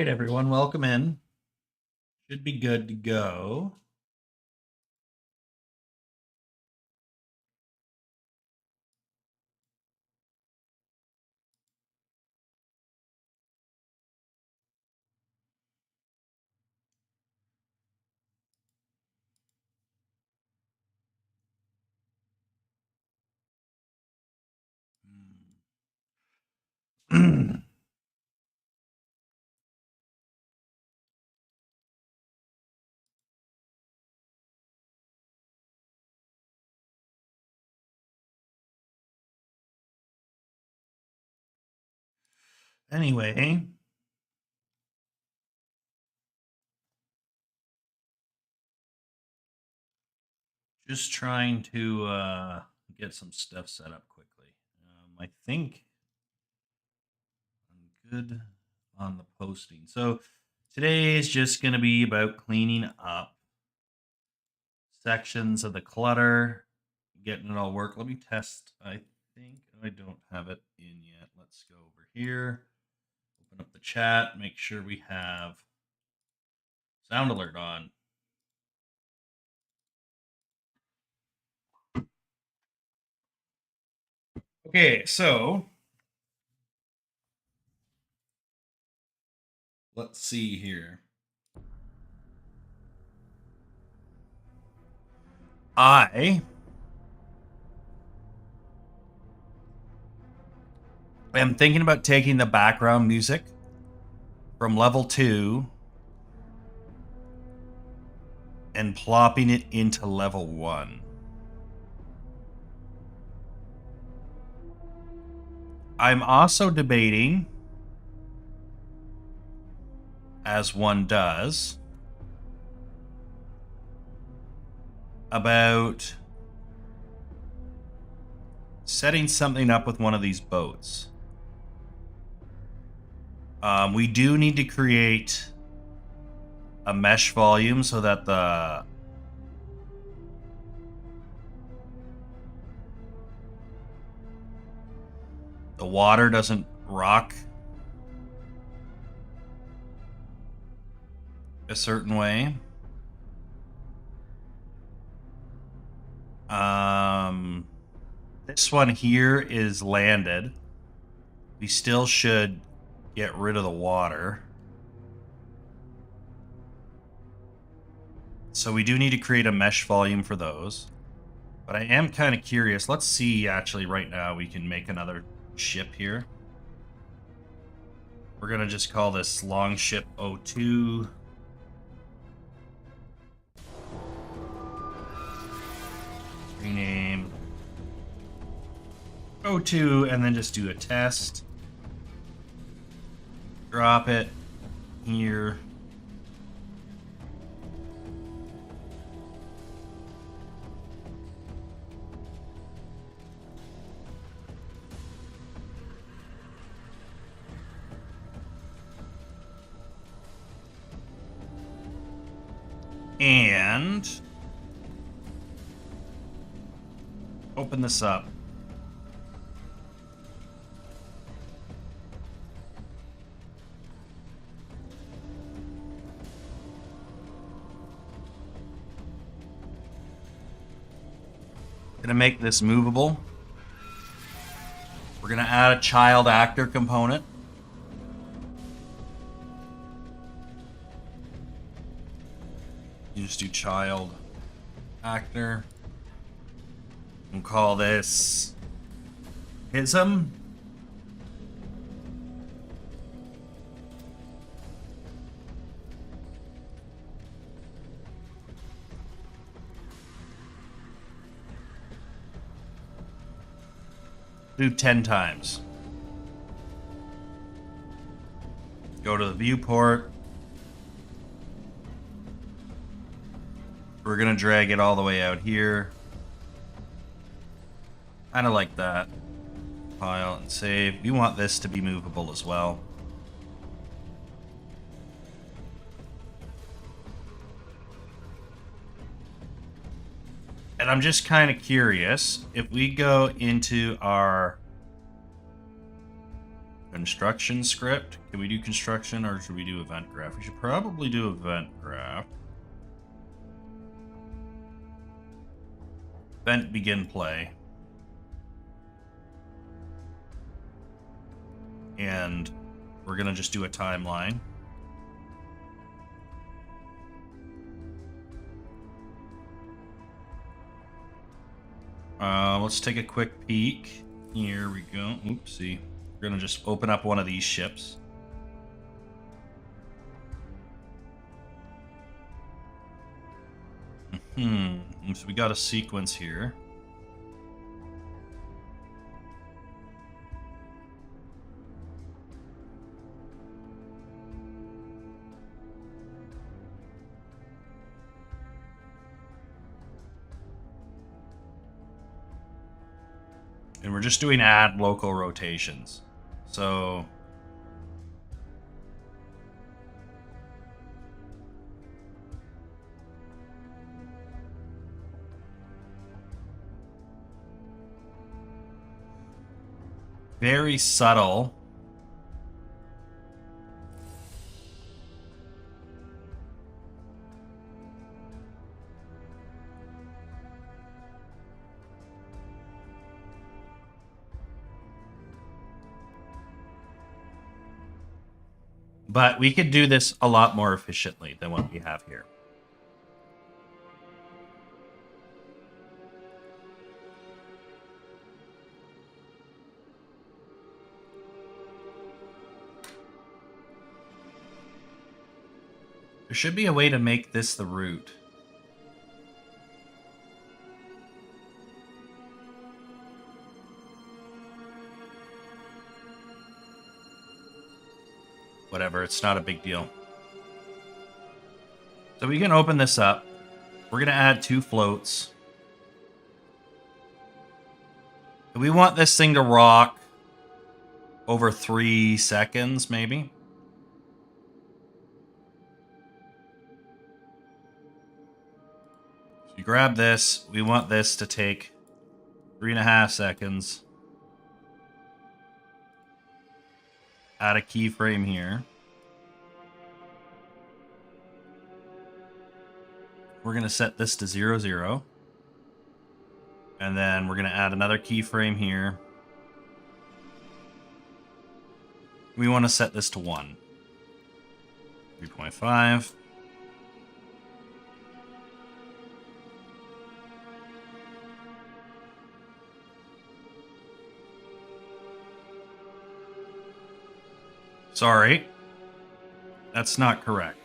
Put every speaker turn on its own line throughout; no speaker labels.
right, everyone, welcome in. Should be good to go. Anyway, just trying to get some stuff set up quickly. I think I'm good on the posting. So today is just going to be about cleaning up sections of the clutter, getting it all work. Let me test. I think I don't have it in yet. Let's go over here, open up the chat, make sure we have sound alert on. Okay, so let's see here. I am thinking about taking the background music from level 2 and plopping it into level 1. I'm also debating, as one does, about setting something up with one of these boats. We do need to create a mesh volume so that the water doesn't rock a certain way. This one here is landed. We still should get rid of the water. So we do need to create a mesh volume for those. But I am kind of curious. Let's see, actually, right now we can make another ship here. We're going to just call this Longship 02. Rename 02, and then just do a test. Drop it here. And open this up. Gonna make this movable. We're gonna add a child actor component. You just do child actor. We'll call this Hism. Do 10 times. Go to the viewport. We're gonna drag it all the way out here. Kind of like that. File and save. We want this to be movable as well. And I'm just kind of curious, if we go into our Construction script. Can we do construction or should we do event graph? We should probably do event graph. Event begin play. And we're going to just do a timeline. Let's take a quick peek. Here we go. Oopsie. We're going to just open up one of these ships. So we got a sequence here. And we're just doing add local rotations. So very subtle. But we could do this a lot more efficiently than what we have here. There should be a way to make this the root. Whatever, it's not a big deal. So we can open this up. We're going to add 2 floats. We want this thing to rock over 3 seconds, maybe. So you grab this. We want this to take 3.5 seconds. Add a keyframe here. We're going to set this to 0, 0. And then we're going to add another keyframe here. We want to set this to 1. 3.5. Sorry. That's not correct.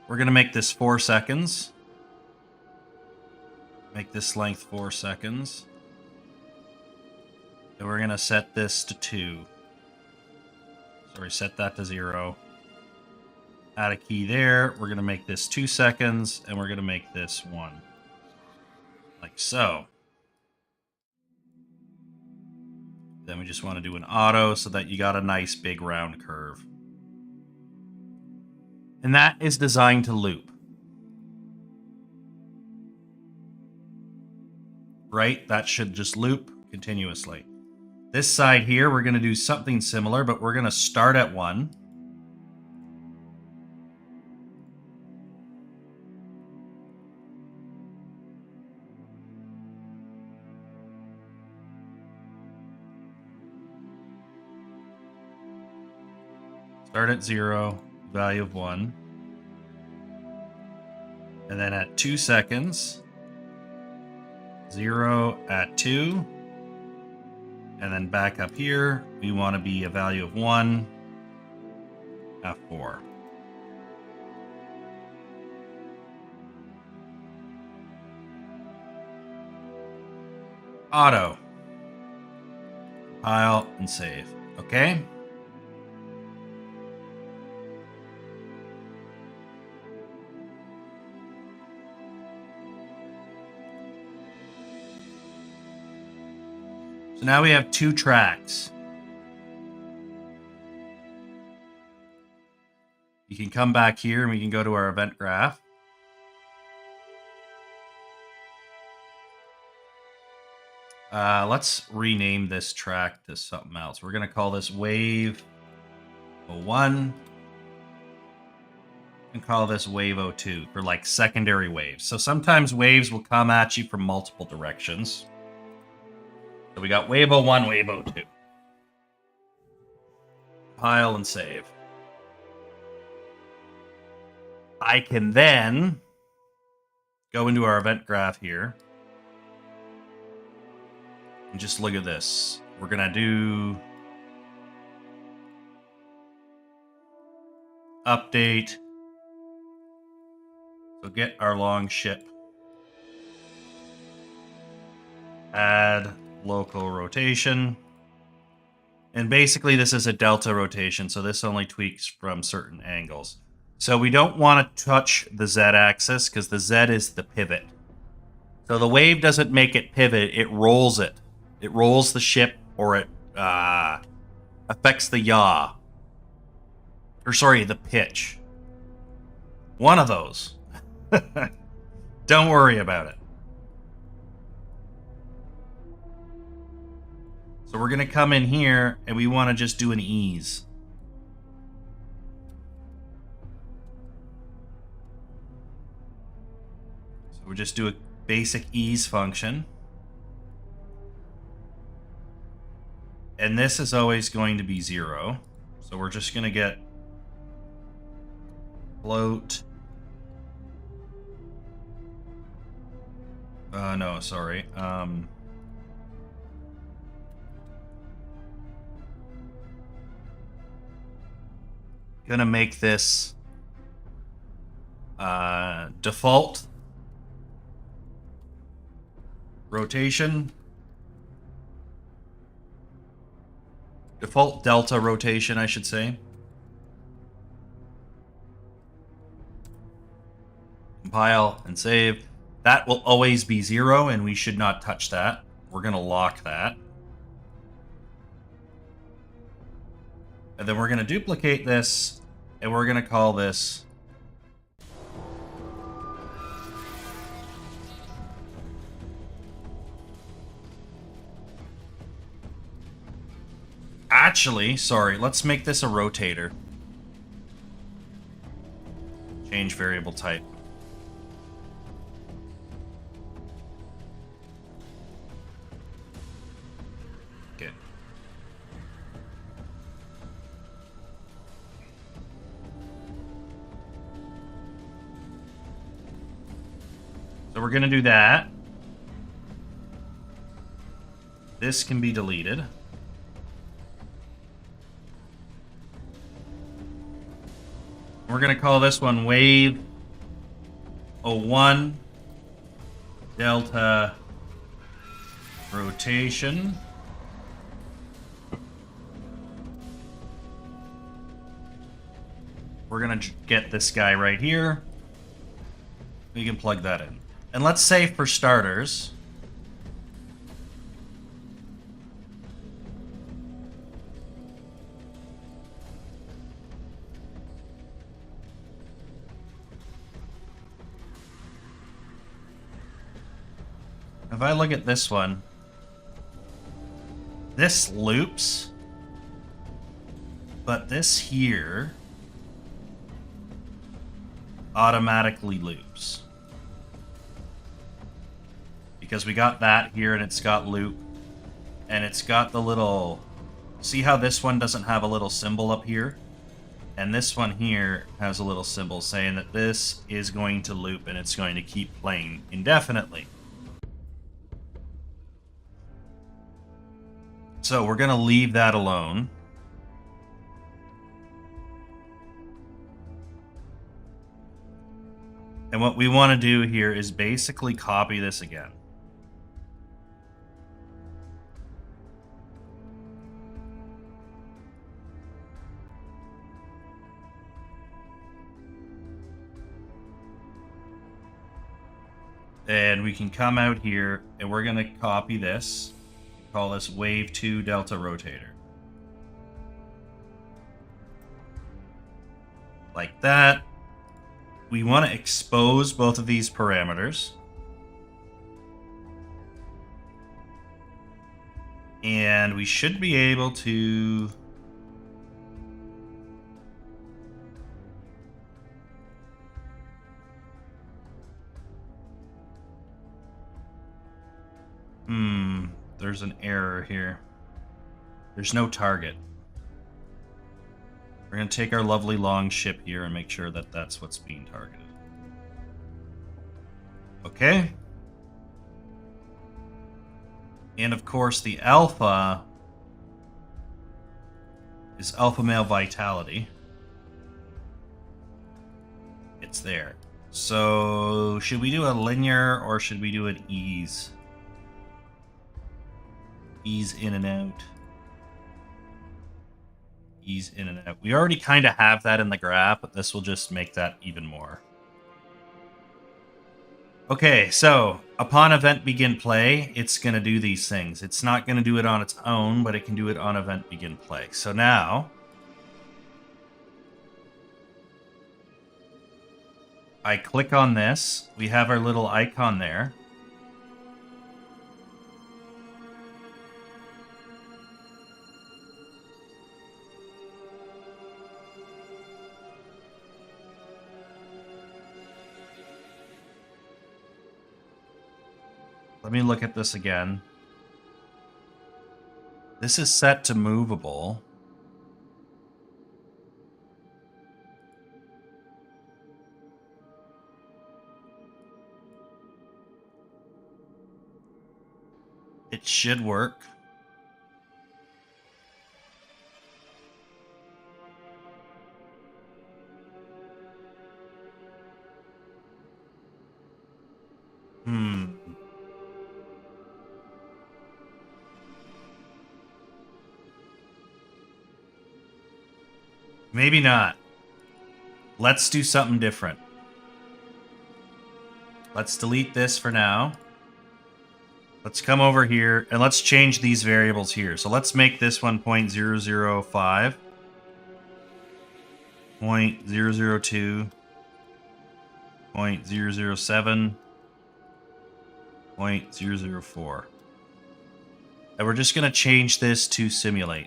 We're going to make this 4 seconds. Make this length 4 seconds. And we're going to set this to 2. Sorry, set that to 0. Add a key there. We're going to make this 2 seconds. And we're going to make this 1. Like so. Then we just want to do an auto so that you got a nice big round curve. And that is designed to loop. Right? That should just loop continuously. This side here, we're going to do something similar, but we're going to start at 1. Start at 0, value of 1. And then at 2 seconds, 0 at 2. And then back up here, we want to be a value of 1 at 4. Auto. Compile and save. Okay? So now we have 2 tracks. You can come back here and we can go to our event graph. Let's rename this track to something else. We're going to call this Wave 01. And call this Wave 02 for like secondary waves. So sometimes waves will come at you from multiple directions. So we got Wave 01, Wave 02. Compile and save. I can then go into our event graph here and just look at this. We're going to do update. So get our long ship. Add local rotation. And basically this is a delta rotation, so this only tweaks from certain angles. So we don't want to touch the z-axis because the z is the pivot. So the wave doesn't make it pivot, it rolls it. It rolls the ship, or it affects the yaw. Or sorry, the pitch. One of those. Don't worry about it. So we're going to come in here and we want to just do an ease. So we'll just do a basic ease function. And this is always going to be 0. So we're just going to get float. No, sorry. Gonna make this default rotation. Default delta rotation, I should say. Compile and save. That will always be 0, and we should not touch that. We're going to lock that. And then we're going to duplicate this, and we're going to call this actually, sorry, let's make this a rotator. Change variable type. Okay. So we're going to do that. This can be deleted. We're going to call this one Wave 01 Delta Rotation. We're going to get this guy right here. We can plug that in. And let's say for starters, if I look at this one, this loops, but this here automatically loops. Because we got that here and it's got loop, and it's got the little, see how this one doesn't have a little symbol up here? And this one here has a little symbol saying that this is going to loop and it's going to keep playing indefinitely. So we're going to leave that alone. And what we want to do here is basically copy this again. And we can come out here and we're going to copy this. Call this Wave 2 Delta Rotator. Like that. We want to expose both of these parameters. And we should be able to... there's an error here. There's no target. We're going to take our lovely long ship here and make sure that that's what's being targeted. Okay. And of course, the alpha is alpha male vitality. It's there. So, should we do a linear or should we do an ease? Ease in and out. Ease in and out. We already kind of have that in the graph, but this will just make that even more. Okay, so upon event begin play, it's going to do these things. It's not going to do it on its own, but it can do it on event begin play. So now I click on this. We have our little icon there. Let me look at this again. This is set to movable. It should work. Maybe not. Let's do something different. Let's delete this for now. Let's come over here and let's change these variables here. So let's make this one 0.005, 0.002, 0.007, 0.004. And we're just going to change this to simulate.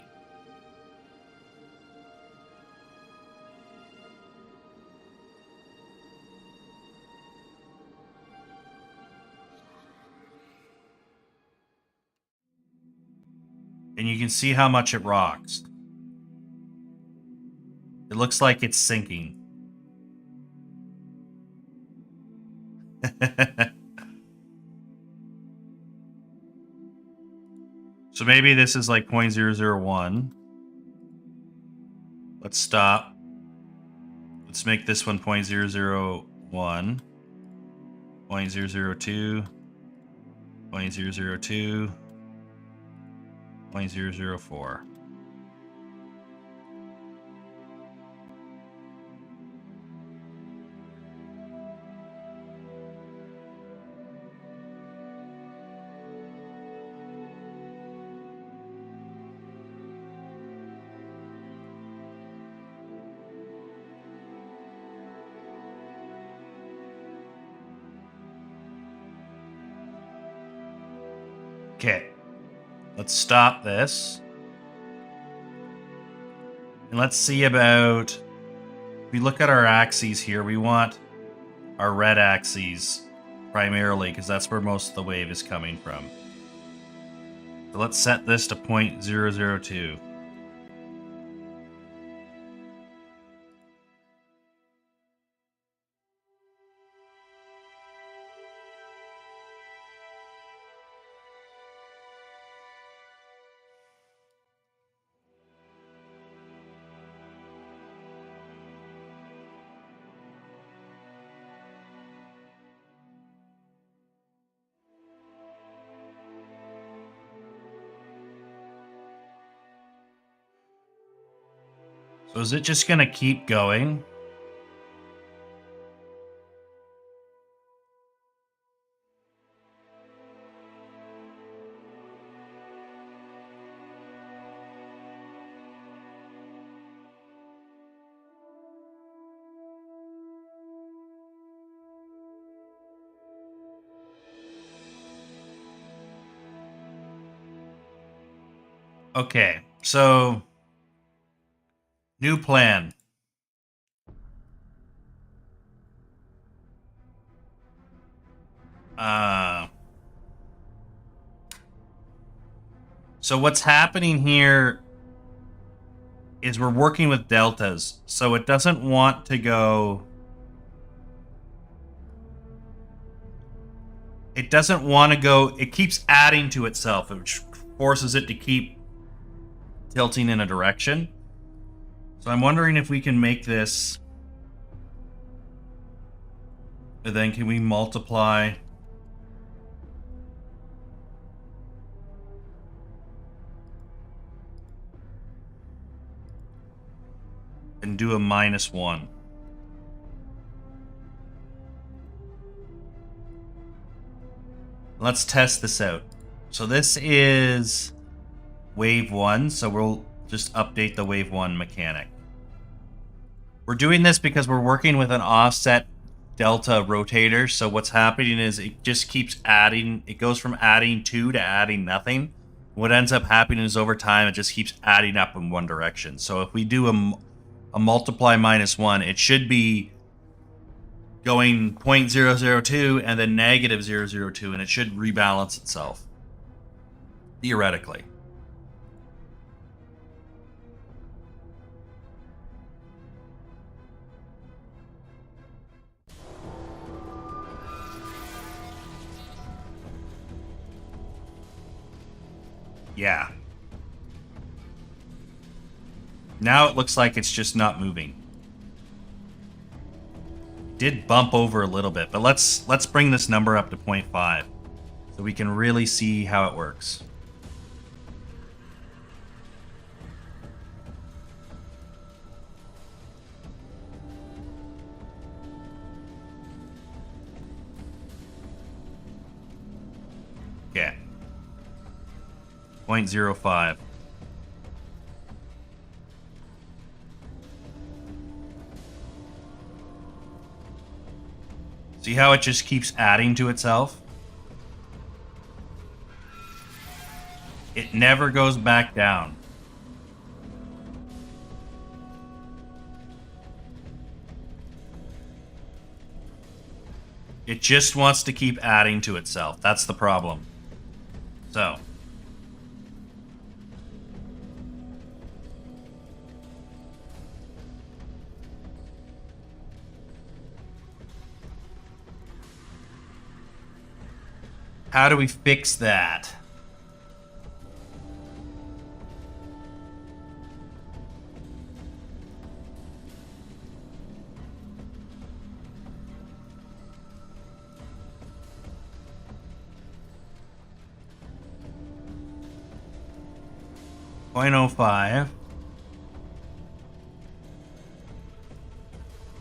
And you can see how much it rocks. It looks like it's sinking. So maybe this is like 0.001. Let's stop. Let's make this one 0.001, 0.002, 0.002, 0.004. Okay, let's stop this. And let's see about, if we look at our axes here, we want our red axes primarily because that's where most of the wave is coming from. So let's set this to 0.002. So is it just going to keep going? Okay, so new plan. So what's happening here is we're working with deltas, so it doesn't want to go. It doesn't want to go. It keeps adding to itself, which forces it to keep tilting in a direction. So I'm wondering if we can make this. And then can we multiply? And do a -1. Let's test this out. So this is wave 1, so we'll just update the wave 1 mechanic. We're doing this because we're working with an offset delta rotator, so what's happening is it just keeps adding. It goes from adding 2 to adding nothing. What ends up happening is over time it just keeps adding up in one direction. So if we do a multiply -1, it should be going 0.002 and then -002, and it should rebalance itself. Theoretically. Yeah. Now it looks like it's just not moving. Did bump over a little bit, but let's bring this number up to 0.5 so we can really see how it works. Okay. 0.05. See how it just keeps adding to itself? It never goes back down. It just wants to keep adding to itself. That's the problem. So. How do we fix that? .05.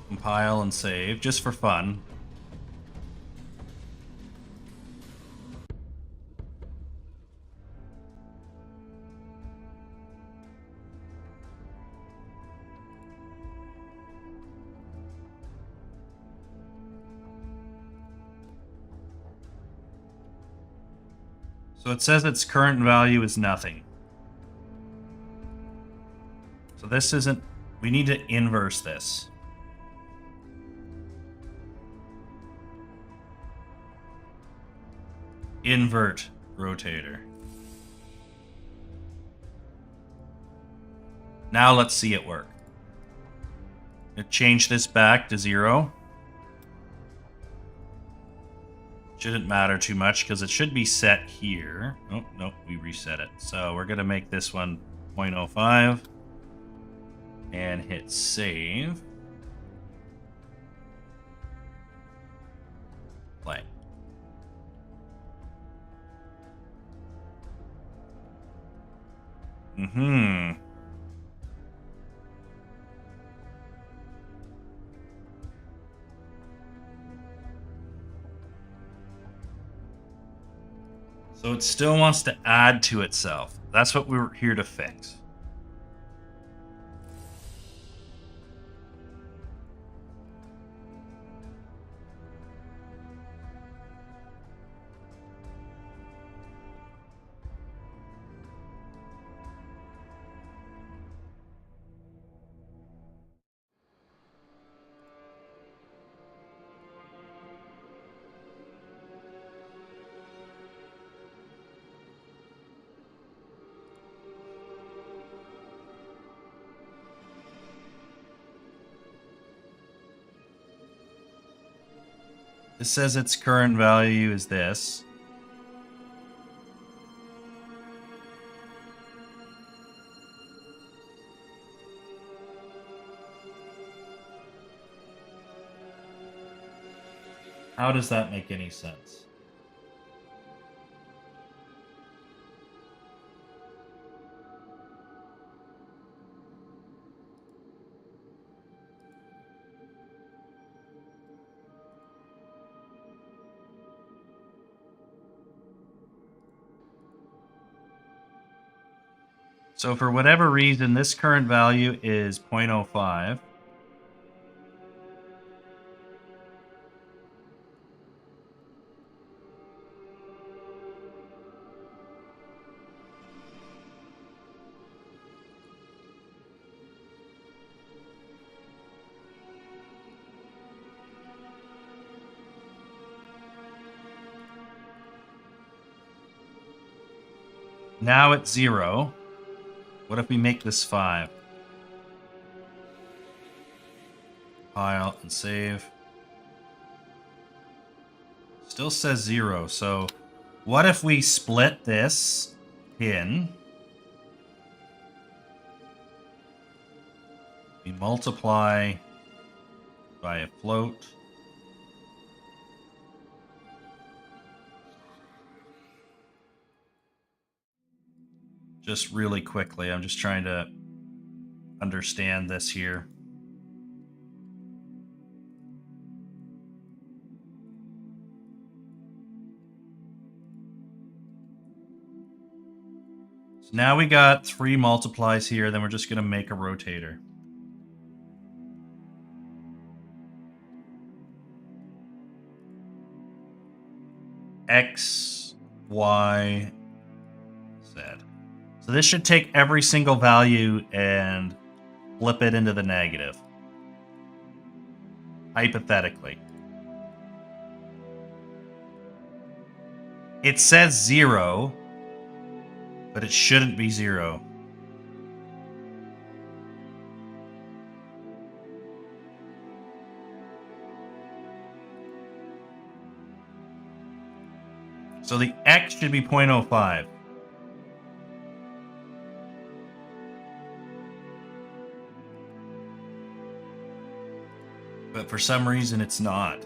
Compile and save, just for fun. So it says its current value is nothing. So this isn't... We need to inverse this. Invert rotator. Now let's see it work. Change this back to 0. Shouldn't matter too much because it should be set here. Oh, nope, we reset it. So we're going to make this one 0.05 and hit save. Play. So it still wants to add to itself. That's what we're here to fix. It says its current value is this. How does that make any sense? So for whatever reason, this current value is 0.05. Now it's 0. What if we make this 5? Compile and save. Still says 0. So what if we split this pin? We multiply by a float. Just really quickly, I'm just trying to understand this here. So now we got 3 multiplies here, then we're just going to make a rotator. X, Y, Z. So this should take every single value and flip it into the negative. Hypothetically. It says 0, but it shouldn't be 0. So the X should be 0.05. But for some reason, it's not.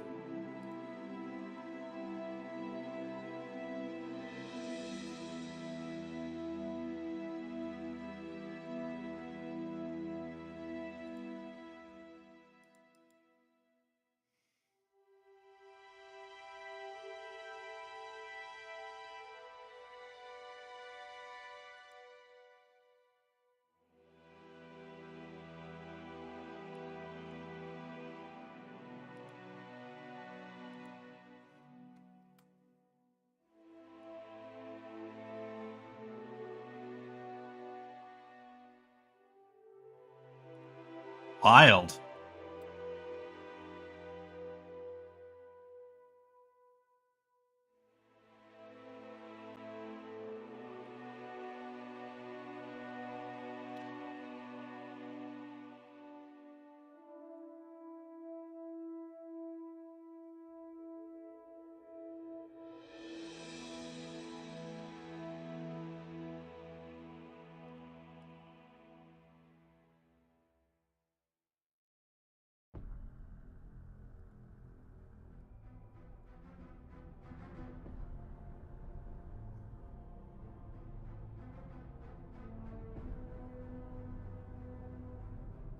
Wild.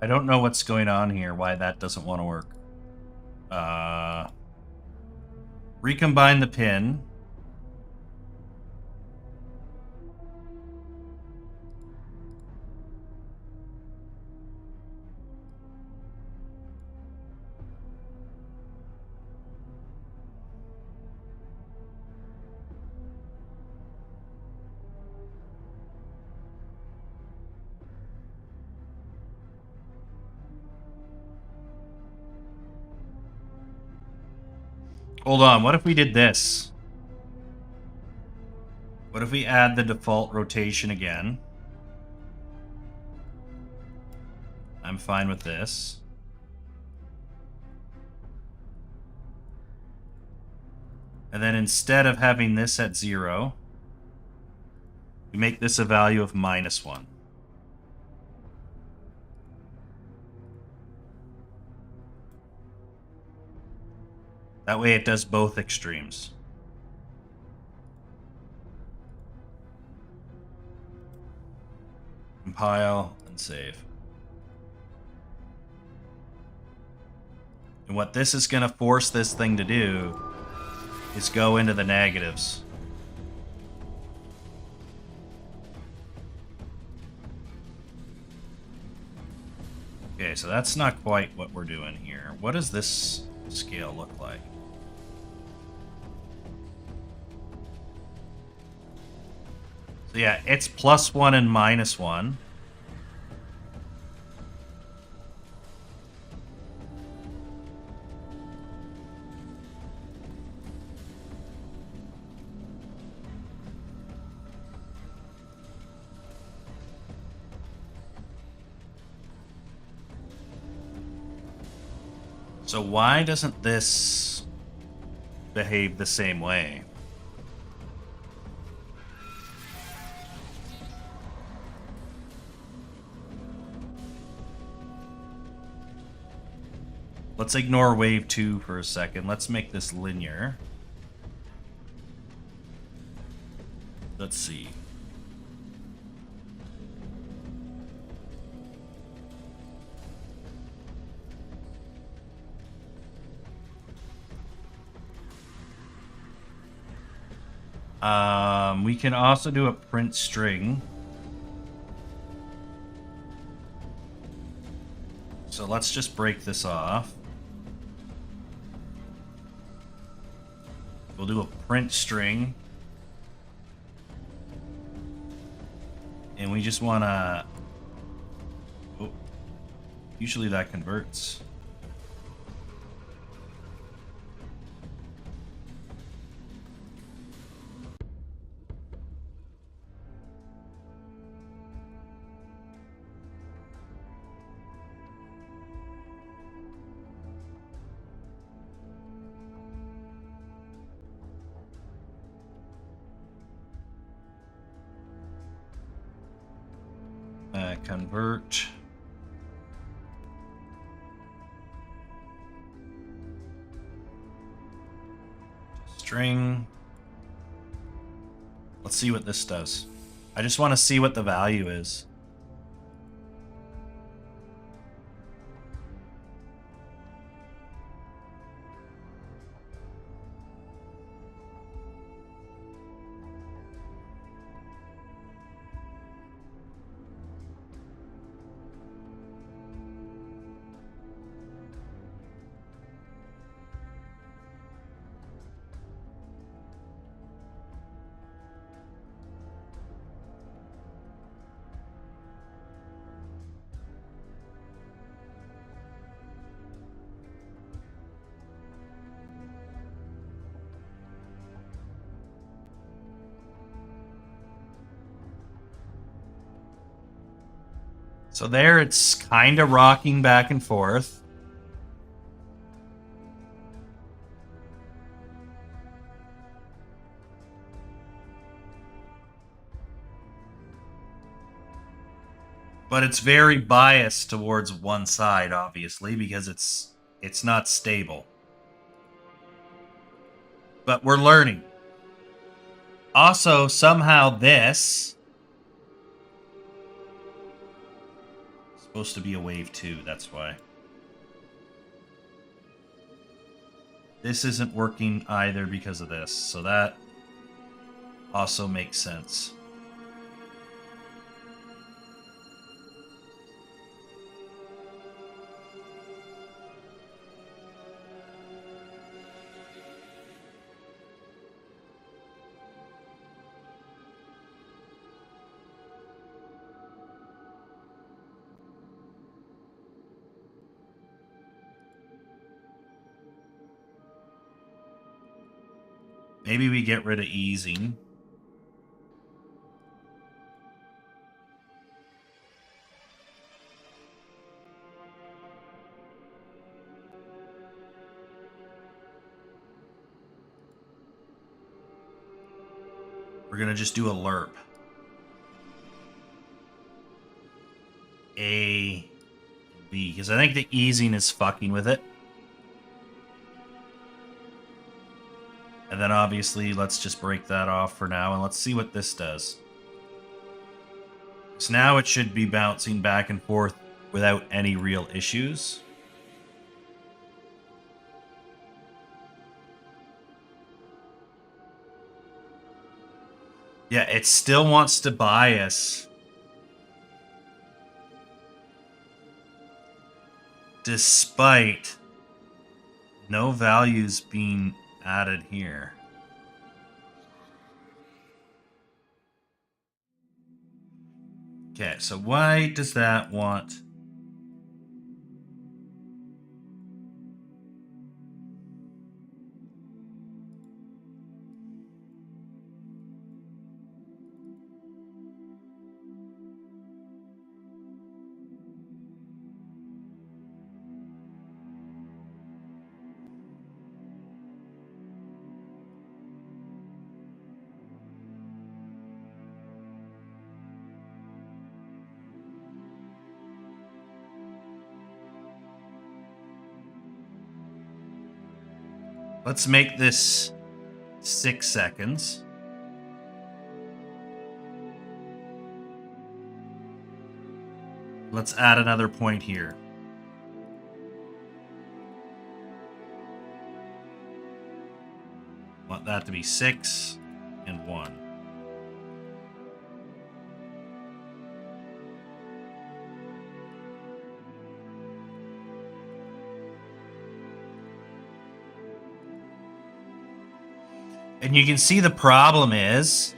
I don't know what's going on here, why that doesn't want to work. Recombine the pin. Hold on, what if we did this? What if we add the default rotation again? I'm fine with this. And then instead of having this at 0, we make this a value of -1. That way it does both extremes. Compile and save. And what this is going to force this thing to do is go into the negatives. Okay, so that's not quite what we're doing here. What does this scale look like? So yeah, it's +1 and -1. So why doesn't this behave the same way? Let's ignore wave 2 for a second. Let's make this linear. Let's see. We can also do a print string. So let's just break this off. We'll do a print string. And we just want to... Oh, usually that converts. Convert. String. Let's see what this does. I just want to see what the value is. So there it's kind of rocking back and forth. But it's very biased towards one side, obviously, because it's not stable. But we're learning. Also, somehow this is supposed to be a wave 2, that's why. This isn't working either because of this, so that also makes sense. Maybe we get rid of easing. We're going to just do a lerp. A, B, because I think the easing is fucking with it. And then obviously, let's just break that off for now, and let's see what this does. So now it should be bouncing back and forth without any real issues. Yeah, it still wants to bias. Despite no values being added here. Okay, so why does that want... Let's make this 6 seconds. Let's add another point here. Want that to be 6 and 1. And you can see the problem is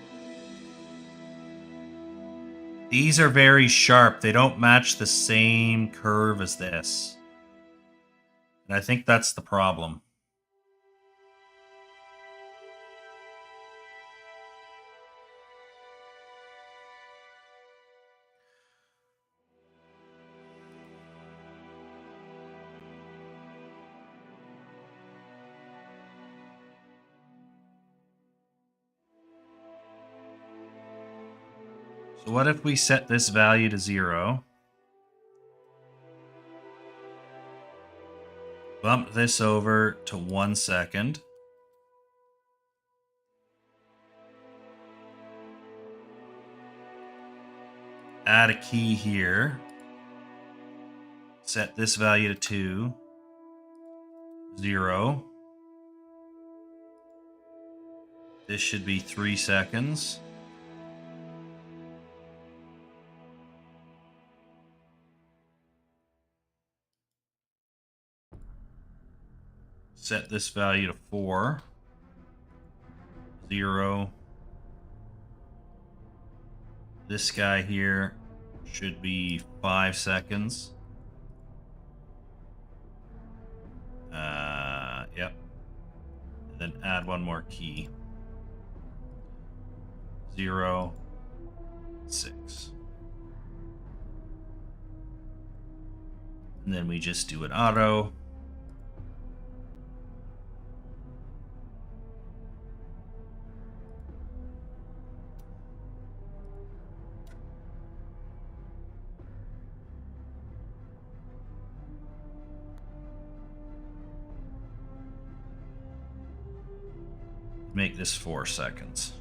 these are very sharp. They don't match the same curve as this. And I think that's the problem. So what if we set this value to 0? Bump this over to 1 second. Add a key here. Set this value to 2. 0. This should be 3 seconds. Set this value to 4. 0. This guy here should be 5 seconds. Yep. And then add one more key. 0, 6. And then we just do an auto. Make this 4 seconds.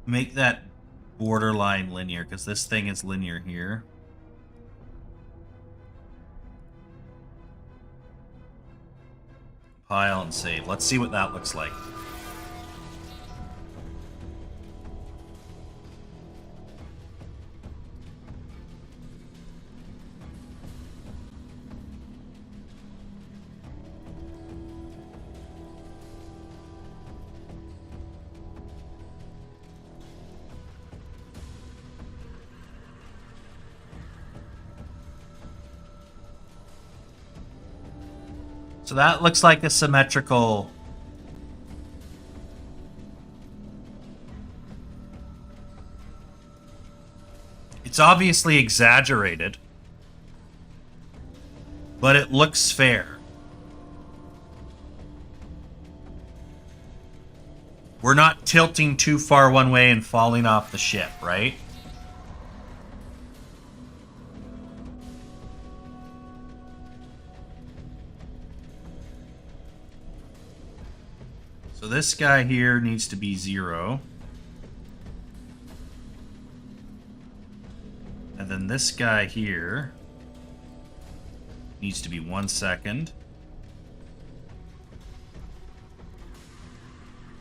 Make that borderline linear, because this thing is linear here. Compile and save. Let's see what that looks like. So that looks like a symmetrical. It's obviously exaggerated, but it looks fair. We're not tilting too far one way and falling off the ship, right? So this guy here needs to be 0. And then this guy here needs to be 1 second.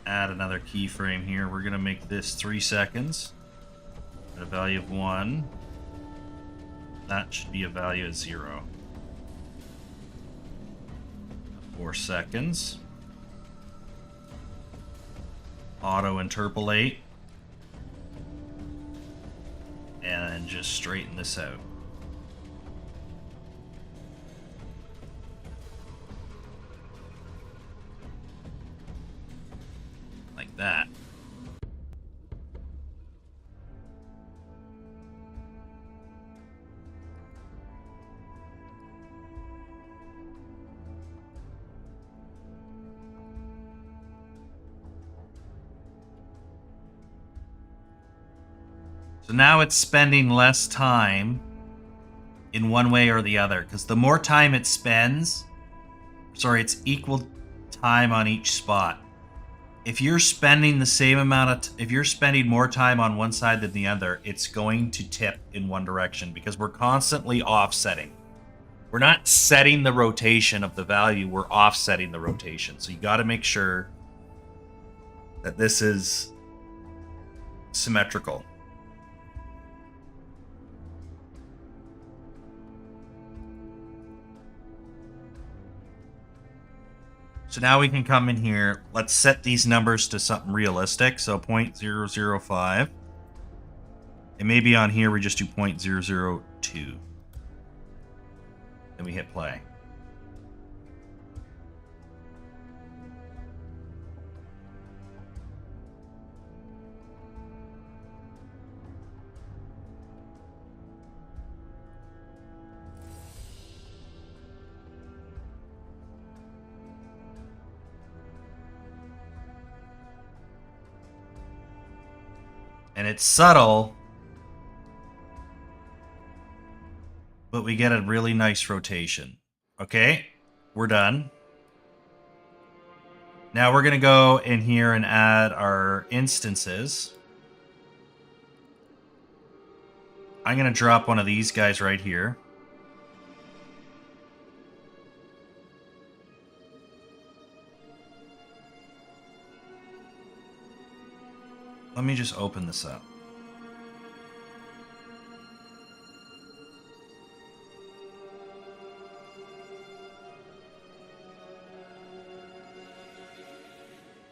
Add another keyframe here. We're going to make this 3 seconds at a value of 1. That should be a value of 0. 4 seconds. Auto interpolate. And then just straighten this out. Like that. So now it's spending less time in one way or the other, because the more time it spends, it's equal time on each spot. If you're spending the same amount of, if you're spending more time on one side than the other, it's going to tip in one direction because we're constantly offsetting. We're not setting the rotation of the value, we're offsetting the rotation. So you got to make sure that this is symmetrical. So now we can come in here. Let's set these numbers to something realistic. So 0.005. And maybe on here we just do 0.002. Then we hit play. And it's subtle, but we get a really nice rotation. Okay, we're done. Now we're going to go in here and add our instances. I'm going to drop one of these guys right here. Let me just open this up.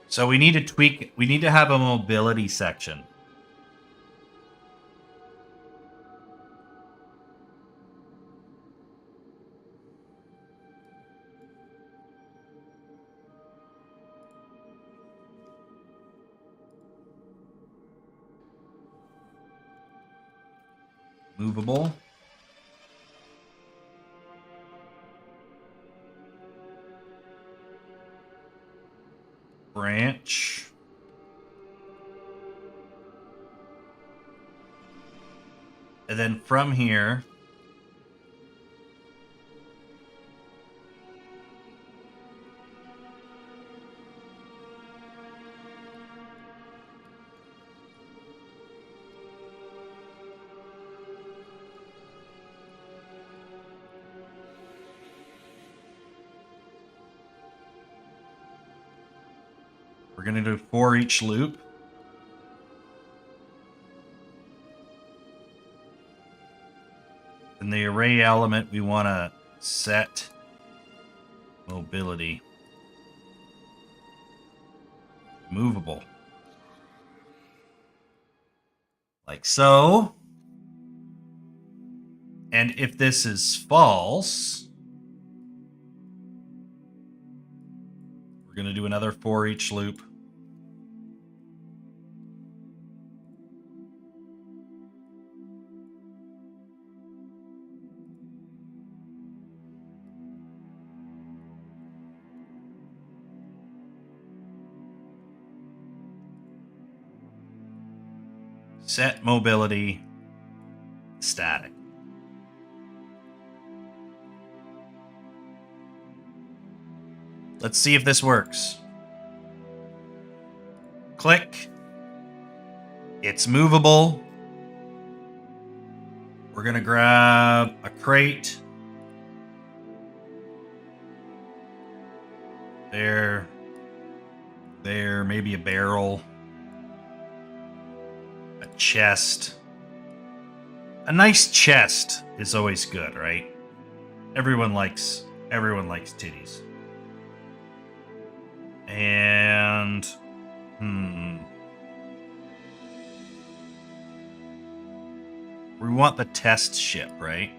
So we need to tweak, we need to have a mobility section. Movable. Branch. And then from here, we're going to do for each loop. In the array element, we want to set mobility. Movable. Like so. And if this is false, going to do another for each loop. Set mobility static. Let's see if this works. Click. It's movable. We're going to grab a crate. There, maybe a barrel. A chest. A nice chest is always good, right? Everyone likes titties. And we want the test ship, right?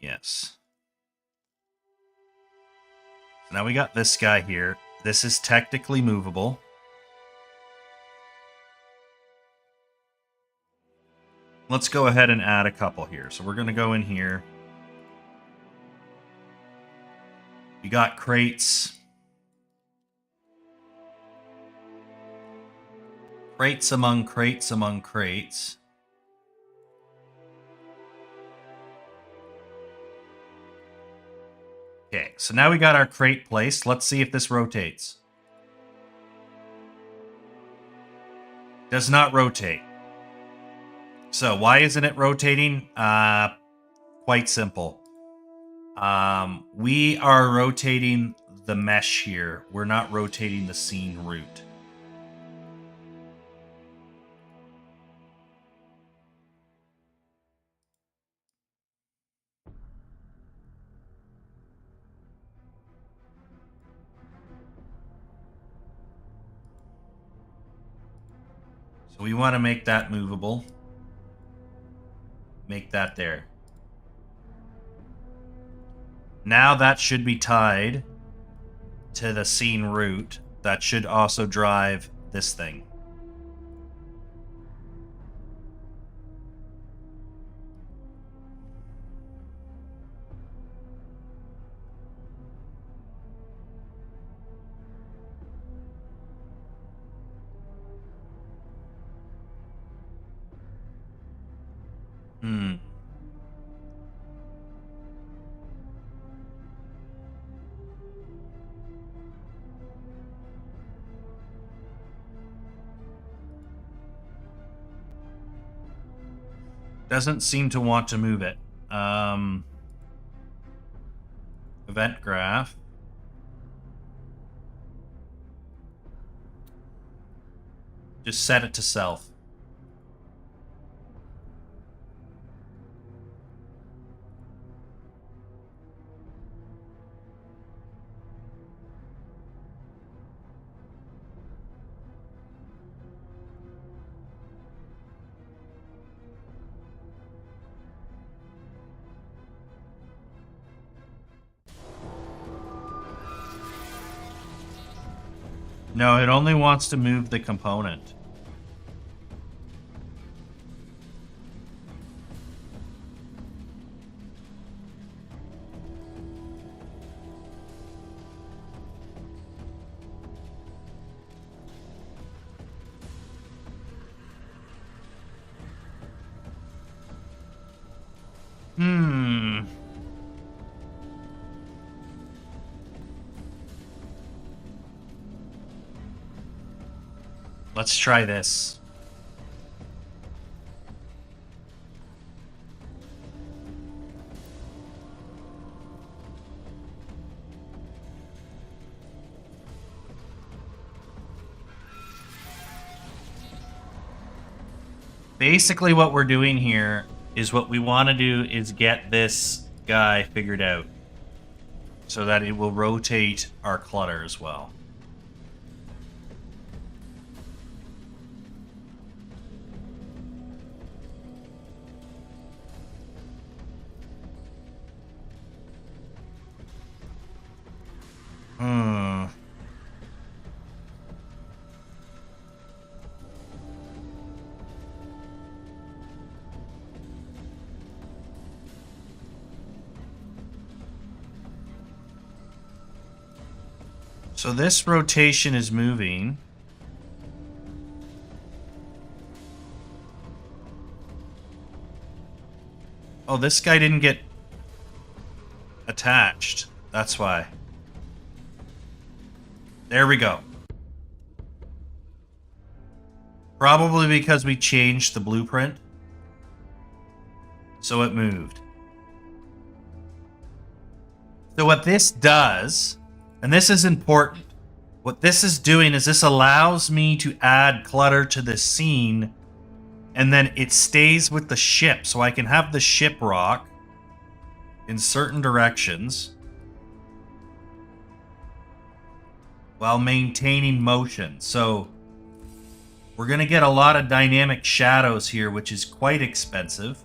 Yes. So now we got this guy here. This is technically movable. Let's go ahead and add a couple here. So we're going to go in here. You got crates. Crates among crates among crates. Okay, so now we got our crate placed. Let's see if this rotates. Does not rotate. So why isn't it rotating? Quite simple. We are rotating the mesh here. We're not rotating the scene root. So we want to make that movable. Make that there. Now that should be tied to the scene root. That should also drive this thing. Doesn't seem to want to move it. Event graph. Just set it to self. No, it only wants to move the component. Let's try this. Basically what we're doing here is what we want to do is get this guy figured out so that it will rotate our clutter as well. So this rotation is moving. Oh, this guy didn't get attached. That's why. There we go. Probably because we changed the blueprint. So it moved. So what this does, and this is important, what this is doing is this allows me to add clutter to the scene, and then it stays with the ship. So I can have the ship rock in certain directions while maintaining motion. So we're going to get a lot of dynamic shadows here, which is quite expensive,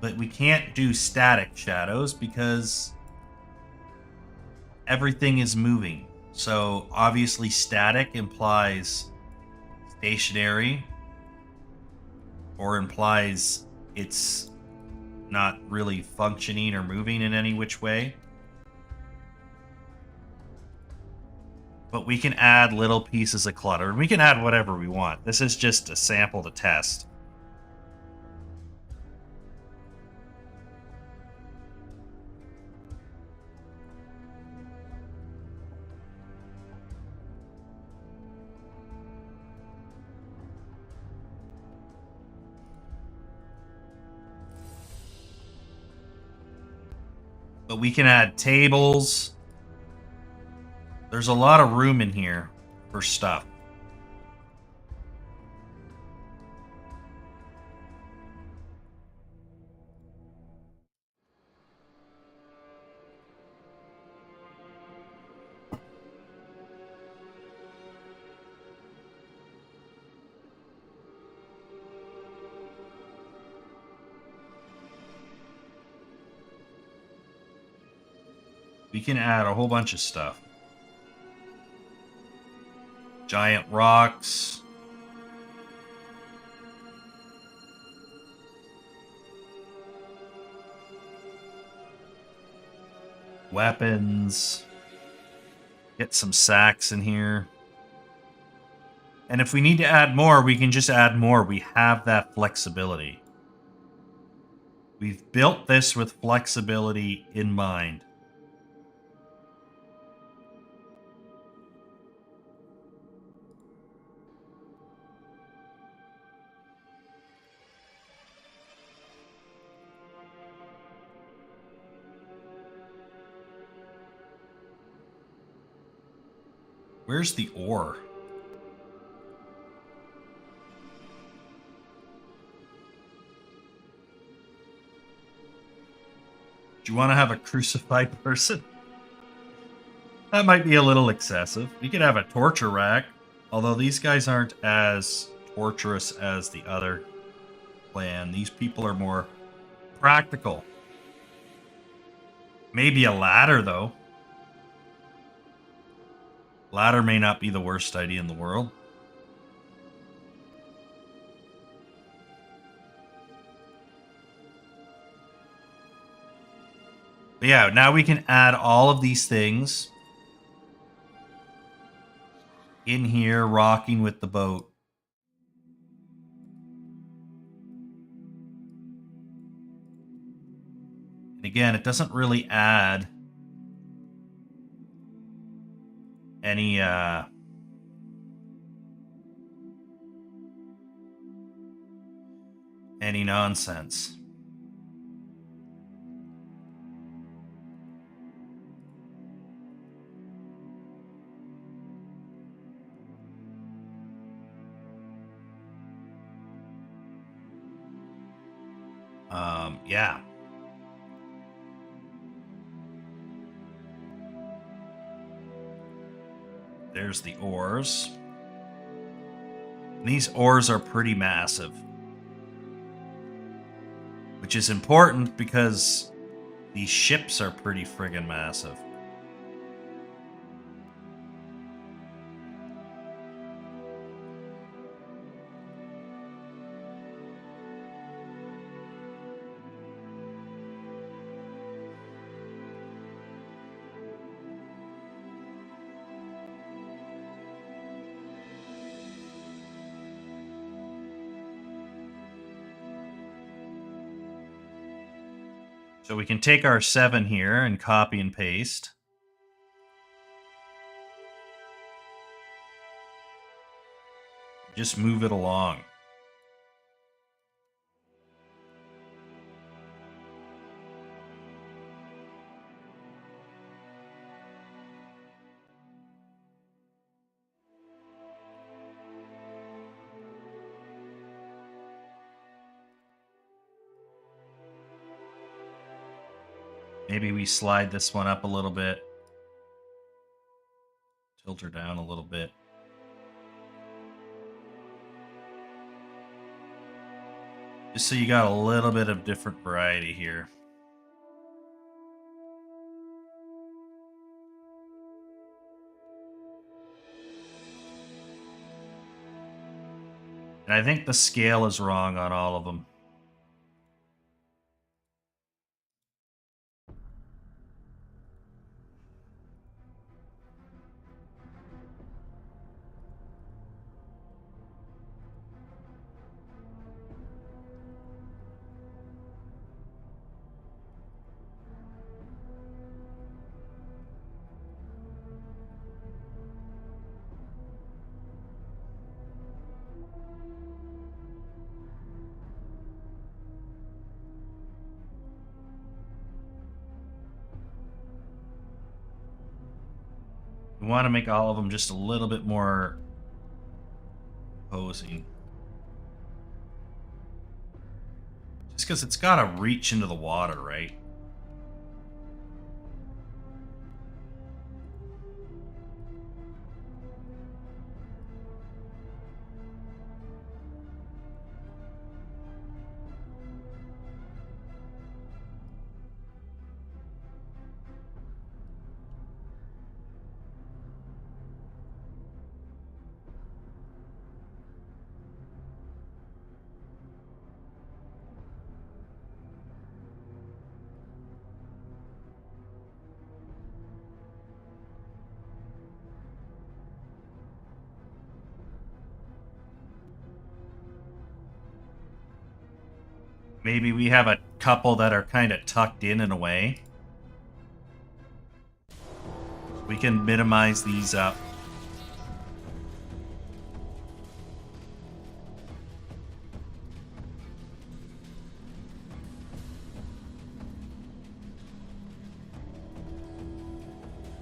but we can't do static shadows because everything is moving. So obviously static implies stationary, or implies it's not really functioning or moving in any which way. But we can add little pieces of clutter, and we can add whatever we want. This is just a sample to test. But we can add tables. There's a lot of room in here for stuff. We can add a whole bunch of stuff. Giant rocks. Weapons. Get some sacks in here. And if we need to add more, we can just add more. We have that flexibility. We've built this with flexibility in mind. Where's the ore? Do you want to have a crucified person? That might be a little excessive. You could have a torture rack, although these guys aren't as torturous as the other clan. These people are more practical. Maybe a ladder, though. Ladder may not be the worst idea in the world. But yeah, now we can add all of these things in here, rocking with the boat. And again, it doesn't really add any nonsense. Yeah. There's the ores. And these ores are pretty massive. Which is important because these ships are pretty friggin' massive. So we can take our 7 here and copy and paste. Just move it along. Maybe we slide this one up a little bit. Tilt her down a little bit. Just so you got a little bit of different variety here. And I think the scale is wrong on all of them. We want to make all of them just a little bit more imposing. Just because it's got to reach into the water, right? Maybe we have a couple that are kind of tucked in a way. We can minimize these up.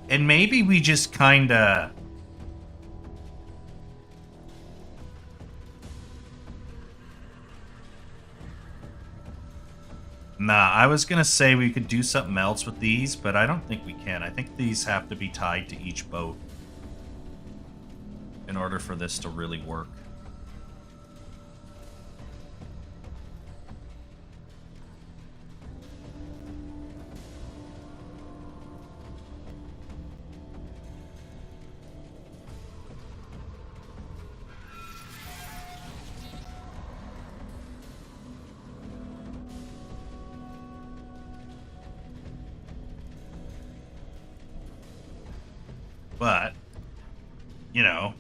And maybe we just kind of... Nah, I was going to say we could do something else with these, but I don't think we can. I think these have to be tied to each boat in order for this to really work. But, you know,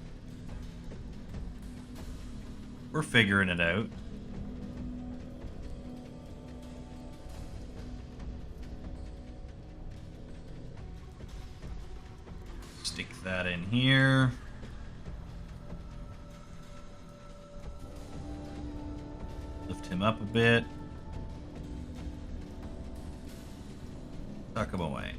we're figuring it out. Stick that in here. Lift him up a bit. Tuck him away.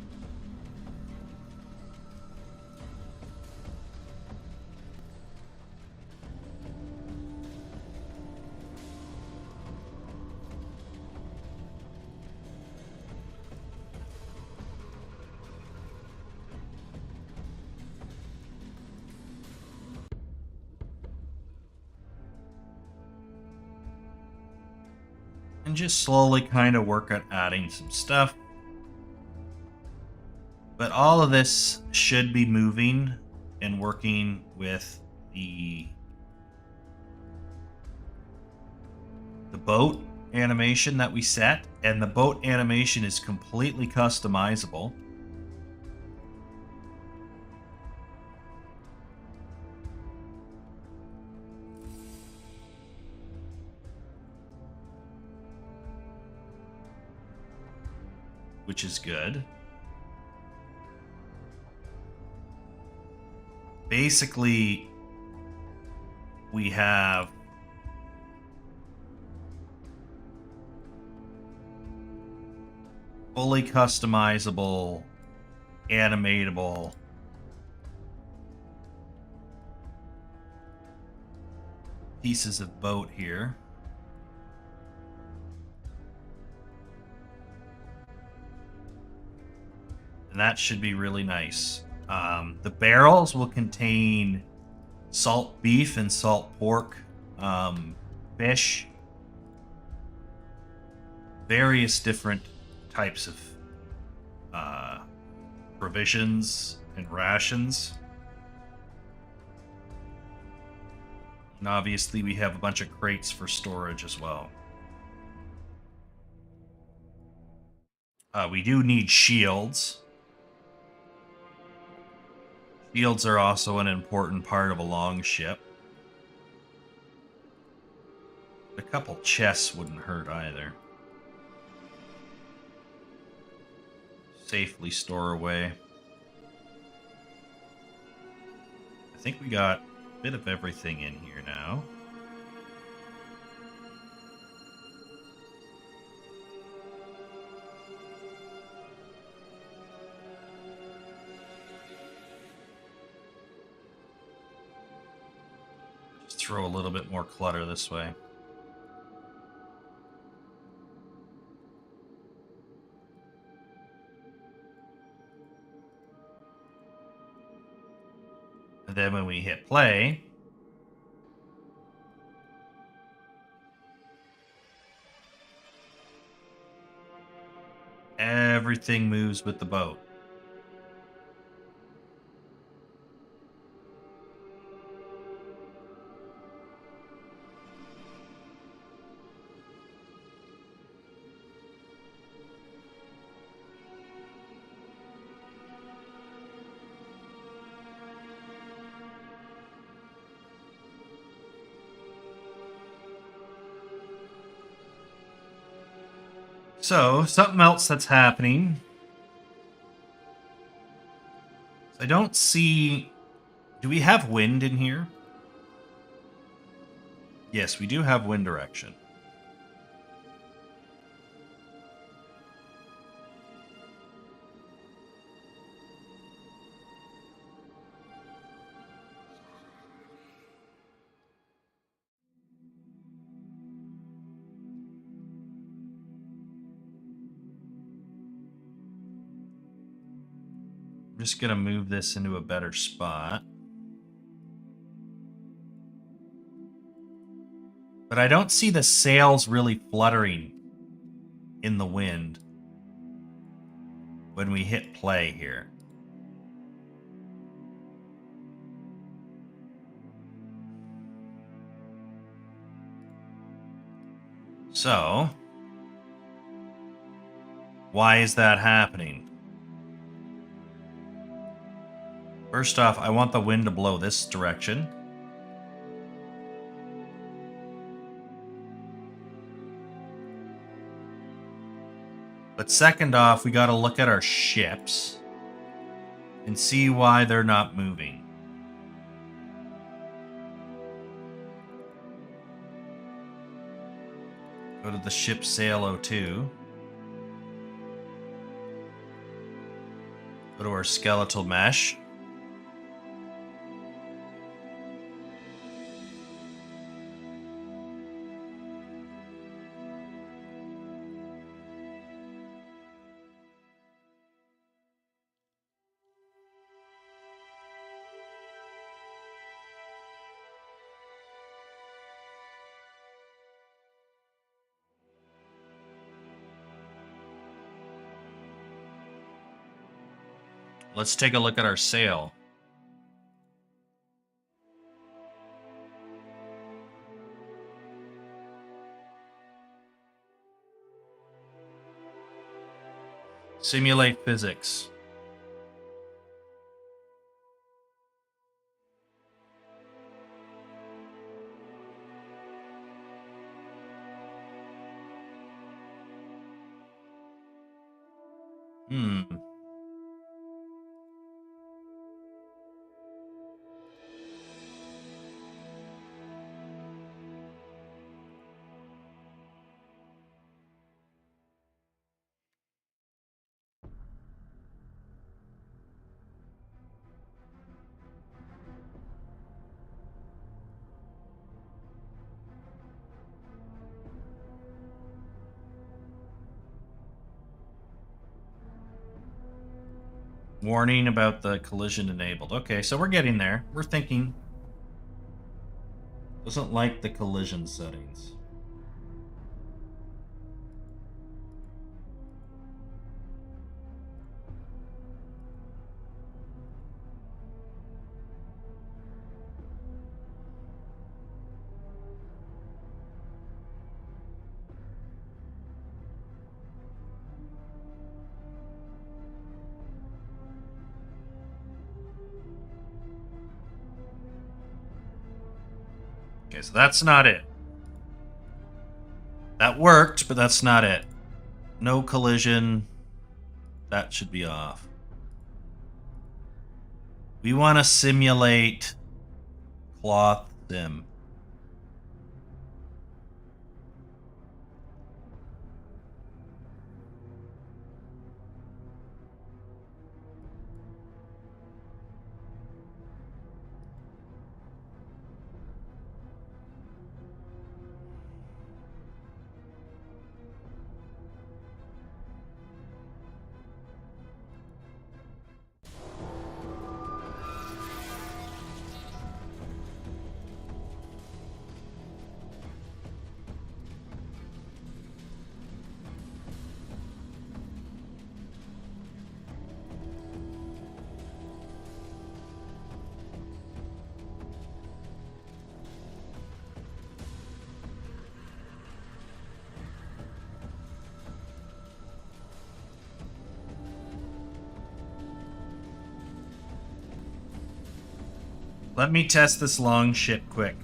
And just slowly kind of work at adding some stuff. But all of this should be moving and working with the boat animation that we set. And the boat animation is completely customizable. which is good. Basically, we have fully customizable, animatable pieces of boat here. And that should be really nice. The barrels will contain salt beef and salt pork, fish, various different types of provisions and rations. And obviously we have a bunch of crates for storage as well. We do need shields. Shields are also an important part of a long ship. A couple chests wouldn't hurt either. Safely store away. I think we got a bit of everything in here now. Just throw a little bit more clutter this way. And then when we hit play, everything moves with the boat. So, something else that's happening. I don't see... Do we have wind in here? Yes, we do have wind direction. I'm just going to move this into a better spot. But I don't see the sails really fluttering in the wind when we hit play here. So, why is that happening? First off, I want the wind to blow this direction. But second off, we got to look at our ships and see why they're not moving. Go to the ship sail 02. Go to our skeletal mesh. Let's take a look at our sail. Simulate physics. Hmm. Warning about the collision enabled. Okay, so we're getting there. We're thinking. Doesn't like the collision settings. Okay, so that's not it. That worked, but that's not it. No collision. That should be off. We want to simulate cloth sim. Let me test this long ship quick.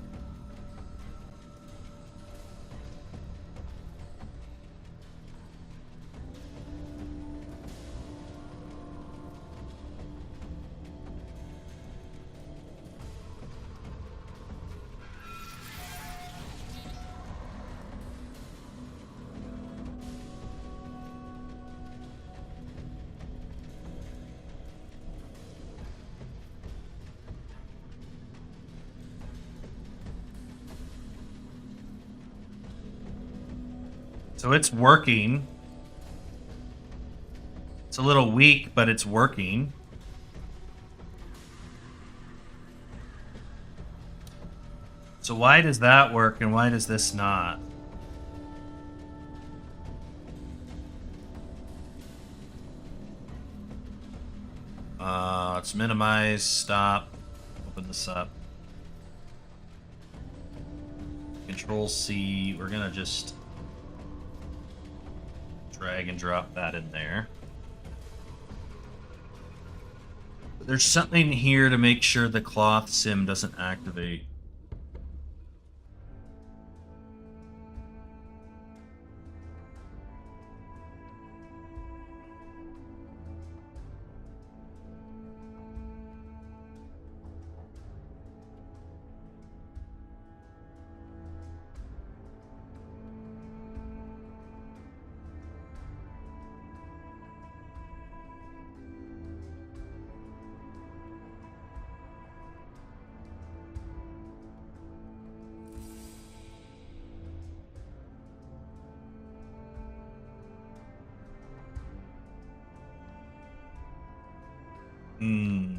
So it's working. It's a little weak, but it's working. So why does that work and why does this not? Let's minimize, stop, open this up. Control C, we're gonna just drag and drop that in there. There's something here to make sure the cloth sim doesn't activate. Hmm.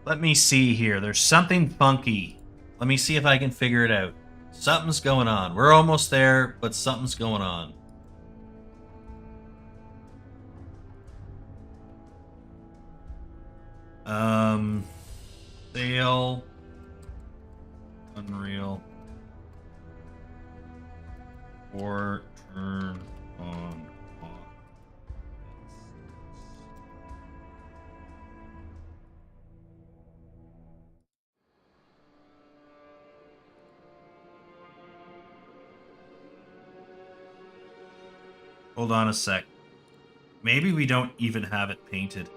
Let me see here. There's something funky. Let me see if I can figure it out. Something's going on. We're almost there, but something's going on. Sail. Unreal. Or turn on off. Hold on a sec. Maybe we don't even have it painted.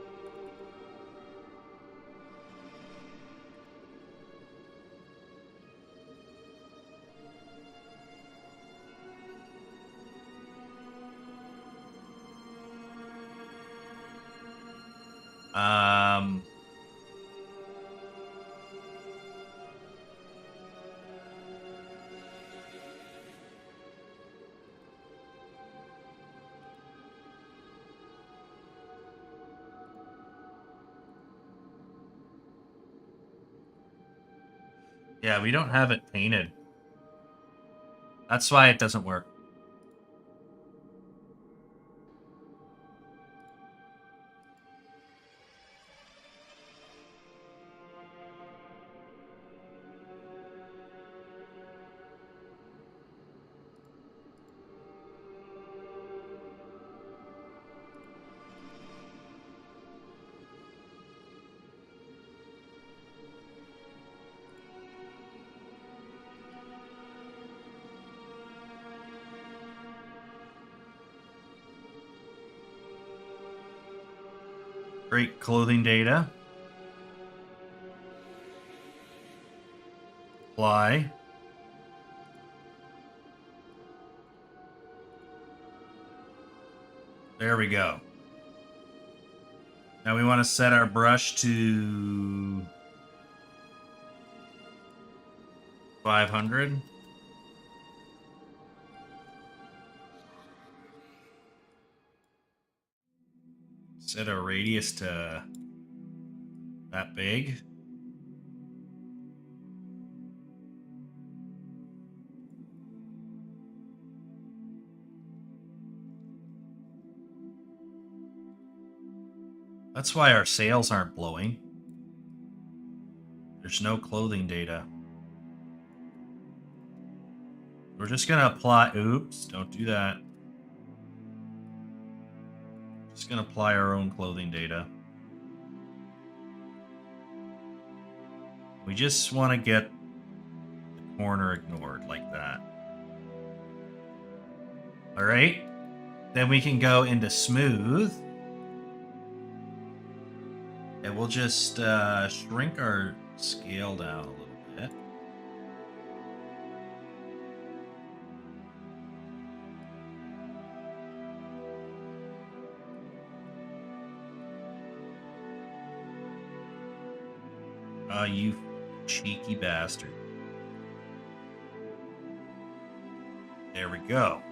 Yeah, we don't have it painted. That's why it doesn't work. Great clothing data. Apply. There we go. Now we want to set our brush to 500. Set our radius to that big. That's why our sails aren't blowing. There's no clothing data. We're just gonna apply, oops, don't do that. Just gonna apply our own clothing data. We just want to get the corner ignored like that. All right. Then we can go into smooth. And we'll just shrink our scale down a little bit. You cheeky bastard. There we go.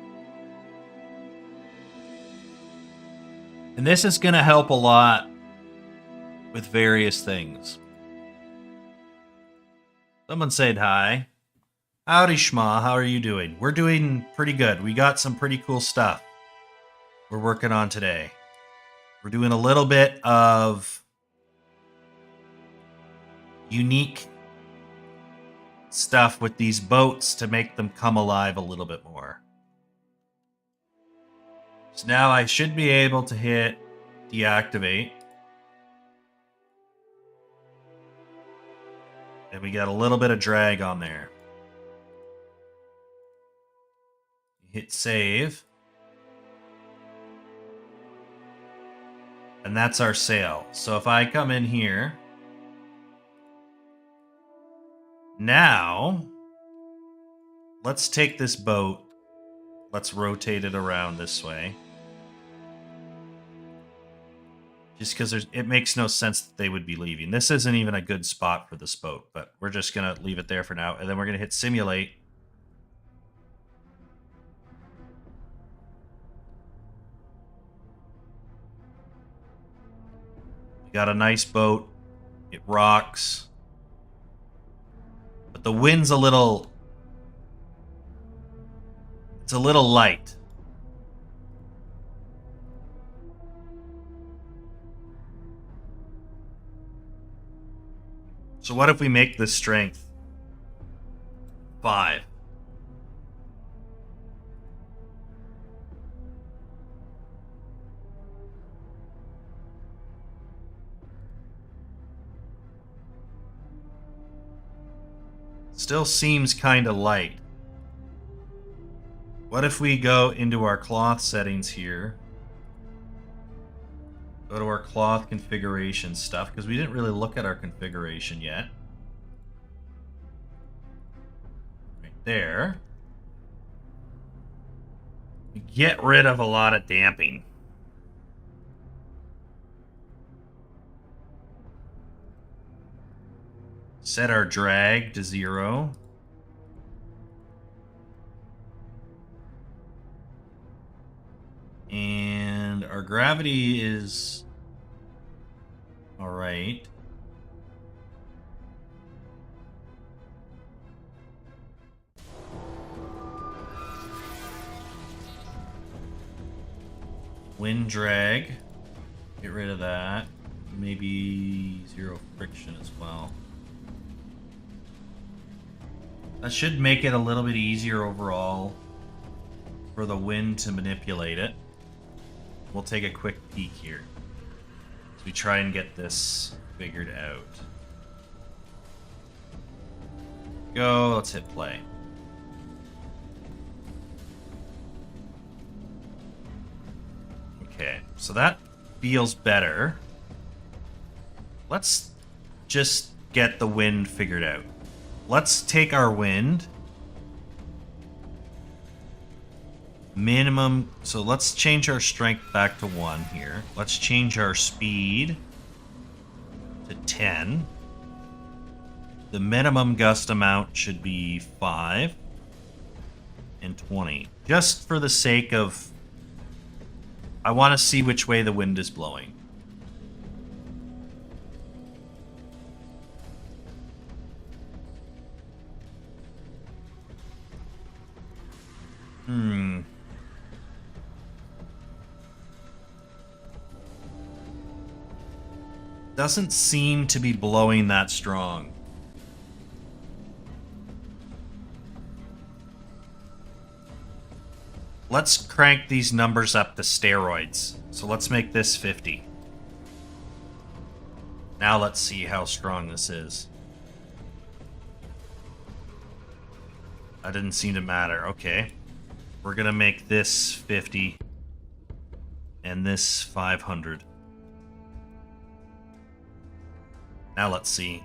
And this is going to help a lot with various things. Someone said hi. Howdy, Schma. How are you doing? We're doing pretty good. We got some pretty cool stuff we're working on today. We're doing a little bit of unique stuff with these boats to make them come alive a little bit more. So now I should be able to hit deactivate. And we got a little bit of drag on there. Hit save. And that's our sail. So if I come in here, now let's take this boat, let's rotate it around this way. Just because it makes no sense that they would be leaving. This isn't even a good spot for this boat, but we're just going to leave it there for now. And then we're going to hit simulate. We got a nice boat. It rocks. But the wind's a little... It's a little light. So what if we make this strength Still seems kind of light. What if we go into our cloth settings here? Go to our cloth configuration stuff, because we didn't really look at our configuration yet. Right there. We get rid of a lot of damping. Set our drag to 0. And our gravity is all right. Wind drag. Get rid of that. Maybe 0 friction as well. That should make it a little bit easier overall for the wind to manipulate it. We'll take a quick peek here as we try and get this figured out. Go, let's hit play. Okay, so that feels better. Let's just get the wind figured out. Let's take our wind. Minimum, so let's change our strength back to 1 here. Let's change our speed to 10. The minimum gust amount should be 5 and 20. Just for the sake of, I want to see which way the wind is blowing. Doesn't seem to be blowing that strong. Let's crank these numbers up to steroids. So let's make this 50. Now let's see how strong this is. That didn't seem to matter. Okay. We're gonna make this 50 and this 500. Now let's see.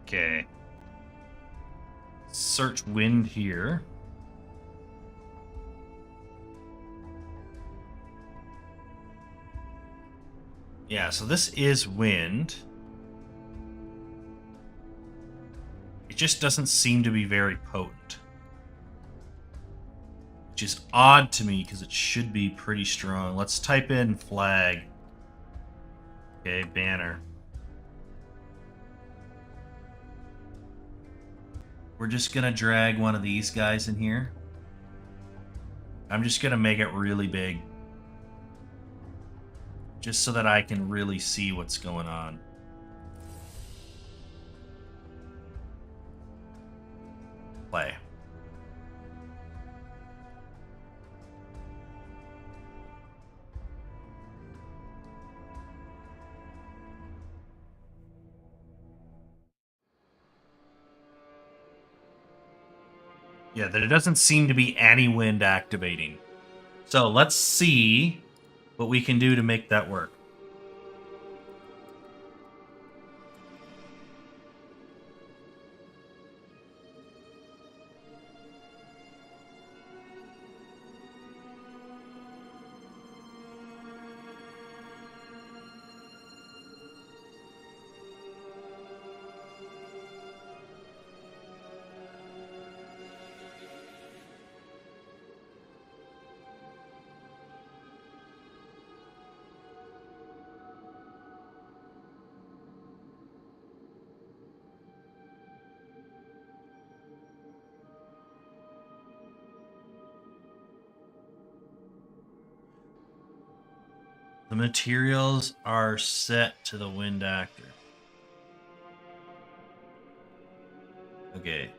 Okay. Search wind here. Yeah, so this is wind. It just doesn't seem to be very potent. Which is odd to me because it should be pretty strong. Let's type in flag. Okay, banner. We're just gonna drag one of these guys in here. I'm just gonna make it really big. Just so that I can really see what's going on. Play. Yeah, there doesn't seem to be any wind activating. So let's see what we can do to make that work. The materials are set to the wind actor. Okay.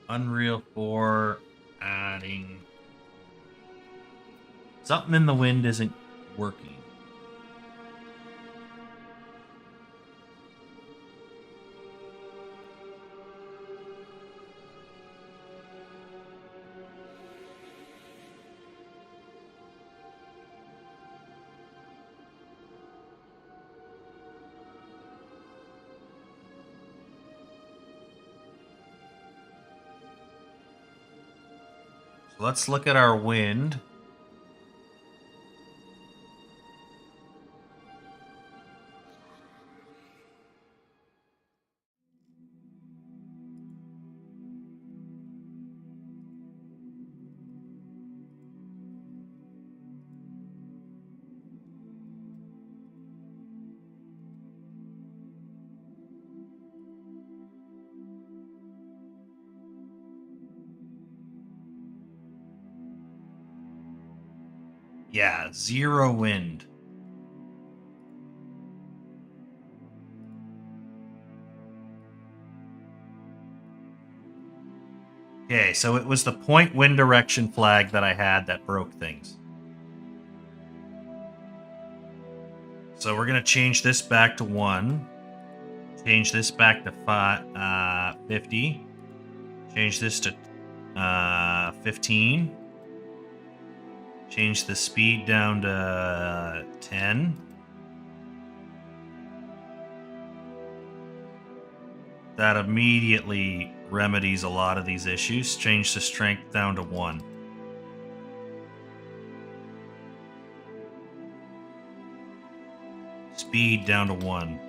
Unreal 4 adding. Something in the wind isn't working. So let's look at our wind. Yeah, 0 wind. Okay, so it was the point wind direction flag that I had that broke things. So we're going to change this back to 1. Change this back to 50. Change this to 15. Change the speed down to 10. That immediately remedies a lot of these issues. Change the strength down to 1. Speed down to 1.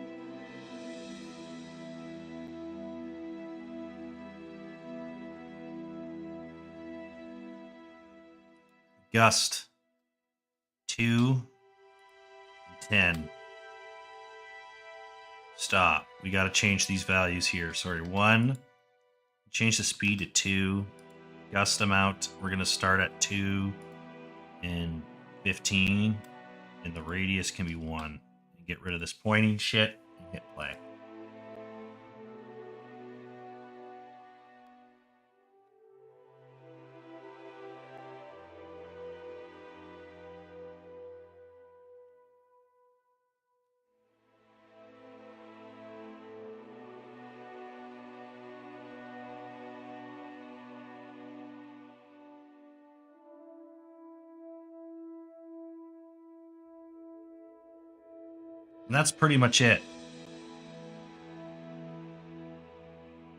Gust 2, 10. Stop. We got to change these values here. Sorry, 1. Change the speed to 2. Gust amount, we're going to start at 2 and 15. And the radius can be 1. And get rid of this pointing shit and hit play. And that's pretty much it.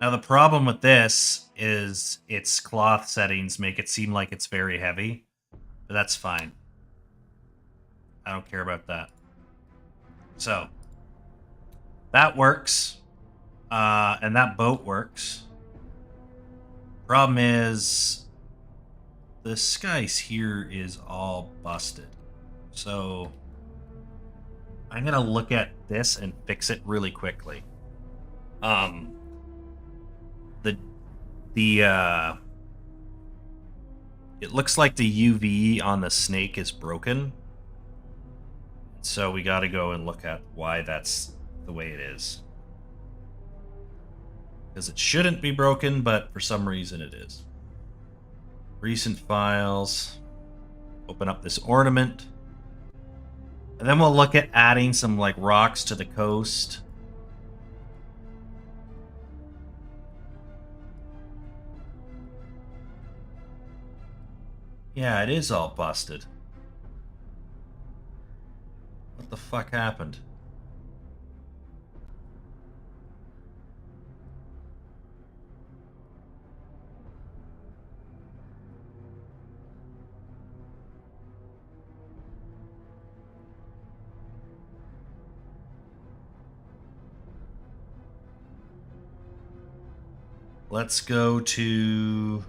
Now the problem with this is its cloth settings make it seem like it's very heavy, but that's fine. I don't care about that. So that works, and that boat works. Problem is the skies here is all busted. So I'm gonna look at this and fix it really quickly. It looks like the UV on the snake is broken. So we got to go and look at why that's the way it is. Because it shouldn't be broken, but for some reason it is. Recent files. Open up this ornament. And then we'll look at adding some like rocks to the coast. Yeah, it is all busted. What the fuck happened? Let's go to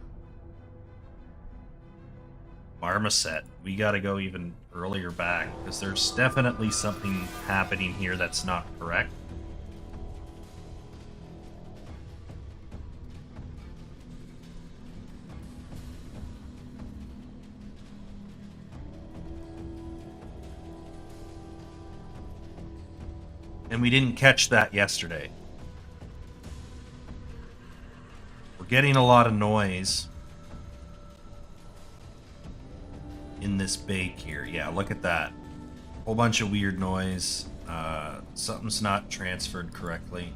Marmoset. We gotta go even earlier back, because there's definitely something happening here that's not correct. And we didn't catch that yesterday. We're getting a lot of noise in this bake here. Yeah, look at that. Whole bunch of weird noise. Something's not transferred correctly.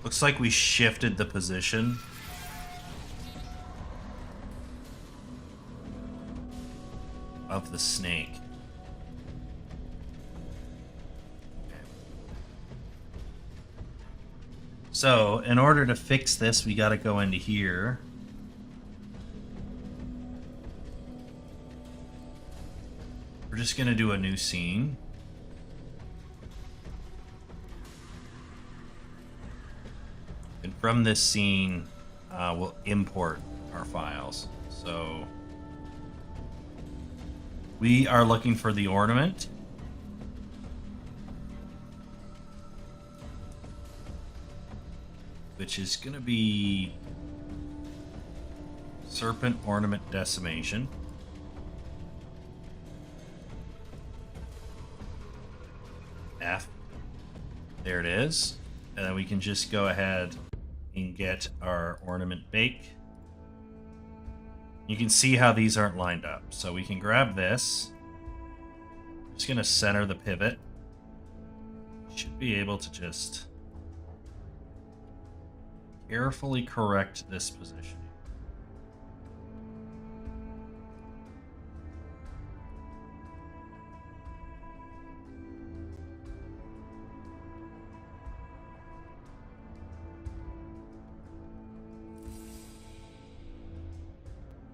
Looks like we shifted the position. Of the snake. So, in order to fix this, we gotta go into here. We're just gonna do a new scene. And from this scene, we'll import our files. So, we are looking for the ornament. Which is going to be serpent ornament decimation. F. There it is. And then we can just go ahead and get our ornament bake. You can see how these aren't lined up. So we can grab this. Just going to center the pivot. Should be able to just carefully correct this position.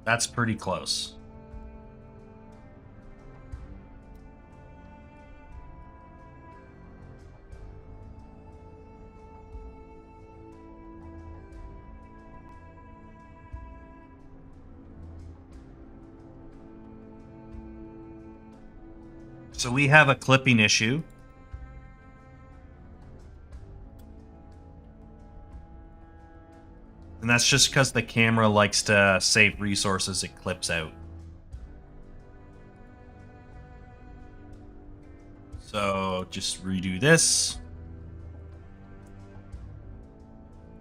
That's pretty close. So we have a clipping issue. And that's just because the camera likes to save resources it clips out. So just redo this.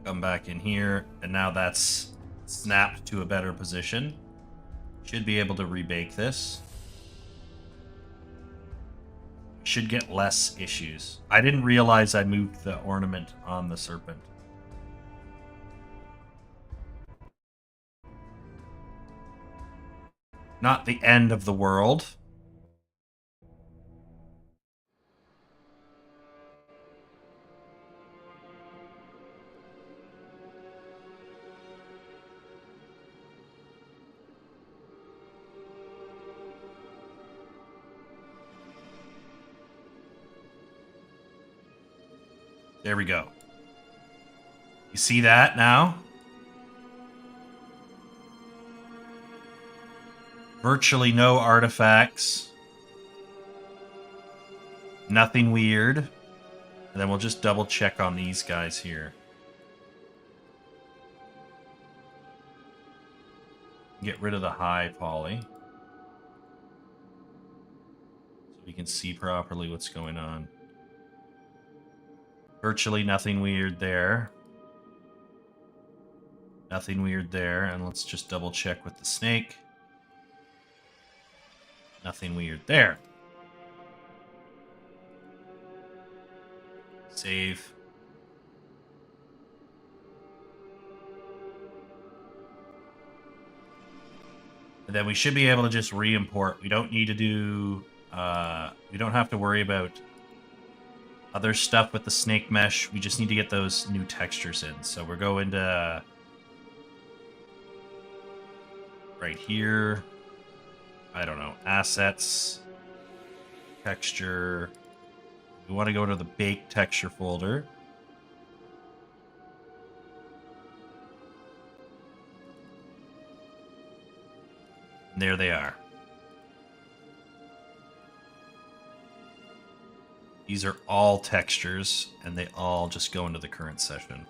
Come back in here, and now that's snapped to a better position. Should be able to rebake this. Should get less issues. I didn't realize I moved the ornament on the serpent. Not the end of the world. There we go. You see that now? Virtually no artifacts. Nothing weird. And then we'll just double check on these guys here. Get rid of the high poly. So we can see properly what's going on. Virtually nothing weird there. Nothing weird there. And let's just double check with the snake. Nothing weird there. Save. And then we should be able to just re-import. We don't need to do... we don't have to worry about other stuff with the snake mesh. We just need to get those new textures in. So we're going to... right here. I don't know. Assets. Texture. We want to go to the bake texture folder. And there they are. These are all textures, and they all just go into the current session.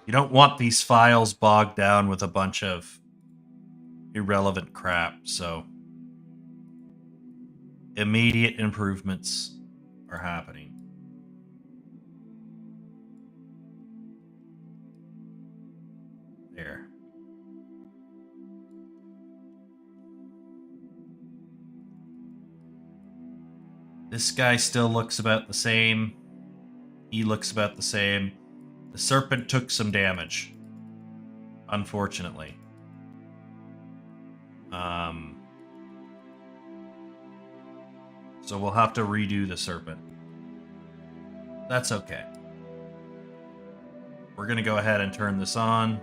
You don't want these files bogged down with a bunch of irrelevant crap, so immediate improvements are happening. There. This guy still looks about the same. He looks about the same. The serpent took some damage, unfortunately. So we'll have to redo the serpent. That's okay. We're going to go ahead and turn this on.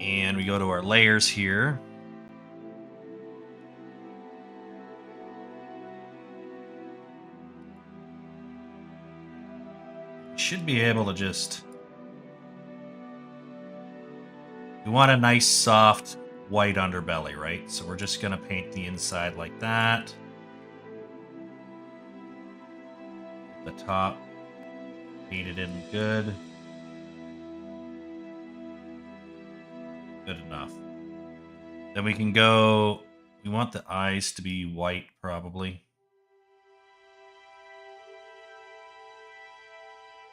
And we go to our layers here. Should be able to just... We want a nice, soft, white underbelly, right? So we're just going to paint the inside like that. The top, paint it in good. Good enough. Then we can go... We want the eyes to be white, probably.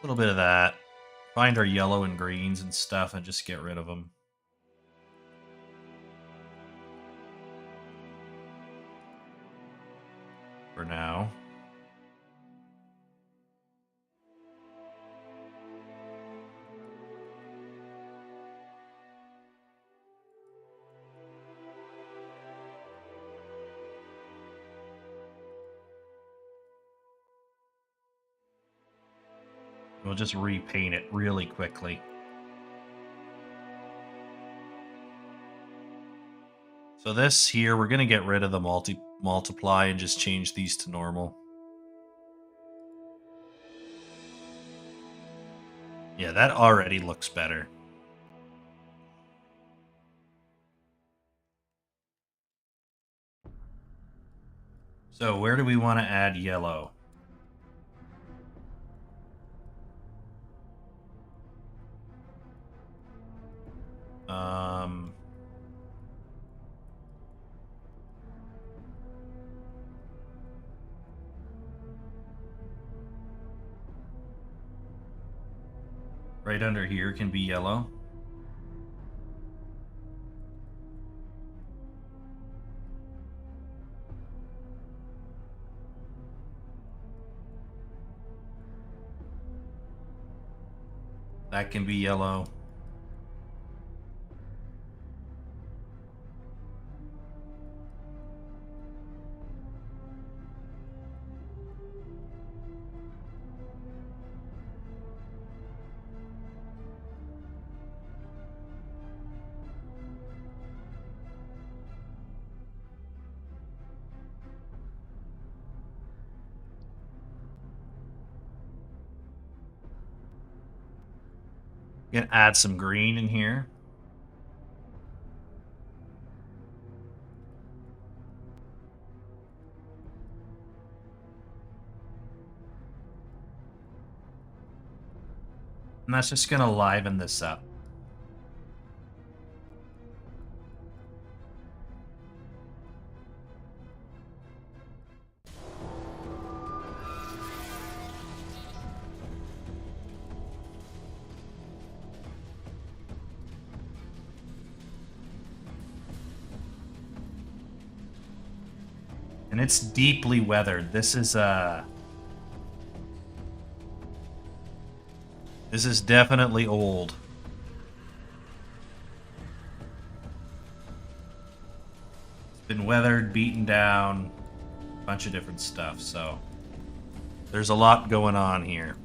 A little bit of that. Find our yellow and greens and stuff and just get rid of them. For now. We'll just repaint it really quickly. So this here, we're going to get rid of the multiply and just change these to normal. Yeah, that already looks better. So where do we want to add yellow? Right under here can be yellow. That can be yellow. Gonna add some green in here. And that's just gonna liven this up. And it's deeply weathered. This is definitely old. It's been weathered, beaten down, a bunch of different stuff, so there's a lot going on here.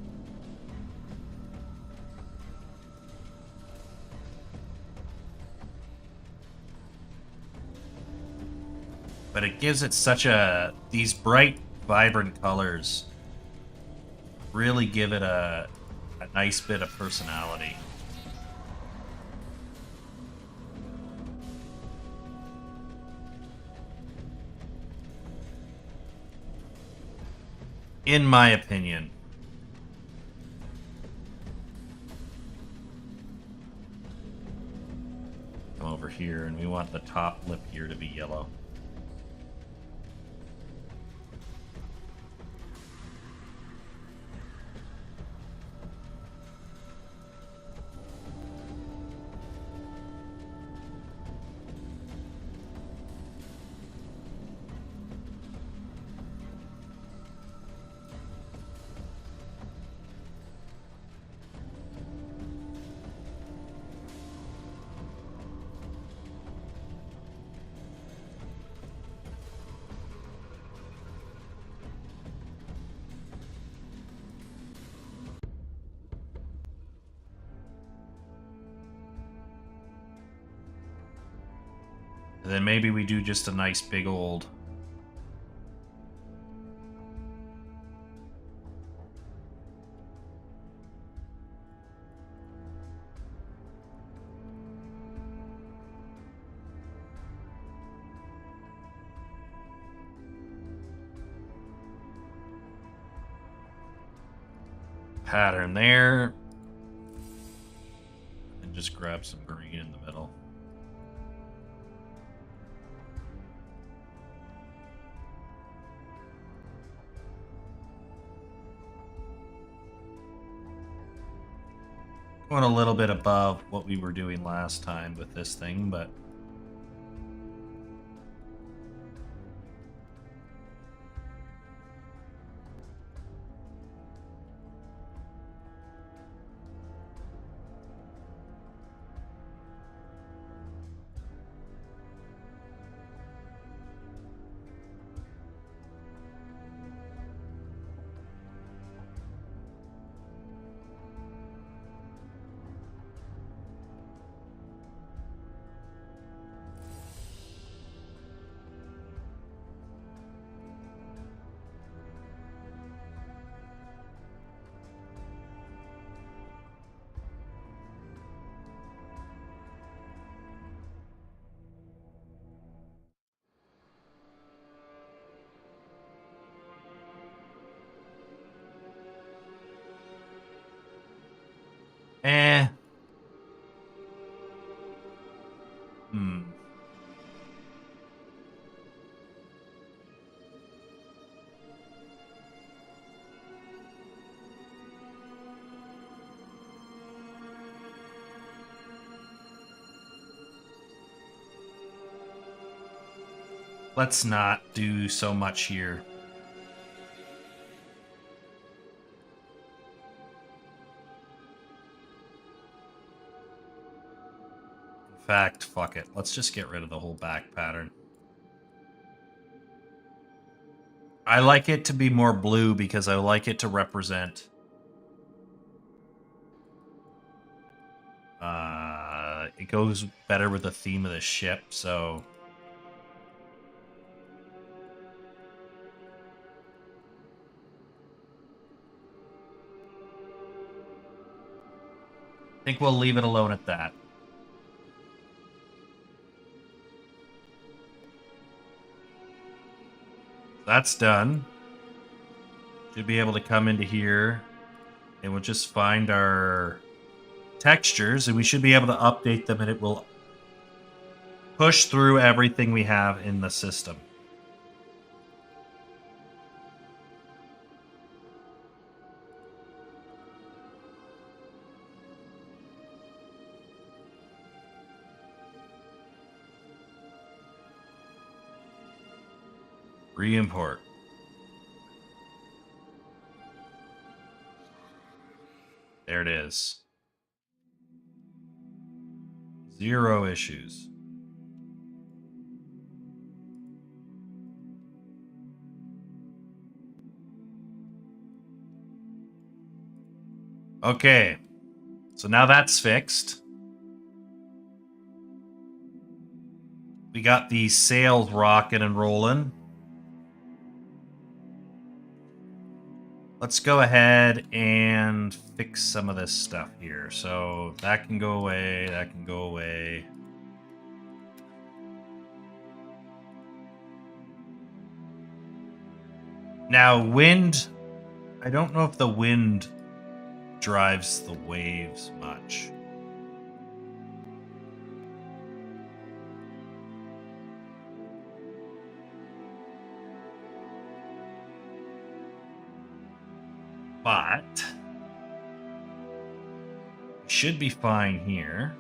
But it gives it such a... These bright, vibrant colors really give it a nice bit of personality. In my opinion. over here, and we want the top lip here to be yellow. And then maybe we do just a nice big old pattern there. And just grab some green in the middle. Going a little bit above what we were doing last time with this thing, but let's not do so much here. In fact, fuck it. Let's just get rid of the whole back pattern. I like it to be more blue because I like it to represent it goes better with the theme of the ship, so I think we'll leave it alone at that. That's done. Should be able to come into here and we'll just find our textures and we should be able to update them and it will push through everything we have in the system. Re-import. There it is. 0 issues. Okay. So now that's fixed. We got the sails rocking and rolling. Let's go ahead and fix some of this stuff here. So that can go away, that can go away. Now, wind, I don't know if the wind drives the waves much. But we should be fine here.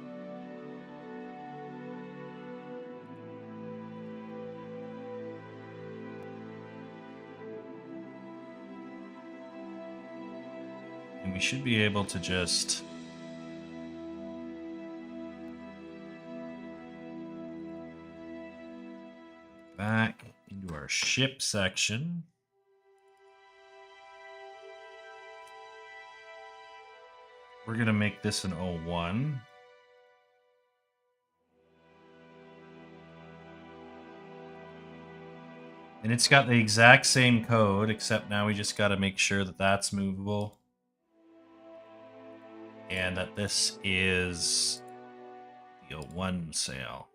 And we should be able to just back into our ship section. We're going to make this an 01. And it's got the exact same code, except now we just got to make sure that that's movable. And that this is the 01 sail.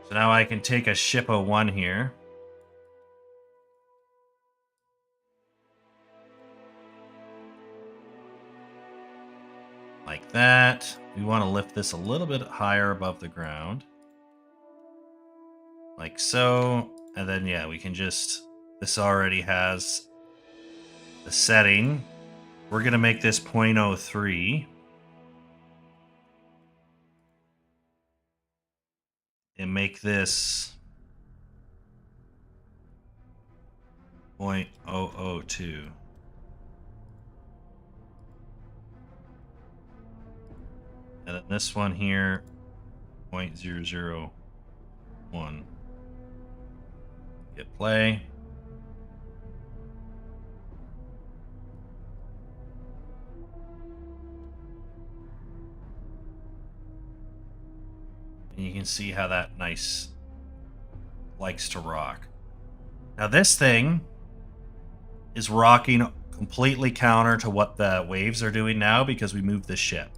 So now I can take a ship 01 here. Like that. We want to lift this a little bit higher above the ground. Like so. And then, yeah, we can just... This already has the setting. We're going to make this 0.03. And make this 0.002. And then this one here, 0.001. Hit play. And you can see how that likes to rock. Now this thing is rocking completely counter to what the waves are doing now because we moved the ship.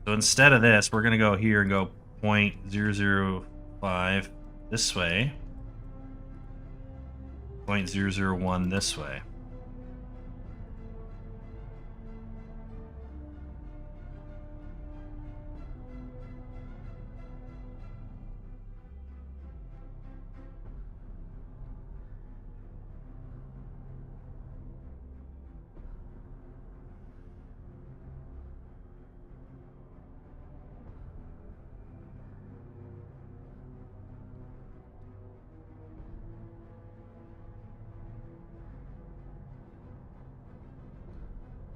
So instead of this, we're going to go here and go 0.005 this way. 0.001 this way.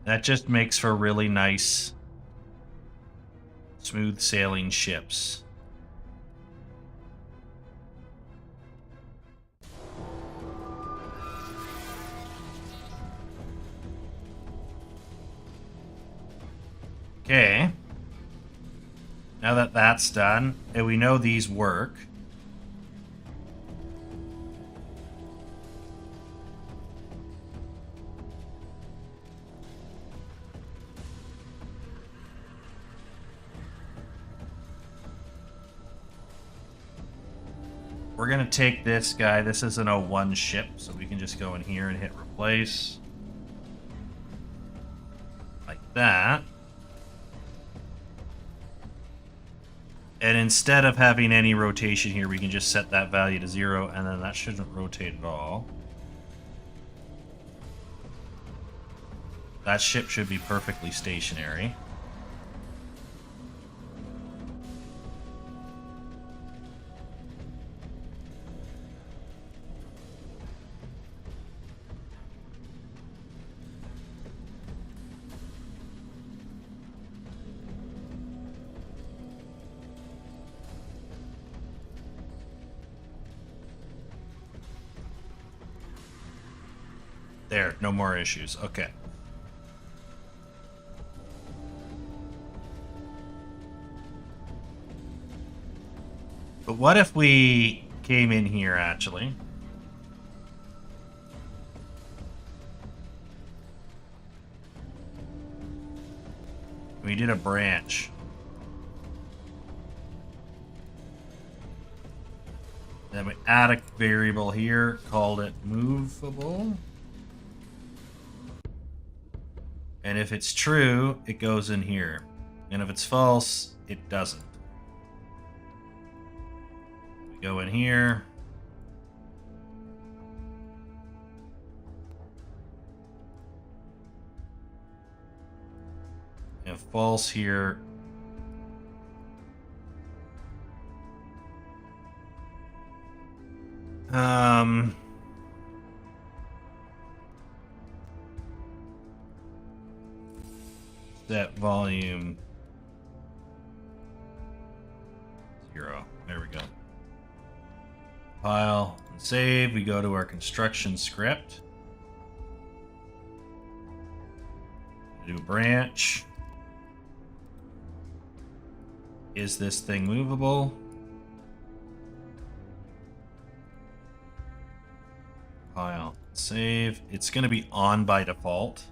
That just makes for really nice, smooth sailing ships. Okay. Now that that's done, and we know these work, we're going to take this guy. This is an 01 ship, so we can just go in here and hit replace. Like that. And instead of having any rotation here, we can just set that value to 0, and then that shouldn't rotate at all. That ship should be perfectly stationary. There, no more issues. Okay. But what if we came in here, actually? We did a branch. Then we add a variable here, called it movable. And if it's true, it goes in here. And if it's false, it doesn't. We go in here. And false here. Set volume 0. There we go. File and save. We go to our construction script. Do branch. Is this thing movable? File, save. It's going to be on by default.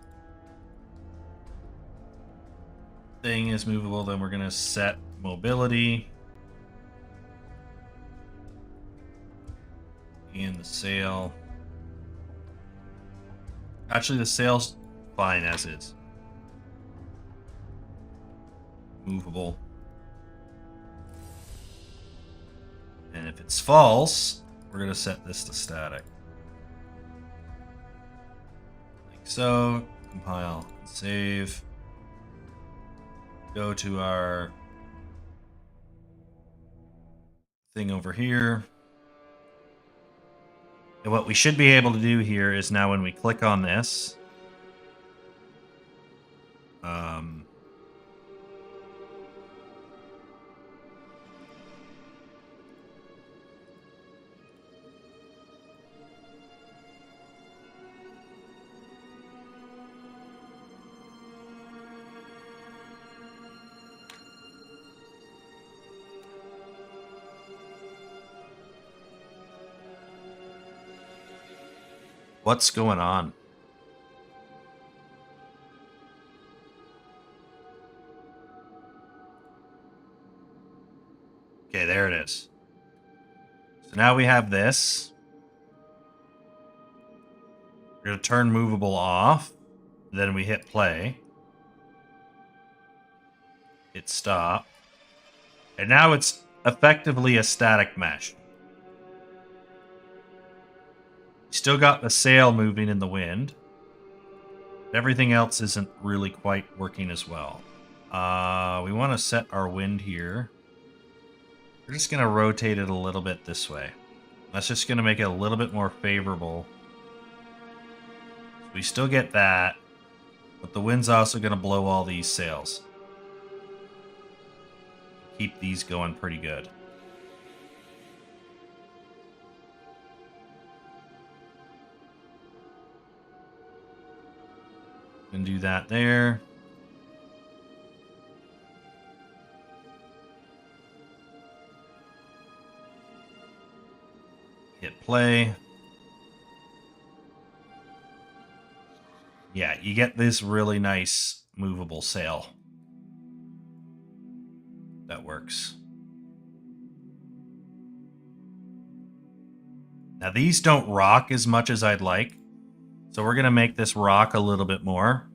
Thing is movable, then we're going to set mobility. And the sail. Actually, the sail's fine as is. Movable. And if it's false, we're going to set this to static. Like so. Compile. Save. Go to our thing over here. And what we should be able to do here is now when we click on this, what's going on? Okay, there it is. So now we have this. We're going to turn movable off. Then we hit play. Hit stop. And now it's effectively a static mesh. Still got the sail moving in the wind. Everything else isn't really quite working as well. We want to set our wind here. We're just going to rotate it a little bit this way. That's just going to make it a little bit more favorable. We still get that, but the wind's also going to blow all these sails. Keep these going pretty good. And do that there. Hit play. Yeah, you get this really nice movable sail. That works. Now these don't rock as much as I'd like. So we're going to make this rock a little bit more.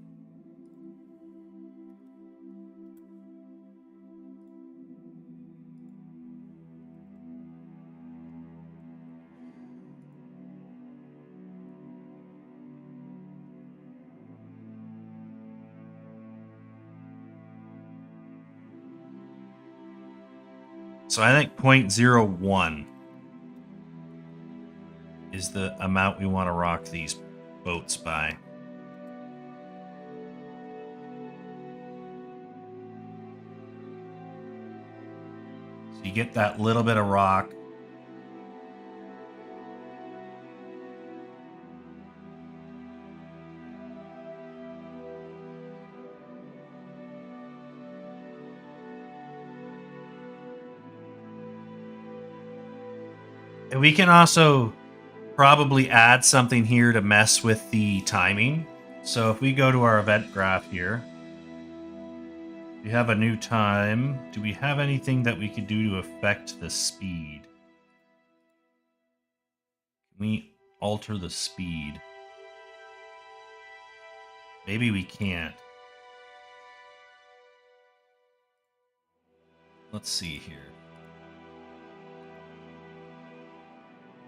So I think 0.01 is the amount we want to rock these boats by. So you get that little bit of rock. And we can also probably add something here to mess with the timing. So if we go to our event graph here, we have a new time. Do we have anything that we could do to affect the speed? Can we alter the speed? Maybe we can't. Let's see here.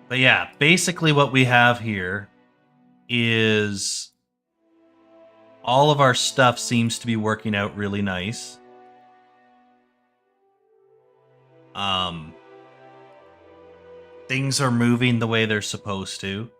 But yeah, basically what we have here is all of our stuff seems to be working out really nice. Things are moving the way they're supposed to.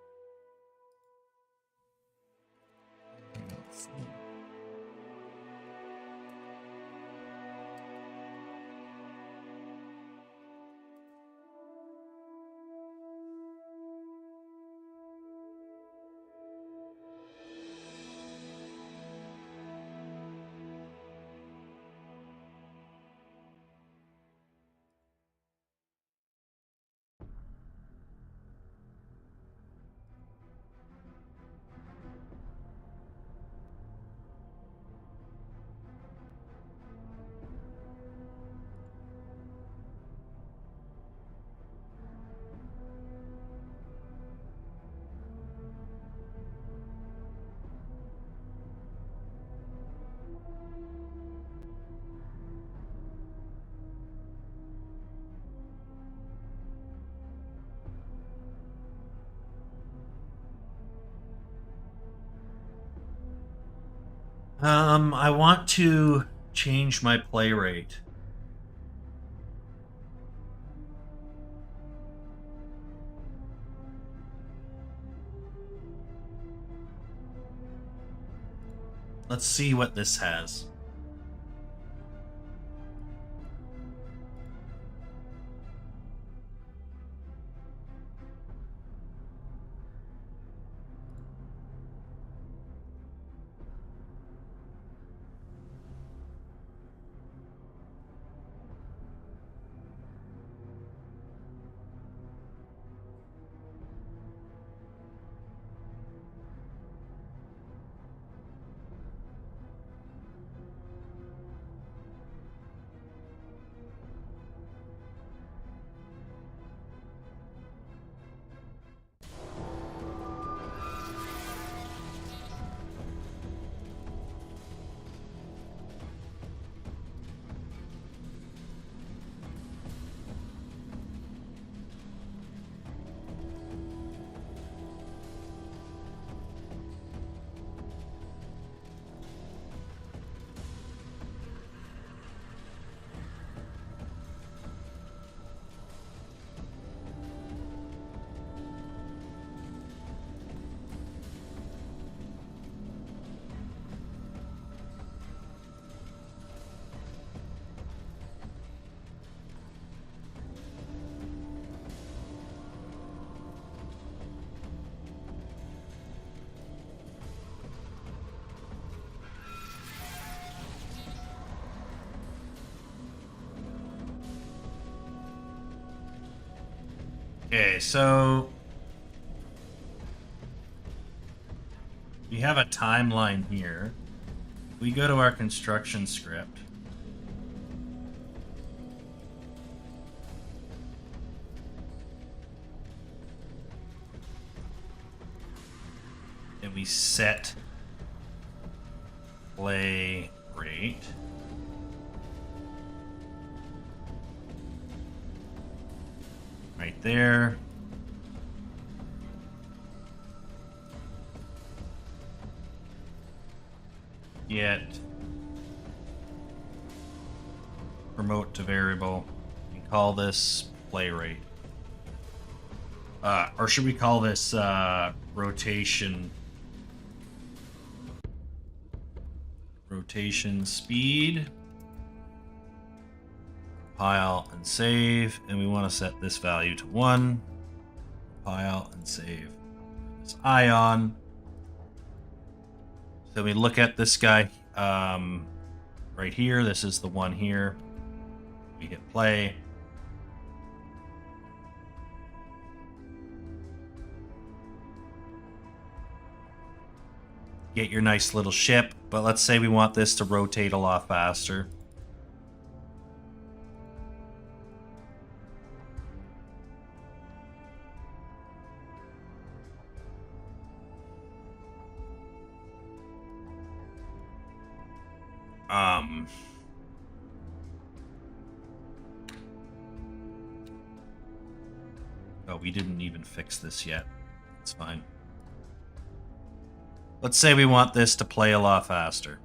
I want to change my play rate. Let's see what this has. Okay, so we have a timeline here. We go to our construction script. And we set play rate. Right there. Get promote to variable and call this play rate. Or should we call this rotation speed? Compile and save, and we want to set this value to 1. Compile and save. This ion. So we look at this guy right here. This is the one here. We hit play. Get your nice little ship, but let's say we want this to rotate a lot faster. Oh, we didn't even fix this yet. It's fine. Let's say we want this to play a lot faster.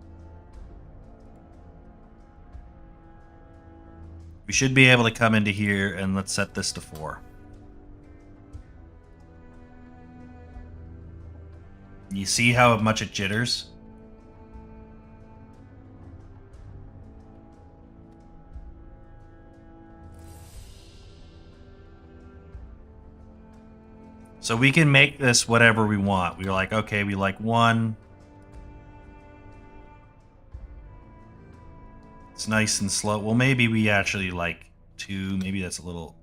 We should be able to come into here and let's set this to 4. You see how much it jitters? So we can make this whatever we want. We're like, okay, we like 1. It's nice and slow. Well, maybe we actually like 2. Maybe that's a little...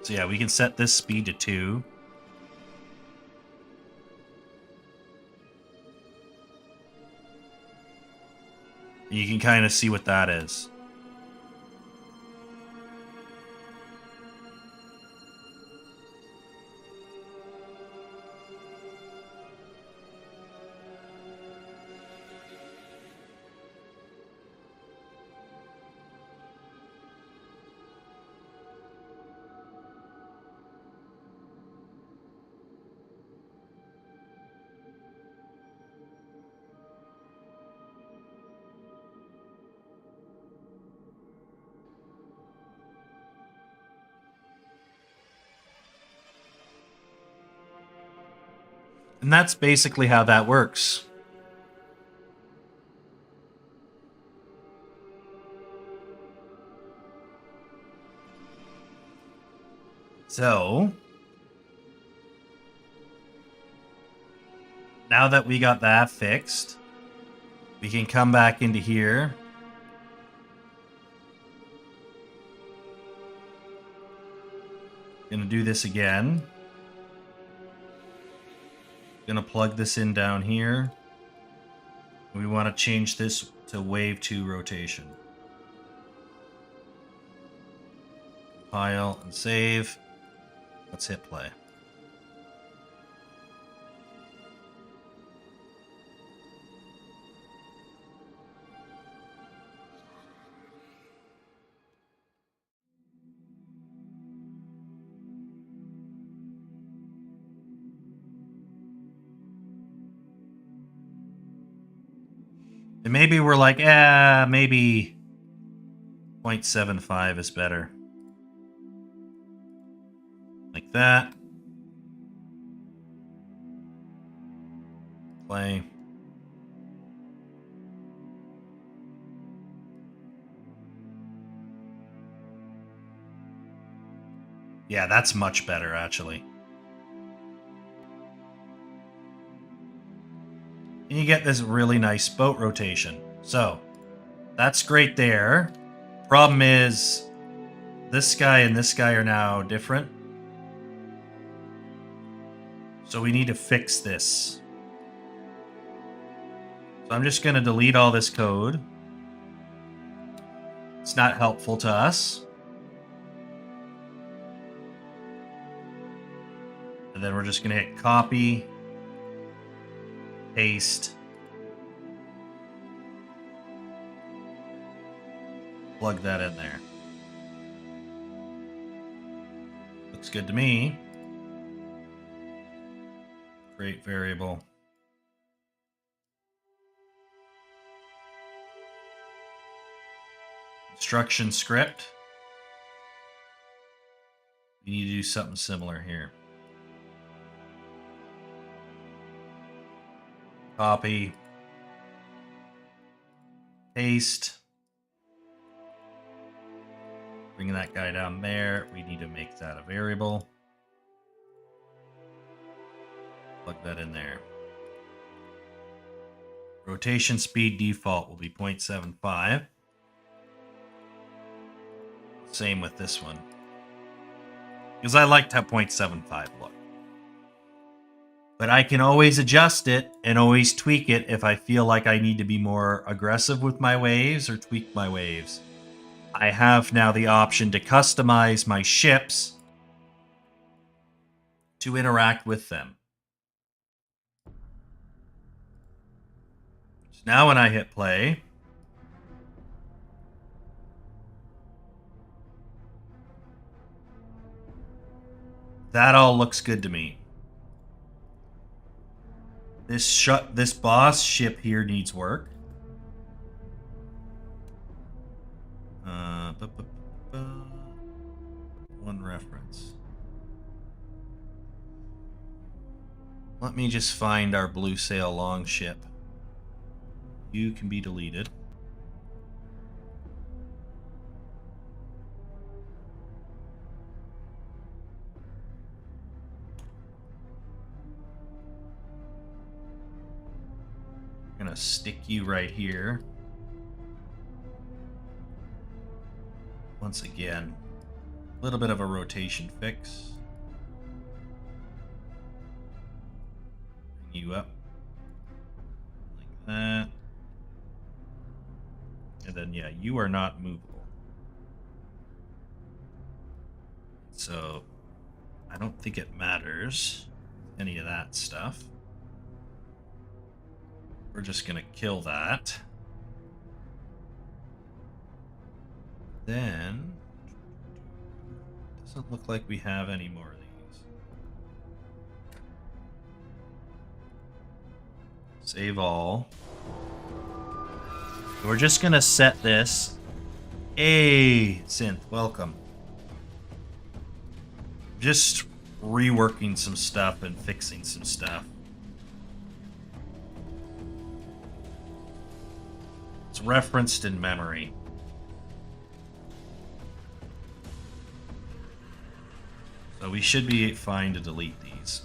So yeah, we can set this speed to 2. You can kind of see what that is. And that's basically how that works. So, now that we got that fixed, we can come back into here. Gonna do this again. Gonna plug this in down here. We want to change this to wave 2 rotation. Compile and save. Let's hit play. And maybe we're like, maybe 0.75 is better. Like that. Play. Yeah, that's much better, actually. And you get this really nice boat rotation. So, that's great there. Problem is, this guy and this guy are now different. So we need to fix this. So I'm just going to delete all this code. It's not helpful to us. And then we're just going to hit copy, paste, plug that in there. Looks good to me. Create variable. Instruction script. We need to do something similar here. Copy. Paste. Bring that guy down there. We need to make that a variable. Plug that in there. Rotation speed default will be 0.75. Same with this one. Because I liked how 0.75 looked. But I can always adjust it and always tweak it if I feel like I need to be more aggressive with my waves or tweak my waves. I have now the option to customize my ships to interact with them. So now when I hit play, That all looks good to me. This boss ship here needs work. One reference. Let me just find our blue sail longship. You can be deleted. I'm gonna stick you right here. Once again, a little bit of a rotation fix. Bring you up like that. And then, yeah, you are not movable. So, I don't think it matters, any of that stuff. We're just going to kill that. Then, doesn't look like we have any more of these. Save all. We're just going to set this. Hey, Synth, welcome. Just reworking some stuff and fixing some stuff. It's referenced in memory. So we should be fine to delete these.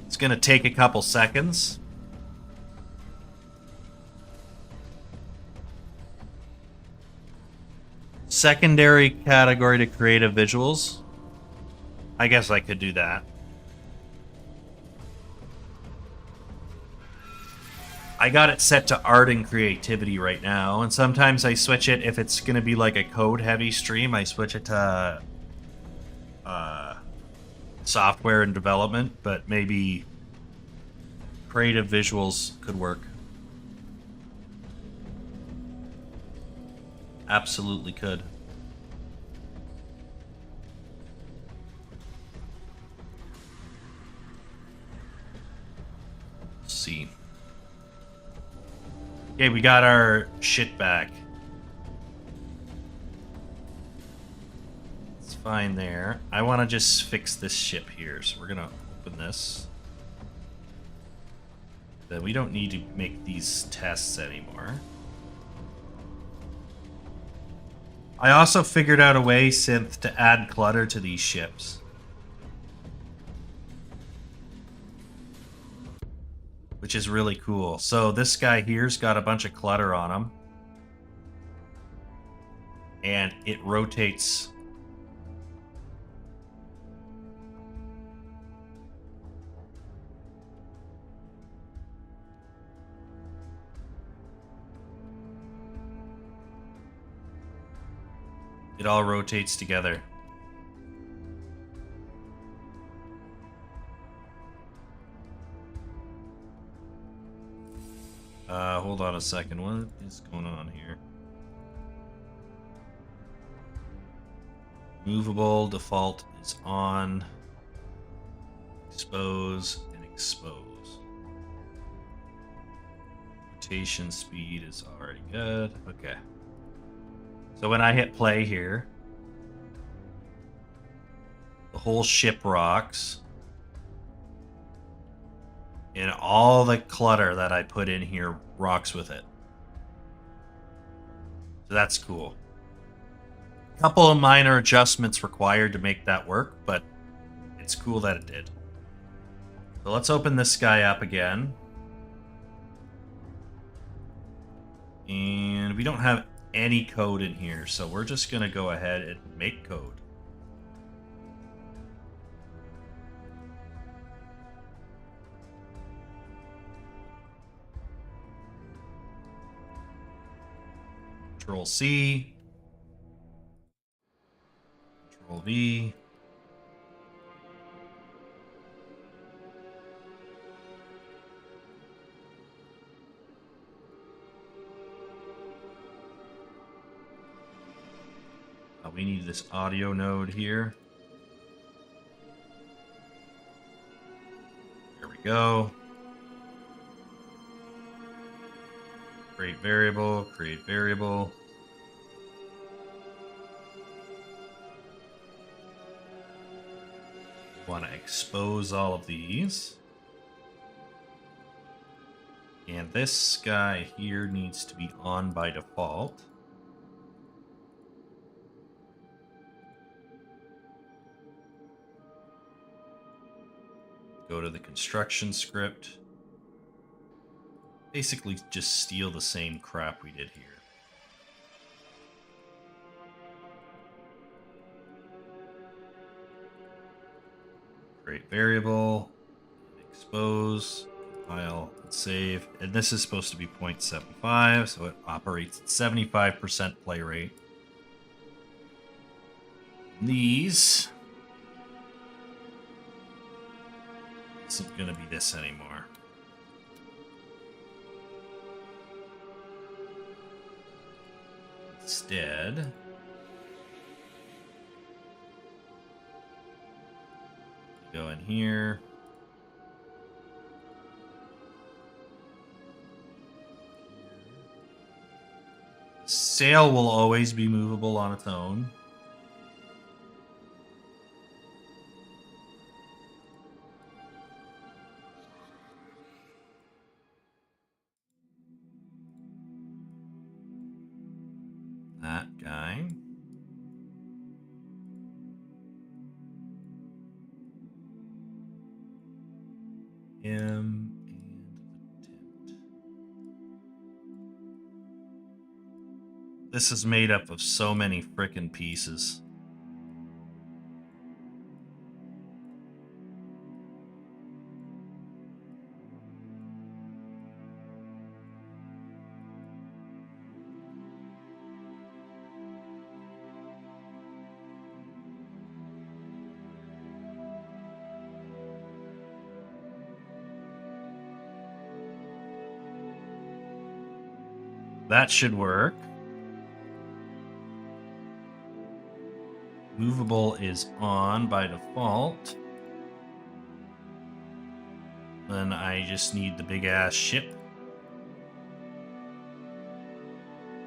It's going to take a couple seconds. Secondary category to creative visuals. I guess I could do that. I got it set to art and creativity right now, and sometimes I switch it if it's going to be like a code-heavy stream. I switch it to software and development, but maybe creative visuals could work. Absolutely could. Let's see. Okay, we got our shit back. It's fine there. I want to just fix this ship here, so we're gonna open this. Then we don't need to make these tests anymore. I also figured out a way, Synth, to add clutter to these ships. Which is really cool. So this guy here's got a bunch of clutter on him. And it rotates. It all rotates together. Hold on a second. What is going on here? Movable default is on. Expose and expose. Rotation speed is already good. Okay. So when I hit play here, the whole ship rocks. And all the clutter that I put in here rocks with it. So that's cool. A couple of minor adjustments required to make that work, but it's cool that it did. So let's open this guy up again. And we don't have any code in here, so we're just going to go ahead and make code. Control C, Control V. we need this audio node here. There we go. Create variable, create variable. Want to expose all of these. And this guy here needs to be on by default. Go to the construction script. Basically just steal the same crap we did here. Create variable, expose, compile, and save. And this is supposed to be 0.75, so it operates at 75% play rate. These isn't going to be this anymore. Instead, go in here. Sail will always be movable on its own. That guy. Him and the tent. This is made up of so many frickin' pieces. That should work. Movable is on by default. Then I just need the big ass ship.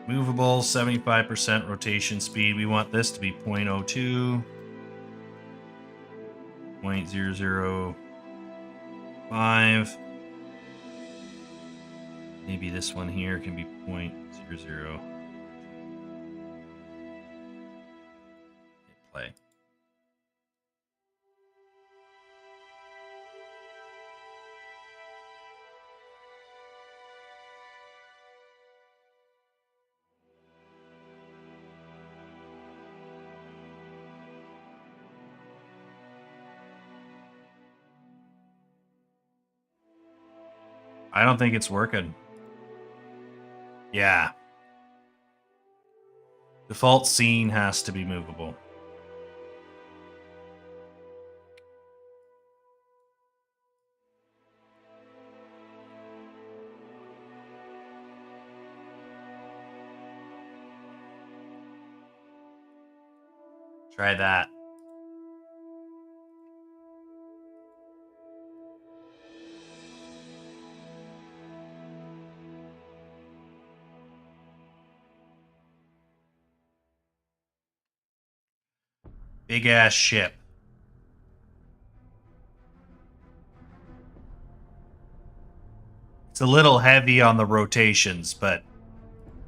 Movable, 75% rotation speed. We want this to be 0.02. 0.005. Maybe this one here can be 0.00. Hit play. I don't think it's working. Yeah. Default scene has to be movable. Try that. Big ass ship. It's a little heavy on the rotations, but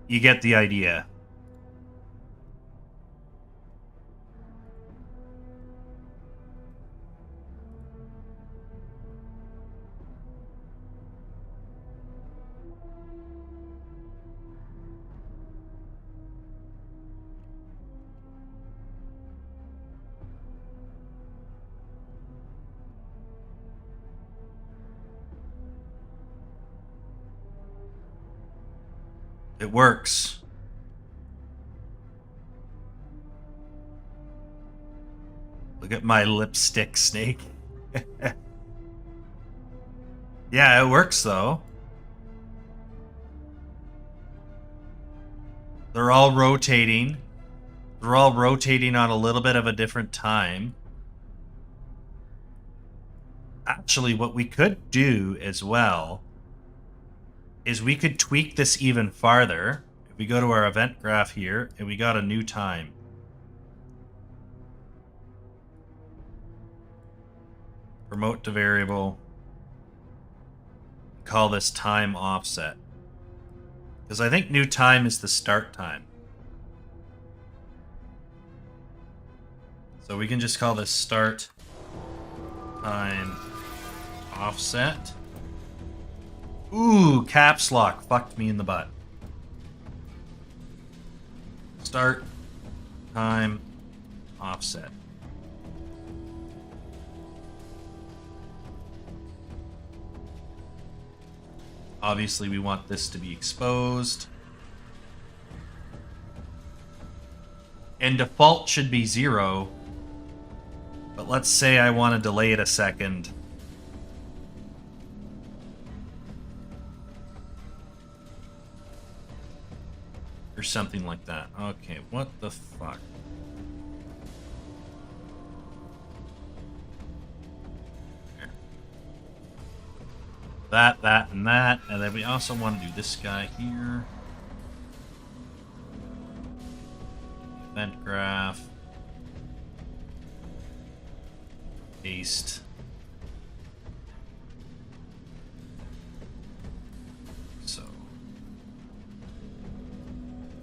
you get the idea. It works. Look at my lipstick snake. Yeah, it works though. They're all rotating. They're all rotating on a little bit of a different time. Actually, what we could do as well is we could tweak this even farther. If we go to our event graph here and we got a new time. Promote to variable. Call this time offset. Because I think new time is the start time. So we can just call this start time offset. Ooh, caps lock fucked me in the butt. Start time offset. Obviously, we want this to be exposed. And default should be 0. But let's say I want to delay it a second. Or something like that. Okay, what the fuck? That, and that. And then we also want to do this guy here. Event graph. Paste. So.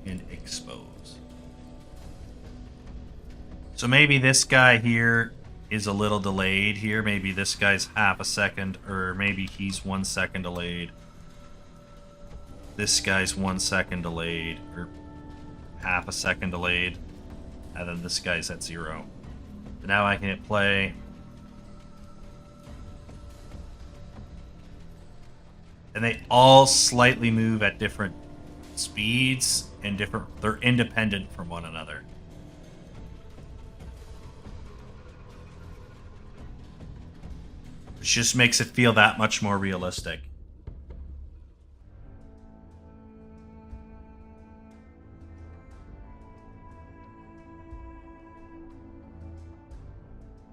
And expose. So maybe this guy here is a little delayed here. Maybe this guy's half a second, or maybe he's 1 second delayed. This guy's 1 second delayed, or half a second delayed. And then this guy's at 0. So now I can hit play. And they all slightly move at different speeds and they're independent from one another. Which just makes it feel that much more realistic.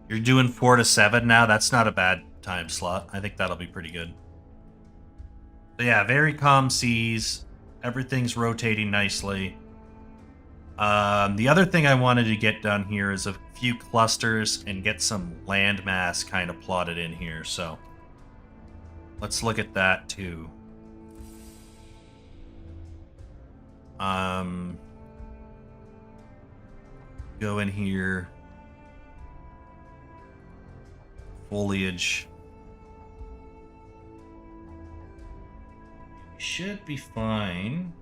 You're doing 4 to 7 now. That's not a bad time slot. I think that'll be pretty good. So yeah, very calm seas. Everything's rotating nicely. The other thing I wanted to get done here is a few clusters and get some landmass kind of plotted in here. So let's look at that too. Go in here. Foliage. Should be fine.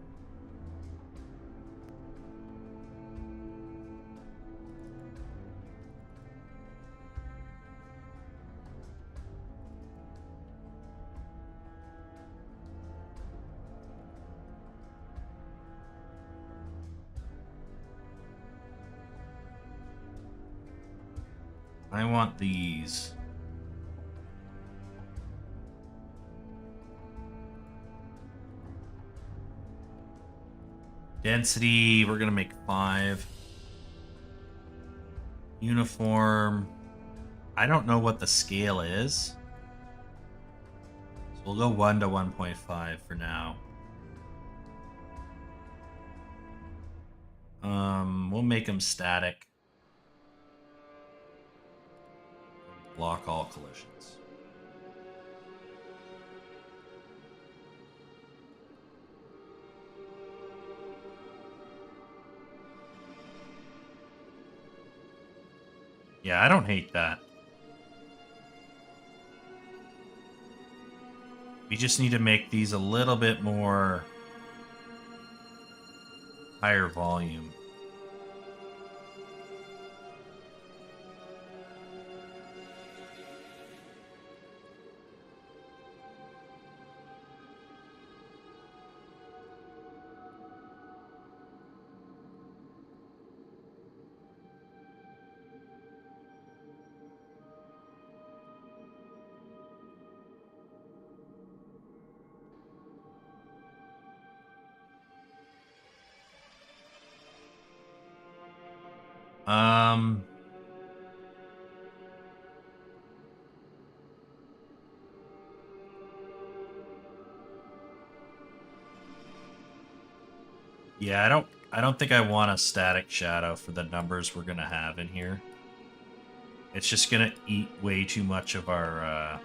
I want these. Density, we're gonna make 5. Uniform. I don't know what the scale is. So we'll go 1 to 1.5 for now. We'll make them static. Block all collisions. Yeah, I don't hate that. We just need to make these a little bit more higher volume. Yeah, I don't think I want a static shadow for the numbers we're gonna have in here. It's just gonna eat way too much of our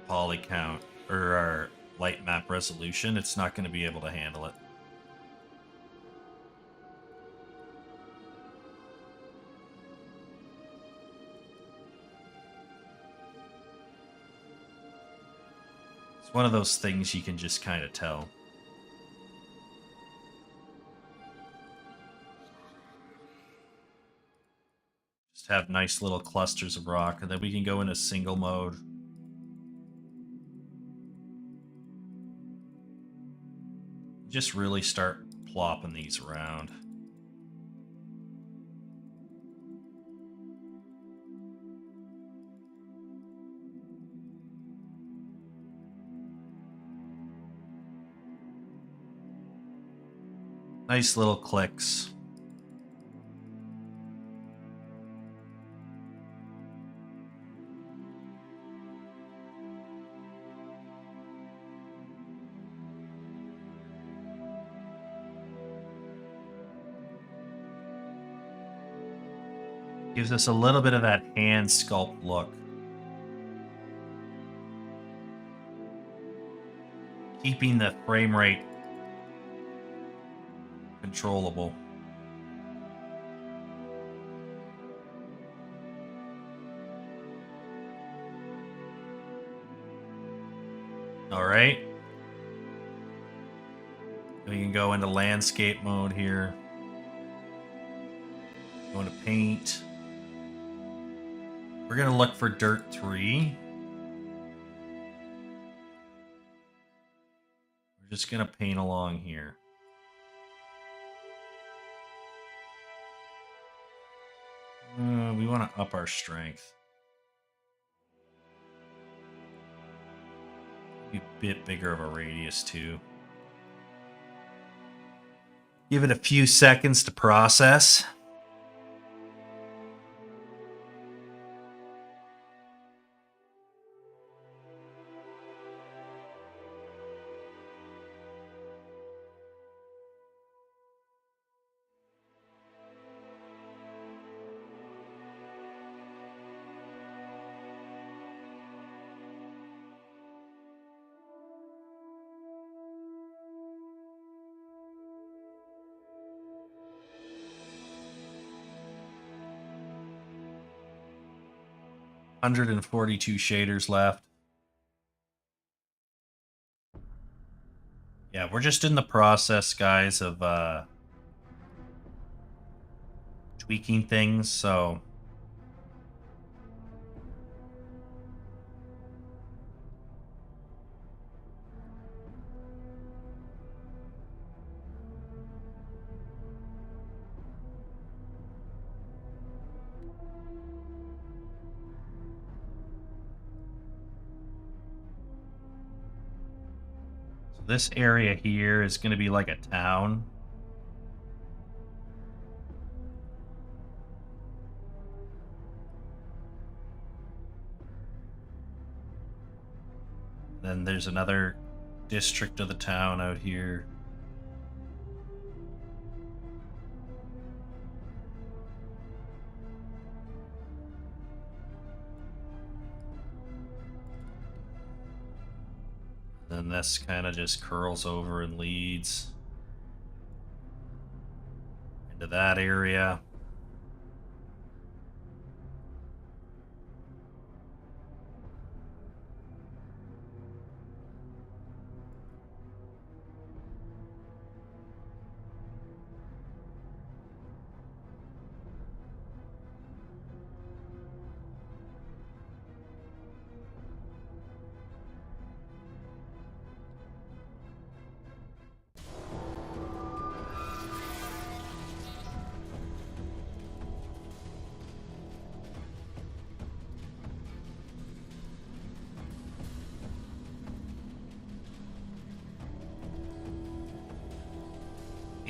poly count or our light map resolution. It's not going to be able to handle it. It's one of those things you can just kind of tell. Just have nice little clusters of rock, and then we can go into single mode. Just really start plopping these around. Nice little clicks. Gives us a little bit of that hand sculpt look. Keeping the frame rate controllable. All right. We can go into landscape mode here. Go into paint. We're gonna look for Dirt 3. We're just gonna paint along here. We want to up our strength. Be a bit bigger of a radius too. Give it a few seconds to process. $142 shaders left. Yeah, we're just in the process, guys, of tweaking things, so this area here is going to be like a town. Then there's another district of the town out here. Then this kind of just curls over and leads into that area.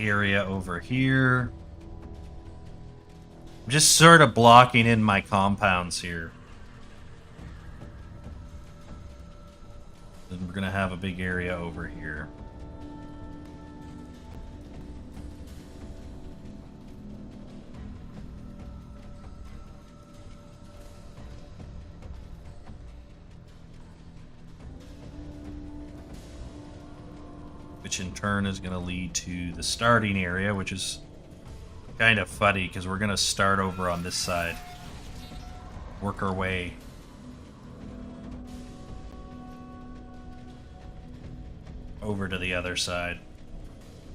area over here. I'm just sort of blocking in my compounds here. Then we're going to have a big area over here. Which in turn is going to lead to the starting area, which is kind of funny because we're going to start over on this side. Work our way over to the other side.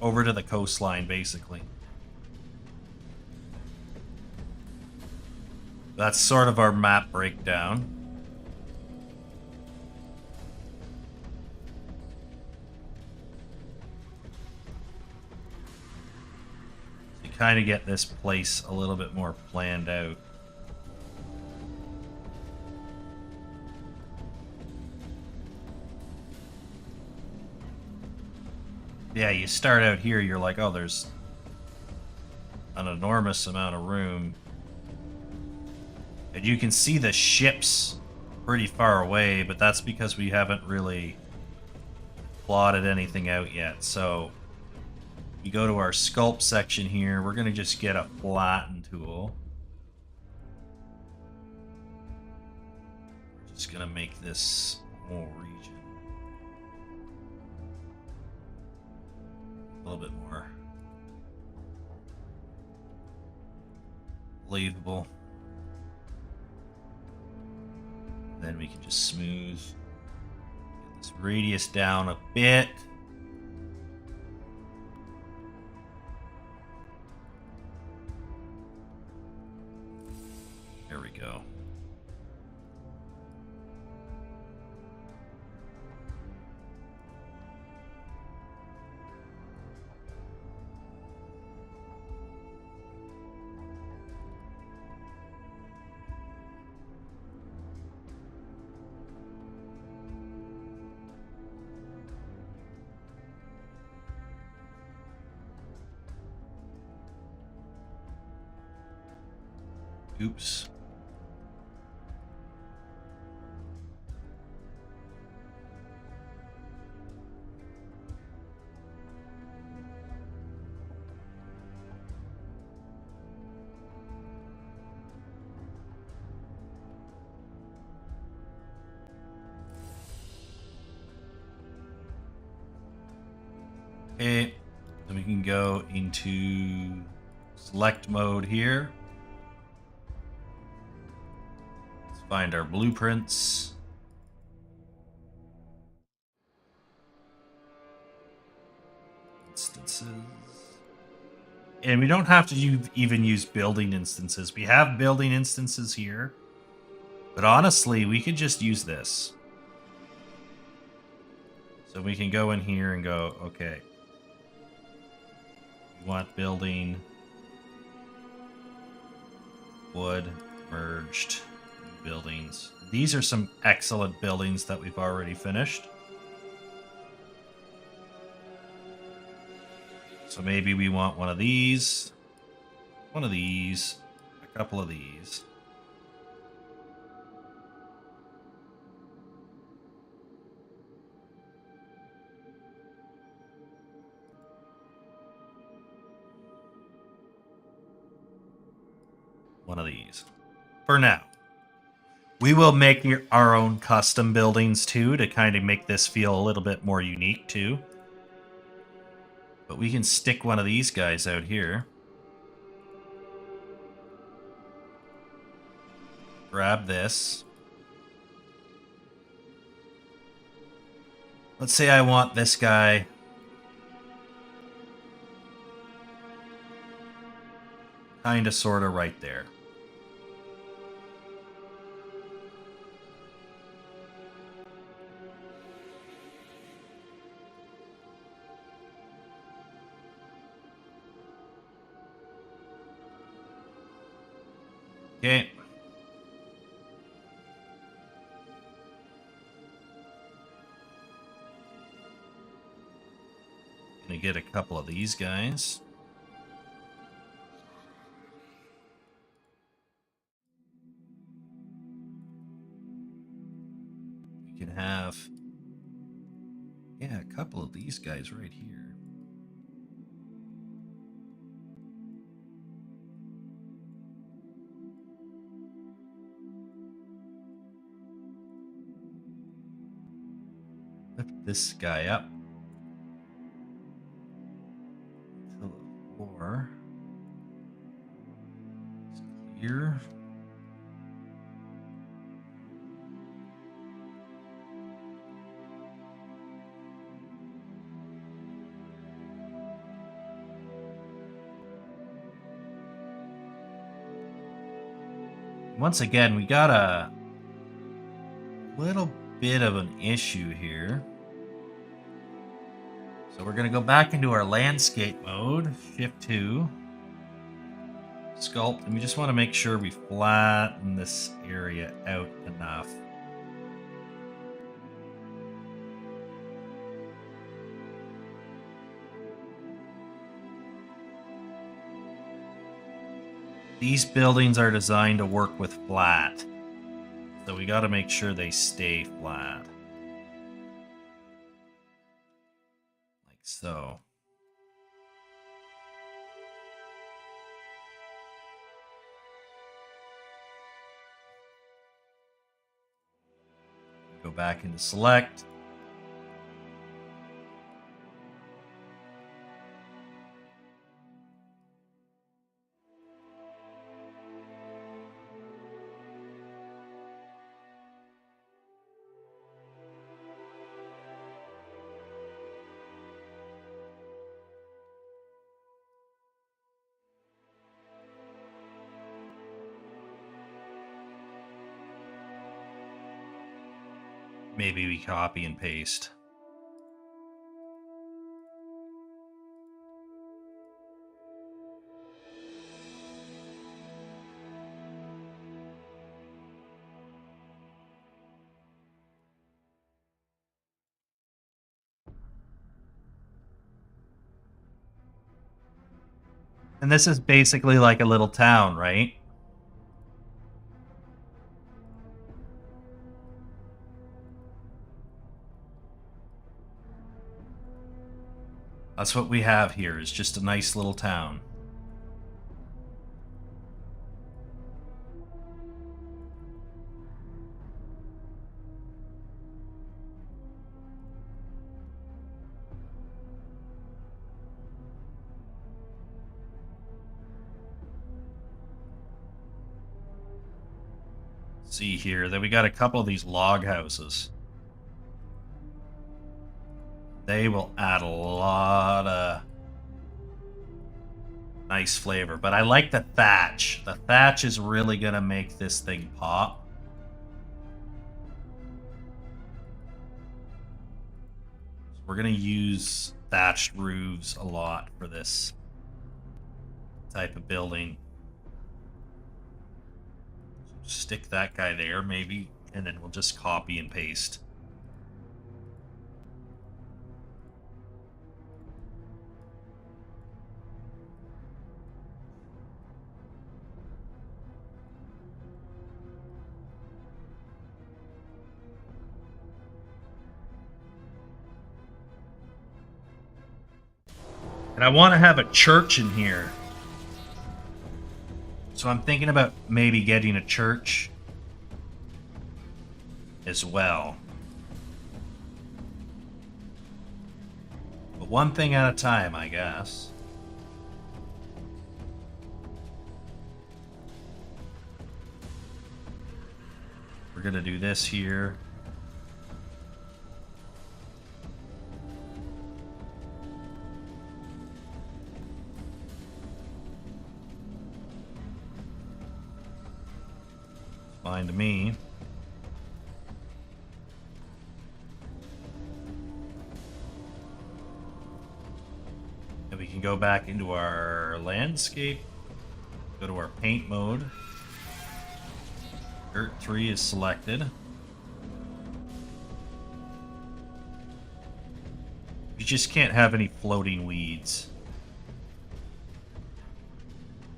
Over to the coastline, basically. That's sort of our map breakdown. You kind of get this place a little bit more planned out. Yeah, you start out here, you're like, oh, there's an enormous amount of room. And you can see the ships pretty far away, but that's because we haven't really plotted anything out yet. So you go to our sculpt section here, we're going to just get a flatten tool. We're just going to make this whole region a little bit more believable. Then we can just smooth, get this radius down a bit. There we go. Oops. Okay, then we can go into select mode here. Find our blueprints. Instances. And we don't have to even use building instances. We have building instances here. But honestly, we could just use this. So we can go in here and go, okay. We want building. Wood. Merged. Buildings. These are some excellent buildings that we've already finished. So maybe we want one of these, a couple of these. One of these. For now. We will make our own custom buildings too to kind of make this feel a little bit more unique too. But we can stick one of these guys out here. Grab this. Let's say I want this guy kind of sort of right there. Okay. Gonna gonna get a couple of these guys. We can have, yeah, a couple of these guys right here. Lift this guy up to the floor. It's clear. Once again, we got a little bit of an issue here. So we're going to go back into our landscape mode, Shift 2, sculpt, and we just want to make sure we flatten this area out enough. These buildings are designed to work with flat, so we got to make sure they stay flat. Like so. Go back into select. Maybe we copy and paste. And this is basically like a little town, right? That's what we have here, is just a nice little town. See here that we got a couple of these log houses. They will add a lot of nice flavor, but I like the thatch. The thatch is really gonna make this thing pop. So we're gonna use thatched roofs a lot for this type of building. So stick that guy there maybe, and then we'll just copy and paste. And I want to have a church in here. So I'm thinking about maybe getting a church as well. But one thing at a time, I guess. We're going to do this here. Fine to me. And we can go back into our landscape, go to our paint mode. Dirt 3 is selected. We just can't have any floating weeds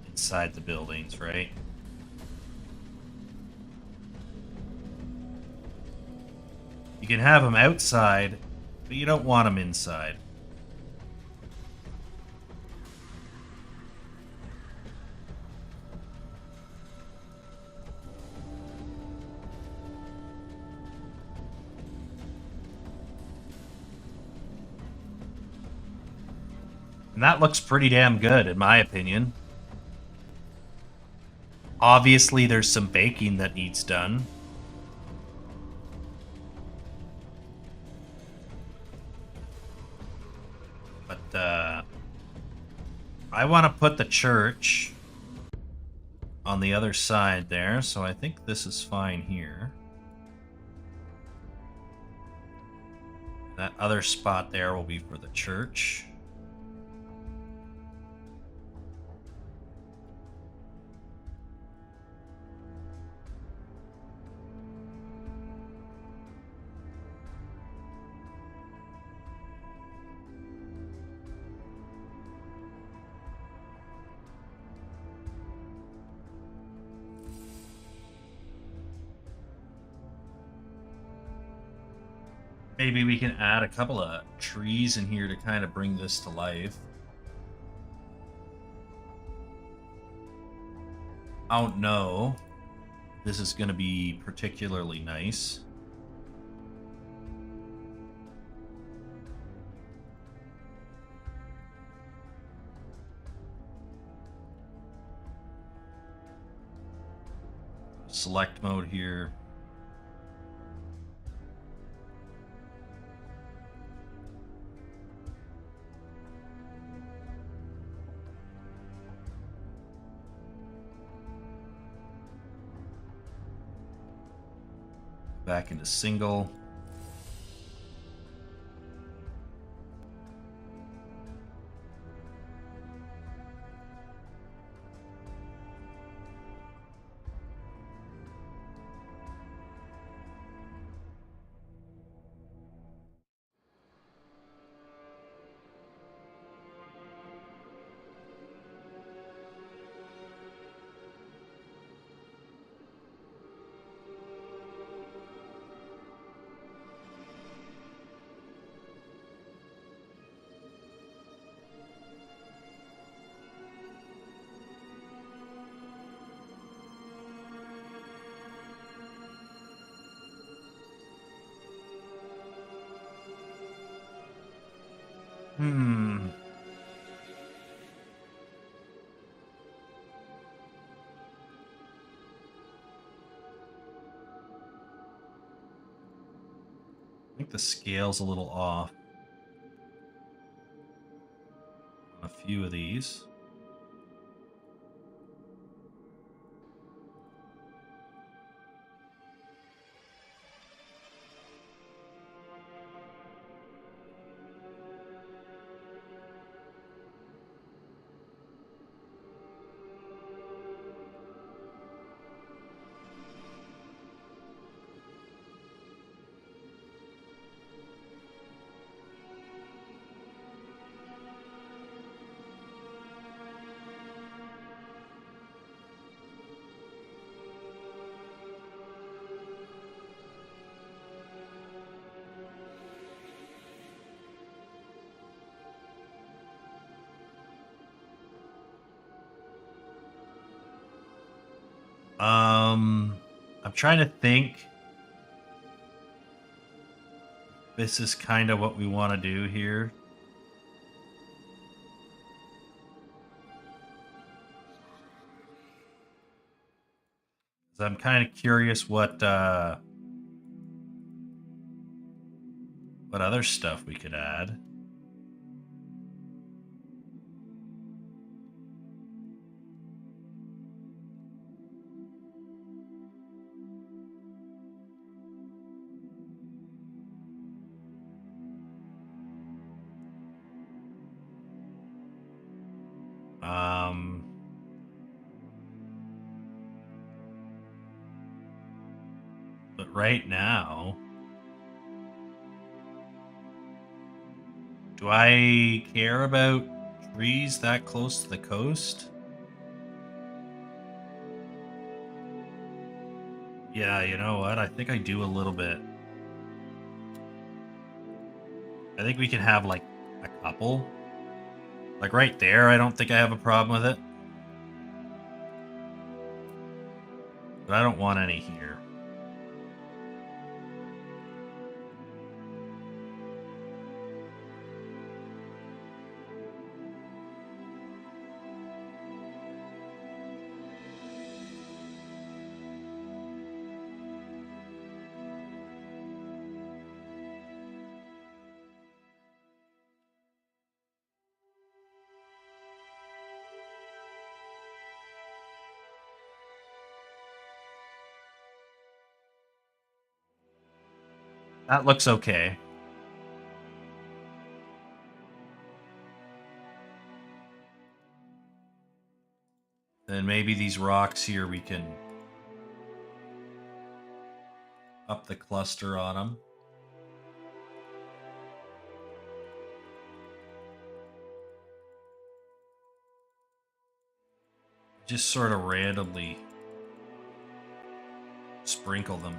inside the buildings, right? You can have them outside, but you don't want them inside. And that looks pretty damn good, in my opinion. Obviously, there's some baking that needs done. But, I want to put the church on the other side there, so I think this is fine here. That other spot there will be for the church. Maybe we can add a couple of trees in here to kind of bring this to life. I don't know. This is going to be particularly nice. Select mode here. Back into single. I think the scale's a little off on a few of these. I'm trying to think. This is kind of what we want to do here. I'm kind of curious what other stuff we could add. But right now, Do I care about trees that close to the coast? Yeah, you know what? I think I do a little bit. I think we can have like a couple. Like right there, I don't think I have a problem with it. But I don't want any here. That looks okay. Then maybe these rocks here, we can up the cluster on them. Just sort of randomly sprinkle them.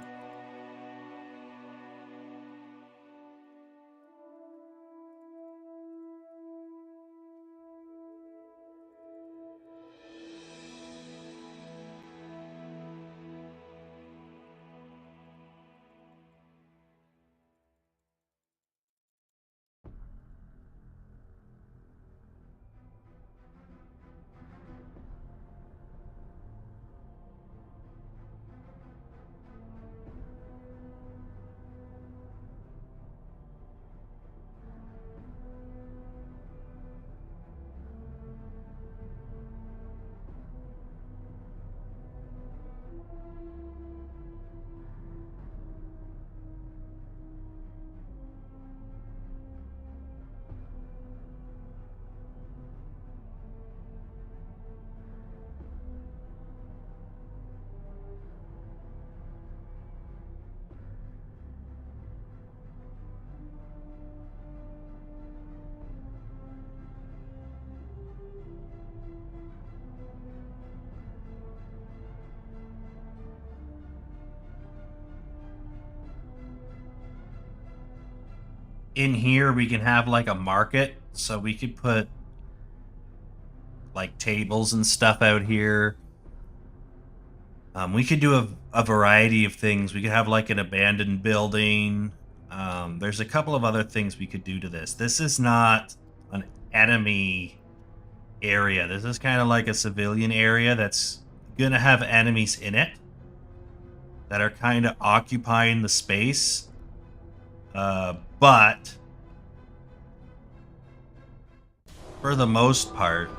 In here, we can have like a market, so we could put like tables and stuff out here. We could do a variety of things. We could have like an abandoned building. There's a couple of other things we could do to this. This is not an enemy area. This is kind of like a civilian area that's going to have enemies in it that are kind of occupying the space. But for the most part,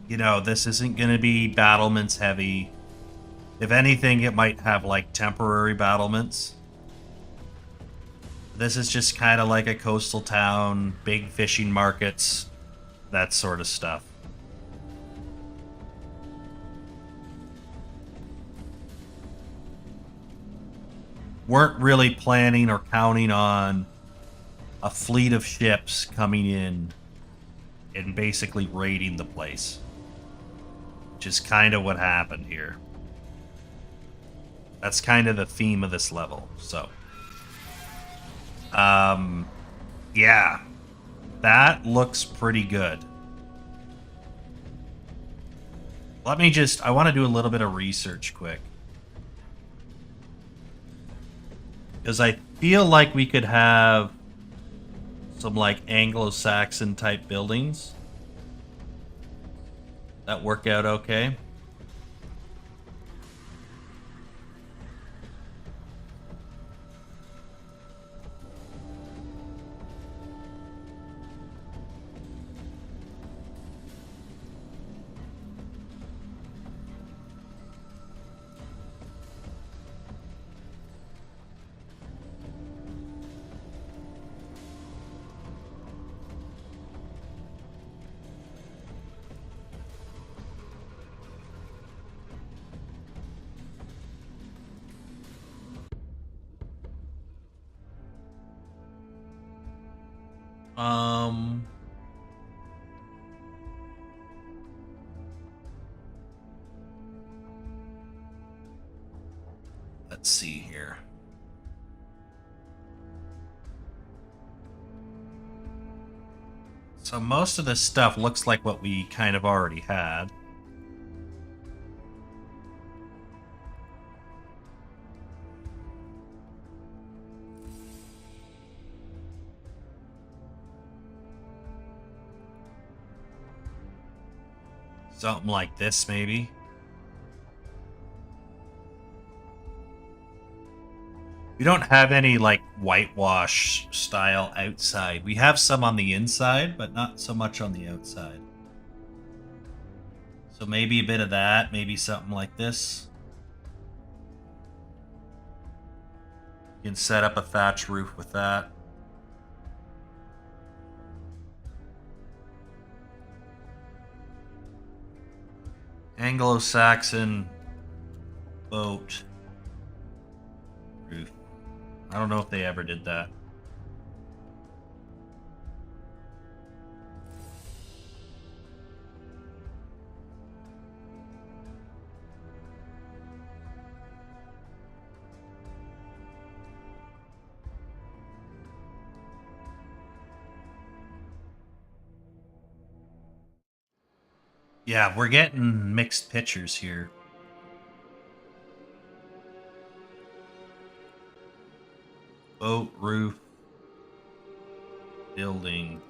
you know, this isn't going to be battlements heavy. If anything, it might have like temporary battlements. This is just kind of like a coastal town, big fishing markets, that sort of stuff. Weren't really planning or counting on a fleet of ships coming in and basically raiding the place, which is kind of what happened here. That's kind of the theme of this level. So, yeah, that looks pretty good. Let me just, I want to do a little bit of research quick, because I feel like we could have some like Anglo-Saxon type buildings that work out okay. Um, let's see here. So most of this stuff looks like what we kind of already had. Something like this, maybe. We don't have any, like, whitewash style outside. We have some on the inside, but not so much on the outside. So maybe a bit of that, maybe something like this. You can set up a thatch roof with that. Anglo-Saxon boat roof. I don't know if they ever did that. Yeah, we're getting mixed pictures here. Boat, roof, building.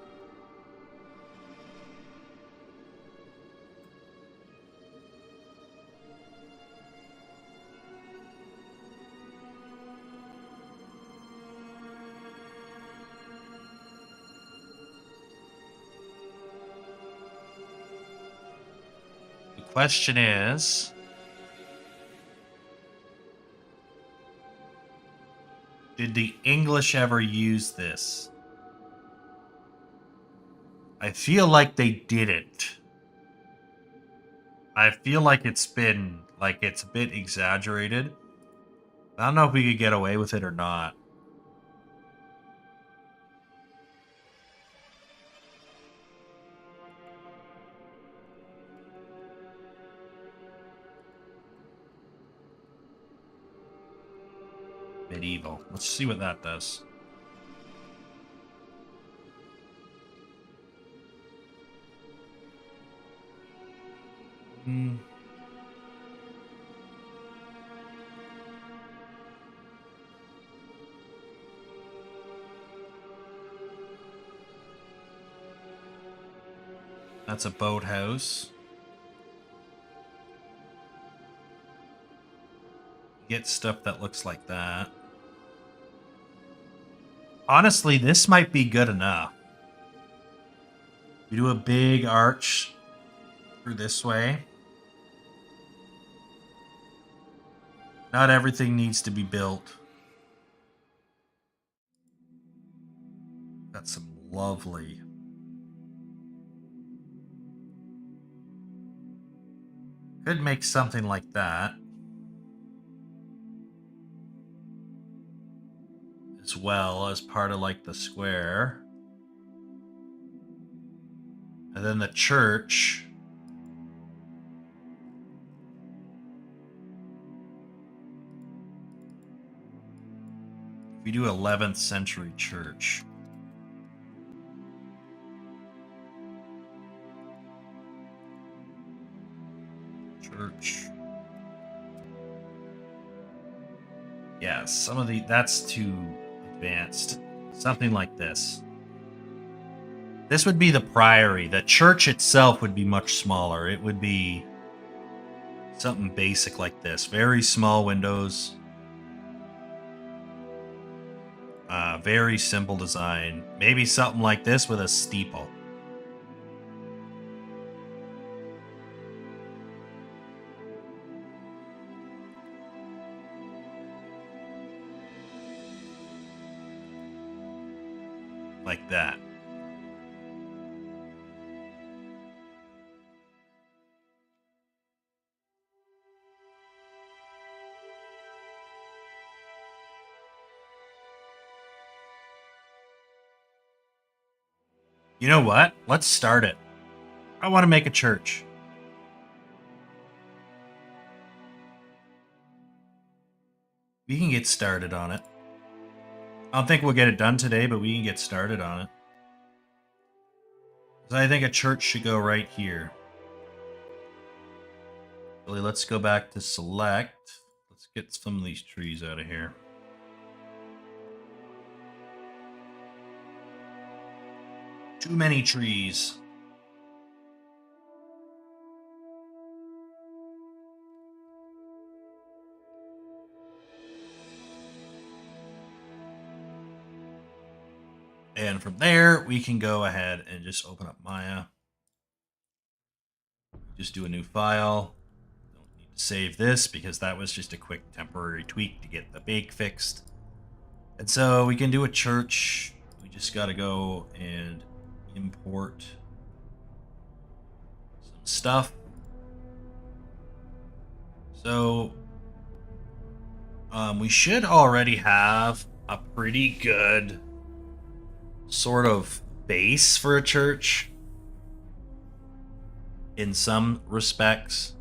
The question is, did the English ever use this? I feel like they didn't. I feel like it's been, like, it's a bit exaggerated. I don't know if we could get away with it or not. Medieval. Let's see what that does. Hmm. That's a boathouse. Get stuff that looks like that. Honestly, this might be good enough. We do a big arch through this way. Not everything needs to be built. Got some lovely... Could make something like that. As well as part of, like, the square. And then the church. We do 11th century church. Church. Yeah, some of the... That's too advanced. Something like this. This would be the priory. The church itself would be much smaller. It would be something basic like this. Very small windows. Very simple design. Maybe something like this with a steeple. Like that. You know what? Let's start it. I want to make a church. We can get started on it. I don't think we'll get it done today, but we can get started on it. So I think a church should go right here. Really, let's go back to select. Let's get some of these trees out of here. Too many trees. And from there, we can go ahead and just open up Maya. Just do a new file. Don't need to save this because that was just a quick temporary tweak to get the bake fixed. And so we can do a church. We just got to go and import some stuff. So we should already have a pretty good sort of base for a church in some respects.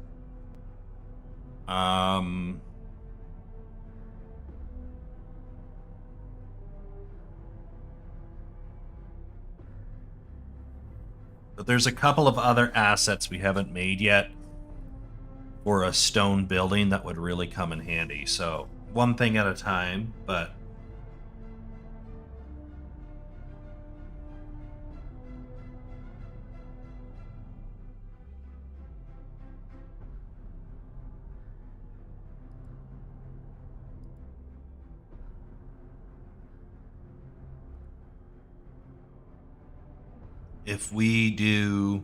But there's a couple of other assets we haven't made yet for a stone building that would really come in handy. So one thing at a time, but if we do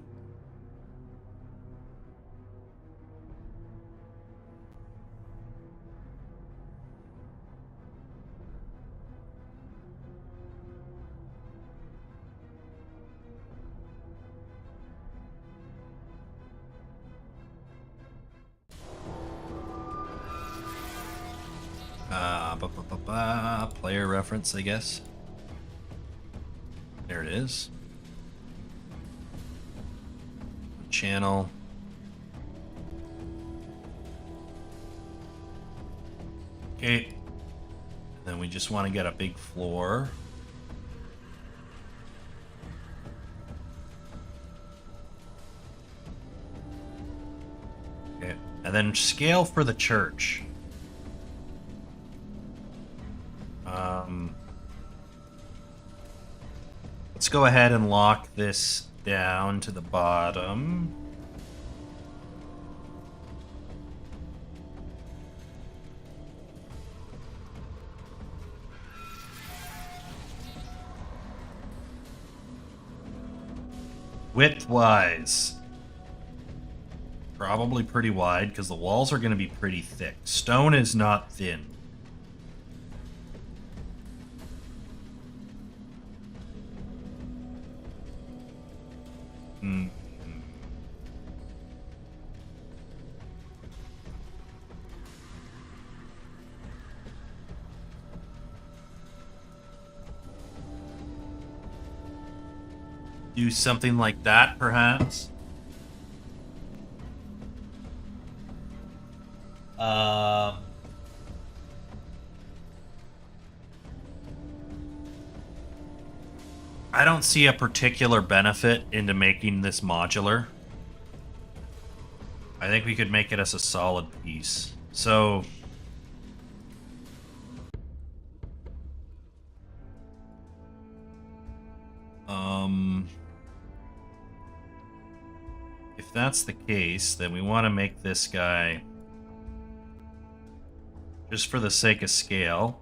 player reference, I guess. There it is. Channel. Okay. And then we just want to get a big floor. Okay. And then scale for the church. Let's go ahead and lock this down to the bottom. Width-wise, probably pretty wide because the walls are going to be pretty thick. Stone is not thin. Do something like that, perhaps. I don't see a particular benefit into making this modular. I think we could make it as a solid piece. So if that's the case, then we want to make this guy, just for the sake of scale,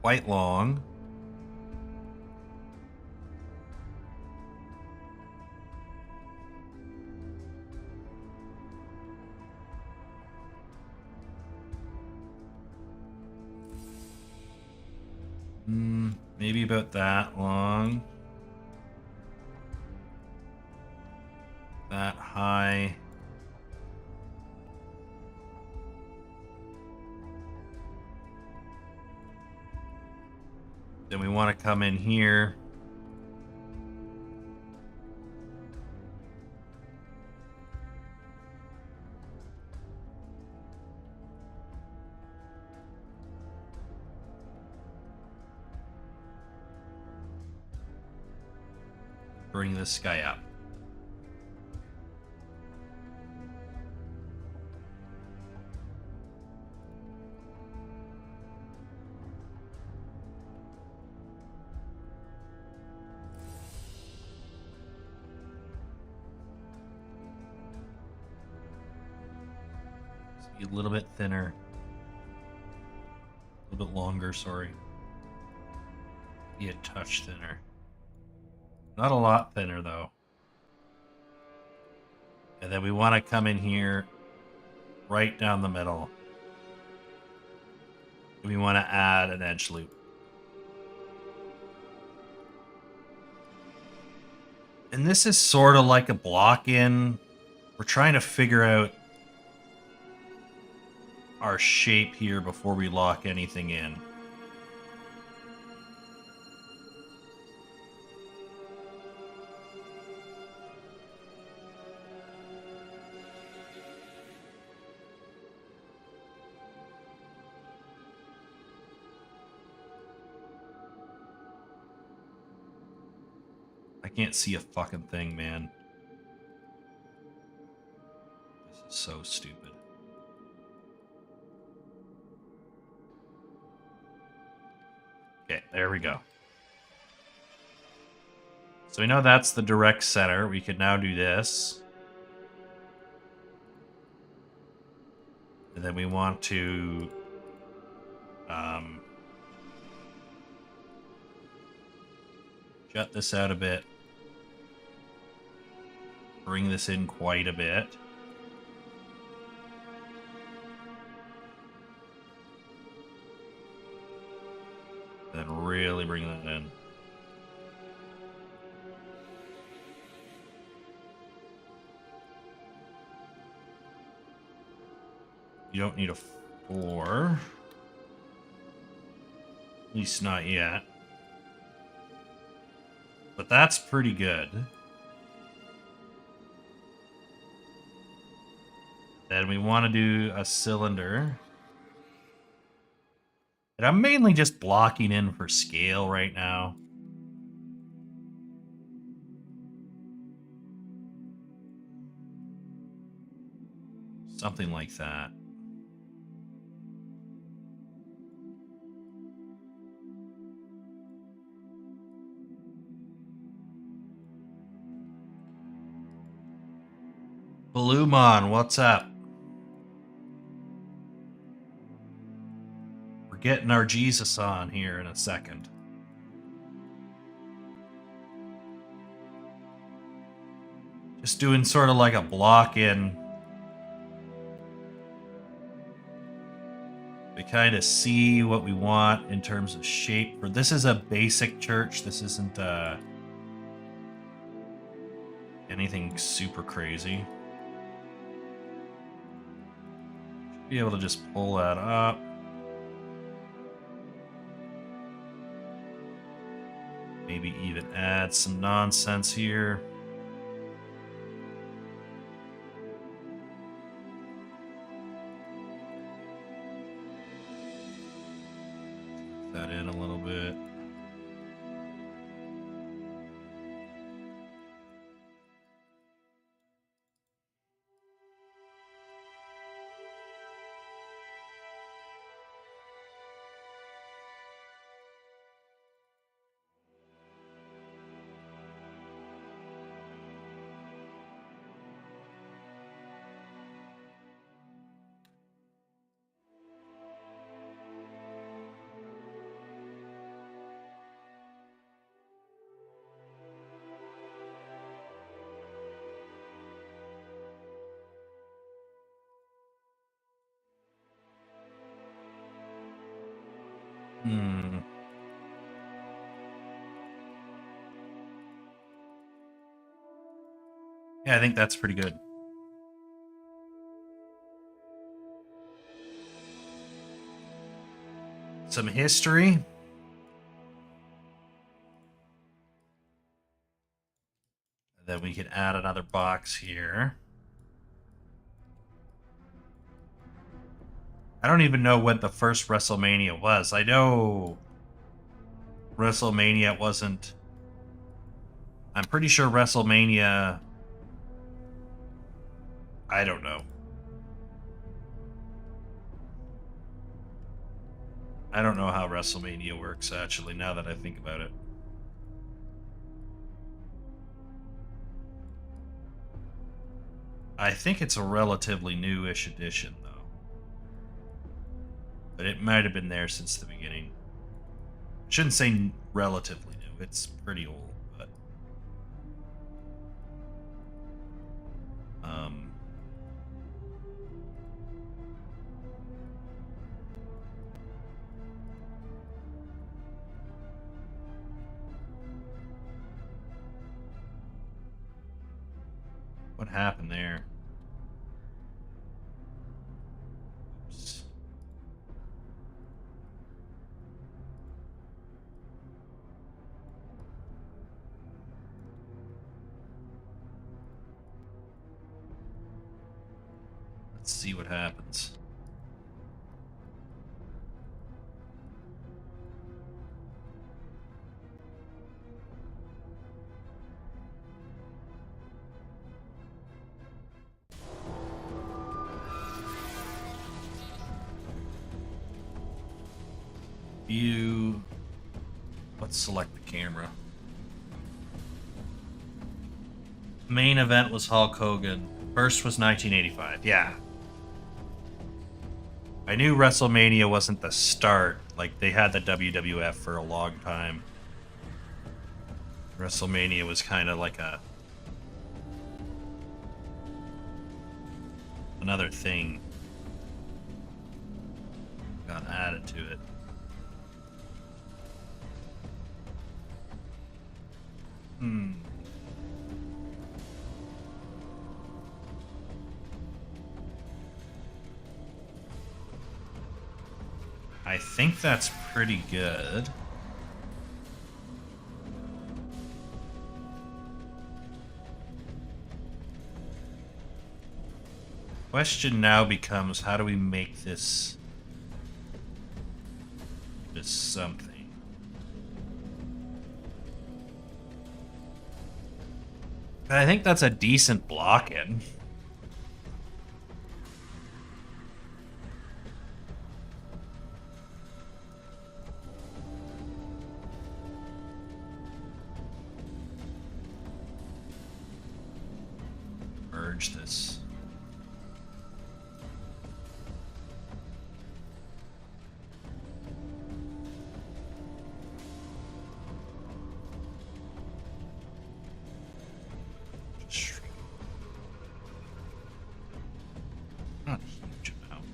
quite long. Maybe about that long. That high. Then we want to come in here. Bring this guy up. Be a little bit thinner. A little bit longer, sorry. Be a touch thinner. Not a lot thinner, though. And then we want to come in here right down the middle. We want to add an edge loop. And this is sort of like a block-in. We're trying to figure out our shape here before we lock anything in. I can't see a fucking thing, man. This is so stupid. Okay, there we go. So we know that's the direct center. We could now do this. And then we want to jut this out a bit. Bring this in quite a bit. Then really bring that in. You don't need a 4. At least not yet. But that's pretty good. Then we want to do a cylinder. And I'm mainly just blocking in for scale right now. Something like that. Bluemon, what's up? We're getting our Jesus on here in a second. Just doing sort of like a block in. We kind of see what we want in terms of shape. For this is a basic church. This isn't anything super crazy. Should be able to just pull that up. Maybe even add some nonsense here. That in a little bit. Yeah, I think that's pretty good. Some history. we can add another box here. I don't even know when the first WrestleMania was. I know WrestleMania wasn't... I'm pretty sure WrestleMania... I don't know. I don't know how WrestleMania works, actually, now that I think about it. I think it's a relatively newish edition, though. But it might have been there since the beginning. I shouldn't say relatively new. It's pretty old, but... What happened there? Oops. Let's see what happens. View. Let's select the camera. Main event was Hulk Hogan. First was 1985. Yeah. I knew WrestleMania wasn't the start. Like, they had the WWF for a long time. WrestleMania was kind of like another thing. Got added to it. I think that's pretty good. Question now becomes, how do we make this something? I think that's a decent block-in. Merge this. Not a huge amount.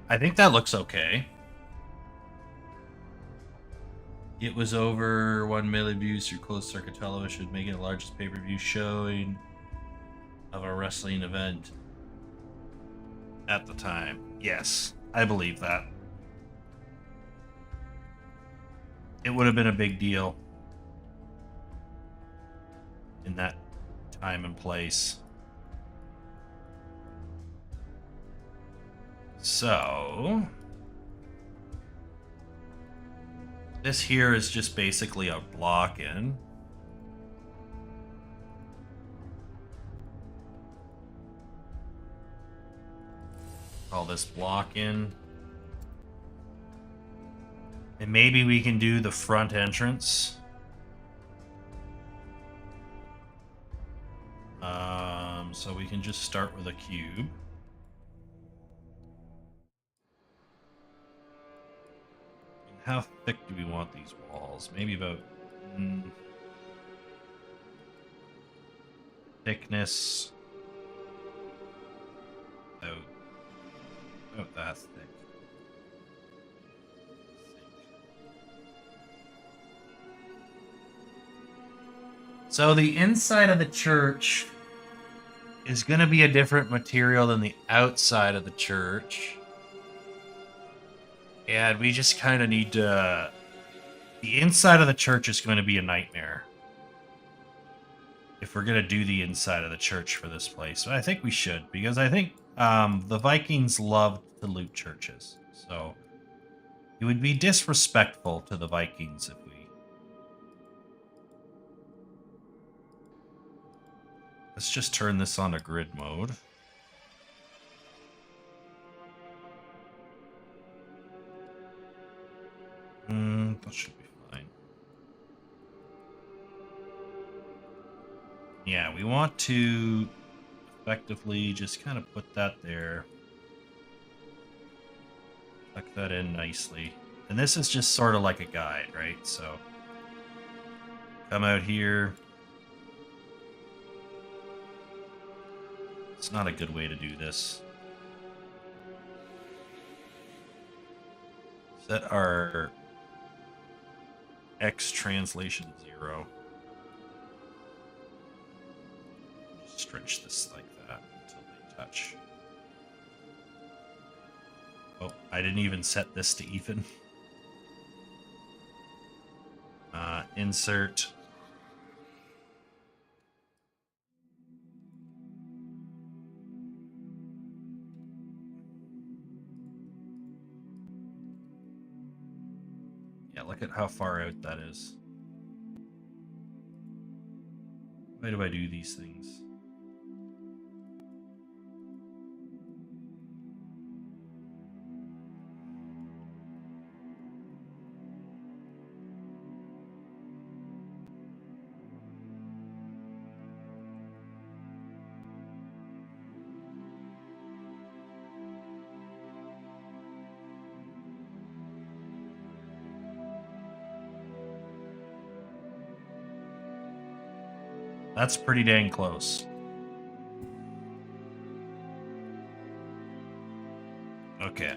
I think that looks okay. It was over 1 million views through closed circuit television, making the largest pay-per-view showing of a wrestling event at the time. Yes, I believe that. It would have been a big deal in that time and place. So, this here is just basically a block-in. Call this block-in. And maybe we can do the front entrance. So we can just start with a cube. How thick do we want these walls? Maybe about thickness. Oh, that's thick. So the inside of the church is going to be a different material than the outside of the church. And we just kind of need to... The inside of the church is going to be a nightmare. If we're going to do the inside of the church for this place. I think we should, because I think the Vikings loved to loot churches. So it would be disrespectful to the Vikings if we... Let's just turn this on to grid mode. That should be fine. Yeah, we want to effectively just kind of put that there. Tuck that in nicely. And this is just sort of like a guide, right? So come out here. It's not a good way to do this. Set our X translation 0. Stretch this like that until they touch. Oh, I didn't even set this to even. Insert. Yeah, look at how far out that is. Why do I do these things? That's pretty dang close. Okay.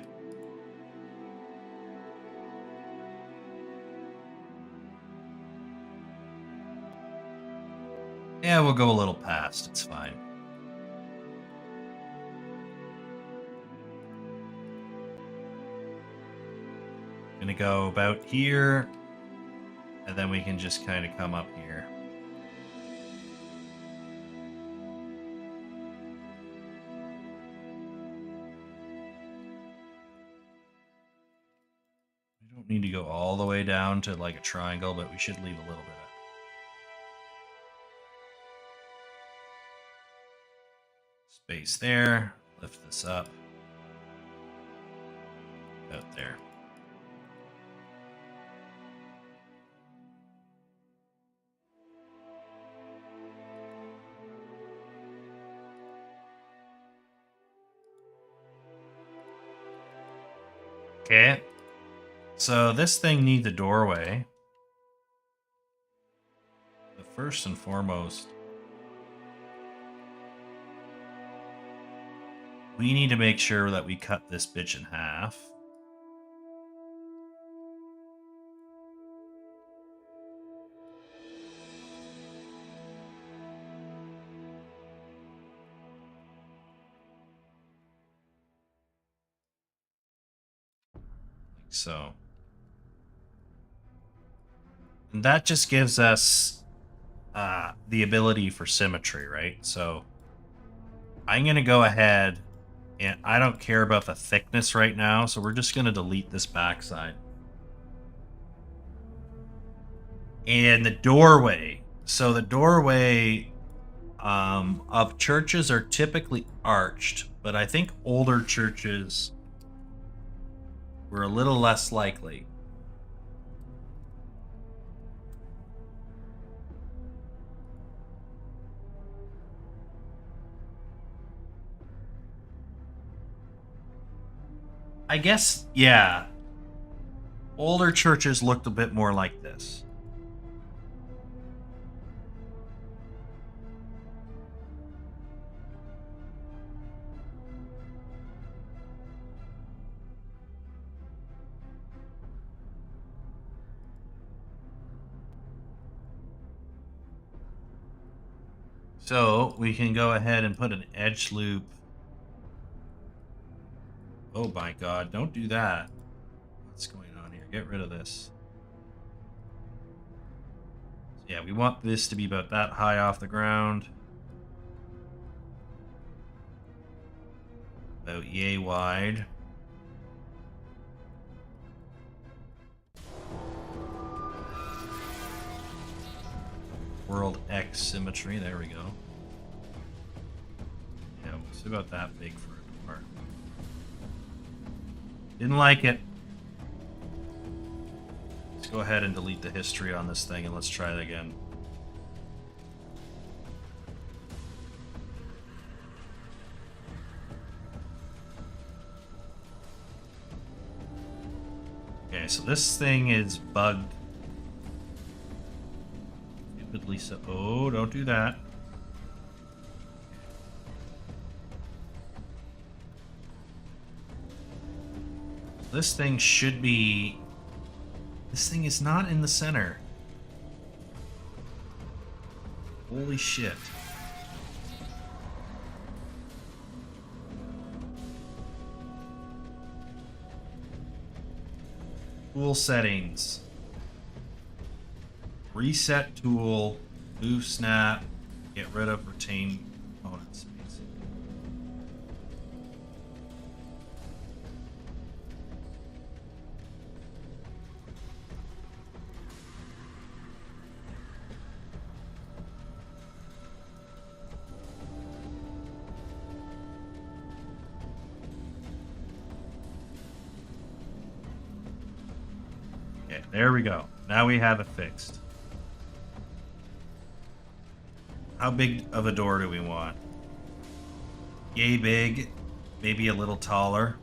Yeah, we'll go a little past. It's fine. Gonna go about here, and then we can just kind of come up here. We don't need to go all the way down to like a triangle, but we should leave a little bit. Space there. Lift this up. Out there. Okay. So this thing needs a doorway. The first and foremost, we need to make sure that we cut this bitch in half. Like so. And that just gives us the ability for symmetry, right? So I'm going to go ahead, and I don't care about the thickness right now, so we're just going to delete this backside. And the doorway. So the doorway of churches are typically arched, but I think older churches were a little less likely. I guess, yeah. Older churches looked a bit more like this. So we can go ahead and put an edge loop. Oh my god, don't do that. What's going on here? Get rid of this. So yeah, we want this to be about that high off the ground. About yay wide. World X symmetry, there we go. Yeah, it's about that big for a door. Didn't like it. Let's go ahead and delete the history on this thing and let's try it again. Okay, so this thing is bugged. Stupidly so. Oh, don't do that. This thing should be... This thing is not in the center. Holy shit. Tool settings. Reset tool. Move snap. Get rid of retain component space. Okay, there we go. Now we have it fixed. How big of a door do we want? Yay big, maybe a little taller.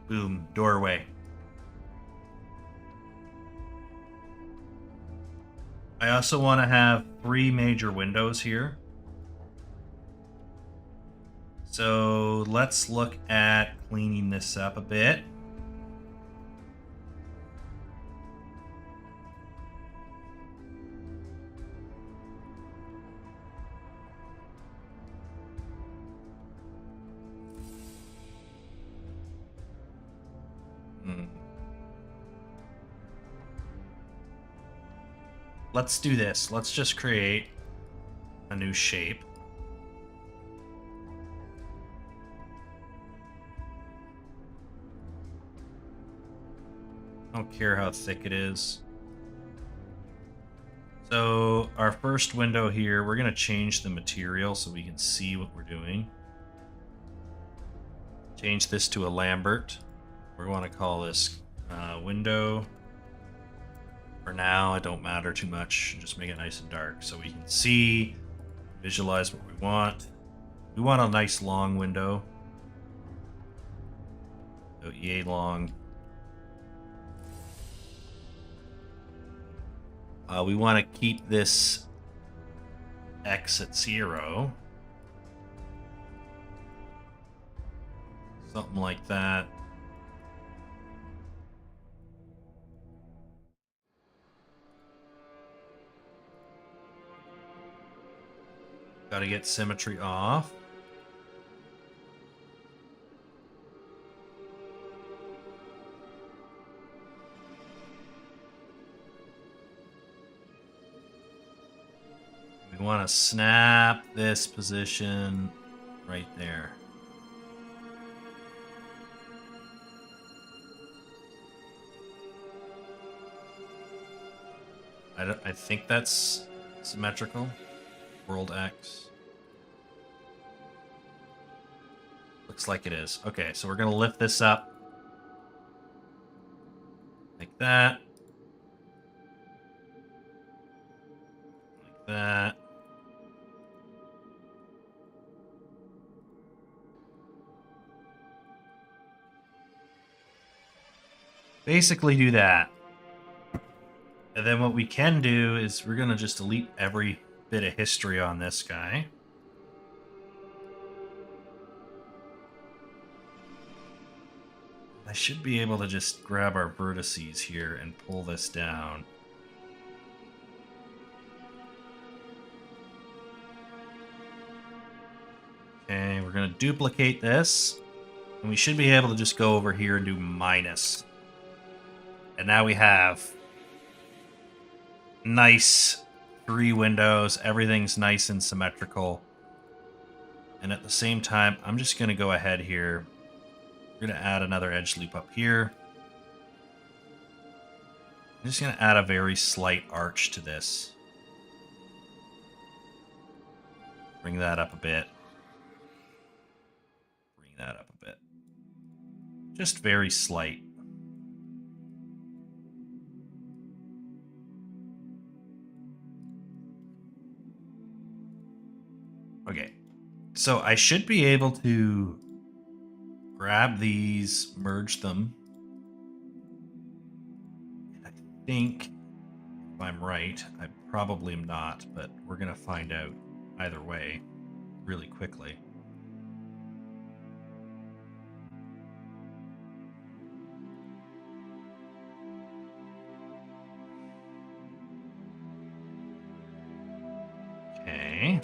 Boom, doorway. I also want to have 3 major windows here. So let's look at cleaning this up a bit. Let's do this. Let's just create a new shape. I don't care how thick it is. So our first window here, we're going to change the material so we can see what we're doing. Change this to a Lambert. We want to call this window. For now, it don't matter too much. Just make it nice and dark so we can see, visualize what we want. We want a nice long window. So yay long. We want to keep this X at 0. Something like that. Got to get symmetry off. We want to snap this position right there. I think that's symmetrical. World X. Looks like it is. Okay, so we're going to lift this up. Like that. that. Basically do that. And then what we can do is we're going to just delete every bit of history on this guy. I should be able to just grab our vertices here and pull this down. Okay, we're going to duplicate this. And we should be able to just go over here and do minus. And now we have nice 3 windows. Everything's nice and symmetrical. And at the same time, I'm just going to go ahead here. We're going to add another edge loop up here. I'm just going to add a very slight arch to this. Bring that up a bit. Bring that up a bit. Just very slight. Okay. So I should be able to grab these, merge them. And I think, if I'm right, I probably am not, but we're going to find out either way really quickly. Okay.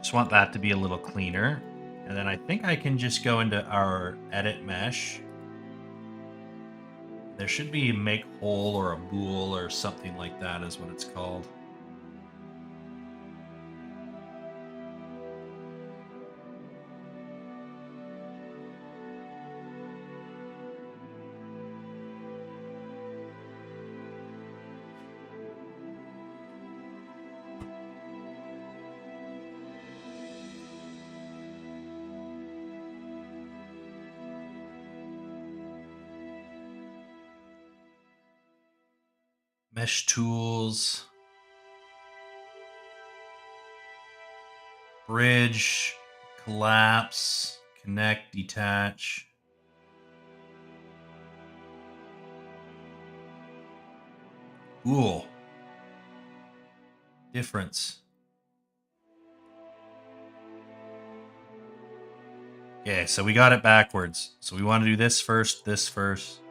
Just want that to be a little cleaner. And then I think I can just go into our edit mesh. There should be a make whole or a bool or something like that is what it's called. Mesh tools, bridge, collapse, connect, detach. Cool. Difference. Okay, so we got it backwards. So we want to do this first, this first.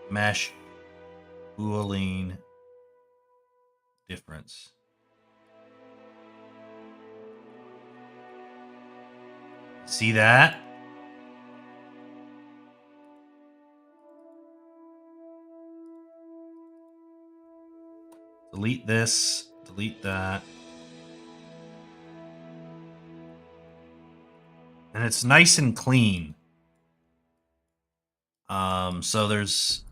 Mesh. Boolean difference. See that? Delete this, delete that. And it's nice and clean. So there's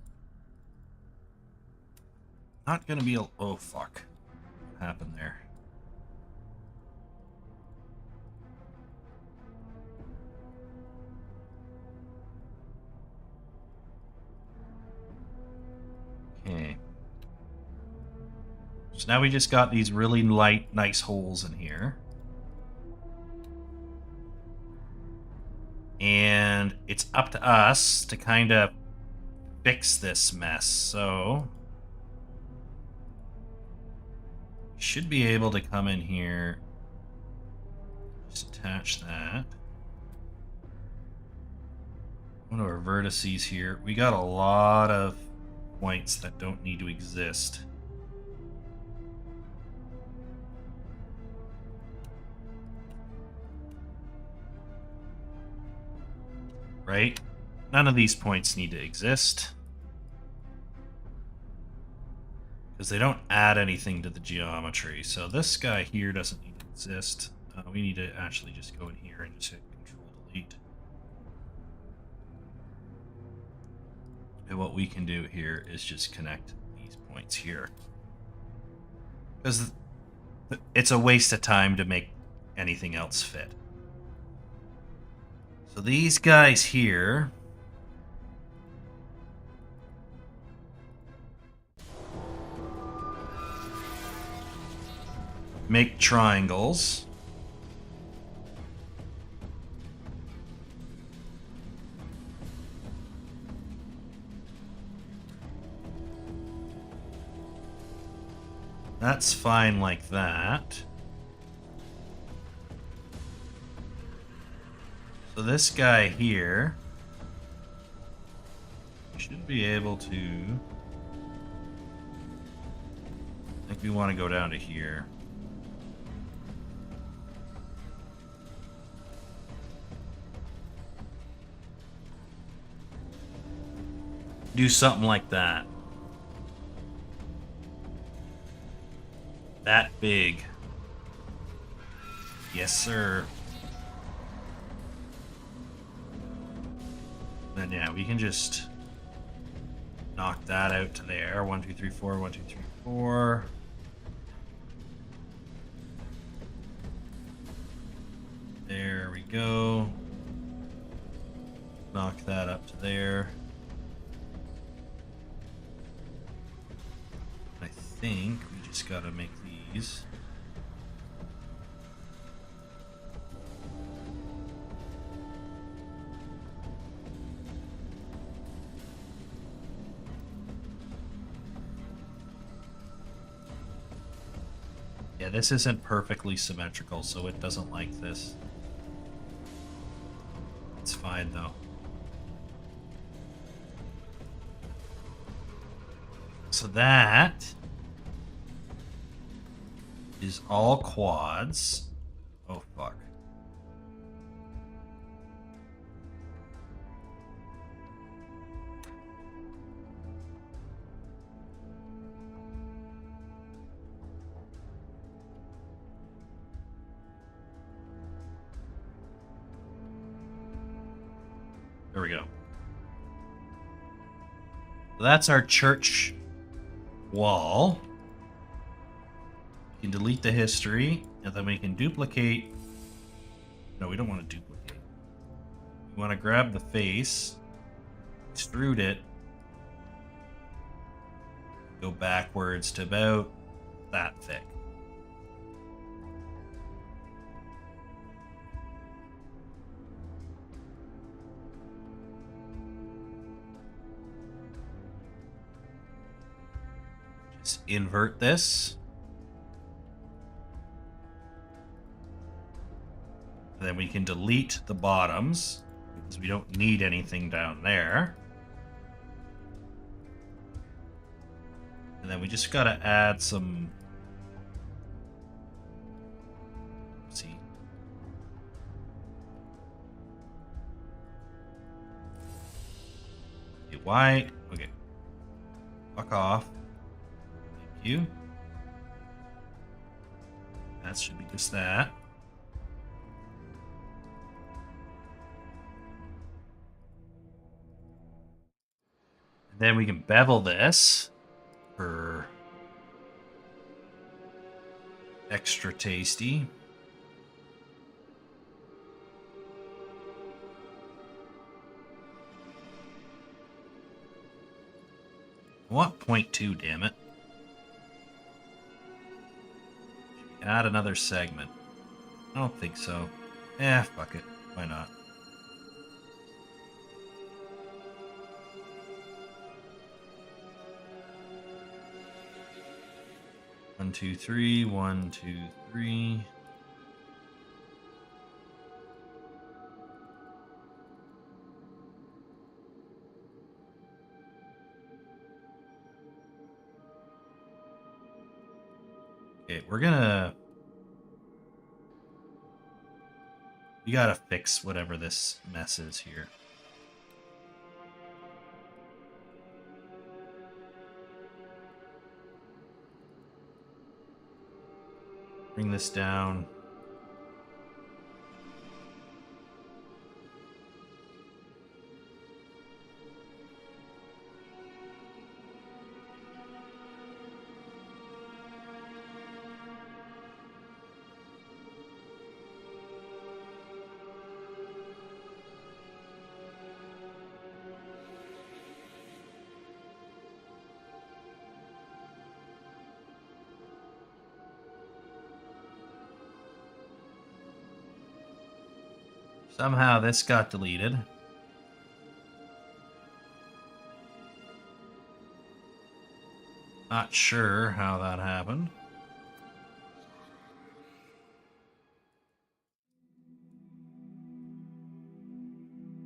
not going to be a... Oh, fuck. What happened there? Okay. So now we just got these really light, nice holes in here. And it's up to us to kind of fix this mess. So... should be able to come in here, just attach that. One of our vertices here. We got a lot of points that don't need to exist. Right? None of these points need to exist. Because they don't add anything to the geometry. So this guy here doesn't need to exist. We need to actually just go in here and just hit Control-Delete. And what we can do here is just connect these points here. Because it's a waste of time to make anything else fit. So these guys here... make triangles. That's fine like that. So this guy here should be able to... I think we want to go down to here. Do something like that. That big. Yes, sir. Then yeah, we can just knock that out to there. 1, 2, 3, 4. 1, 2, 3, 4. There we go. Knock that up to there. I think we just gotta make these. Yeah, this isn't perfectly symmetrical, so it doesn't like this. It's fine though. So that is all quads. Oh, fuck. There we go. So that's our church wall. We can delete the history, and then we can duplicate. No, we don't want to duplicate. We want to grab the face, extrude it, go backwards to about that thick. Just invert this. And then we can delete the bottoms because we don't need anything down there. And then we just gotta add some... Let's see. Okay, why? Okay. Fuck off. Thank you. That should be just that. And then we can bevel this for extra tasty. I want 0.2, damn it. Should we add another segment? I don't think so. Fuck it. Why not? One, two, three. 1, 2, 3. Okay, we're gonna... We gotta fix whatever this mess is here. Bring this down. Somehow this got deleted. Not sure how that happened.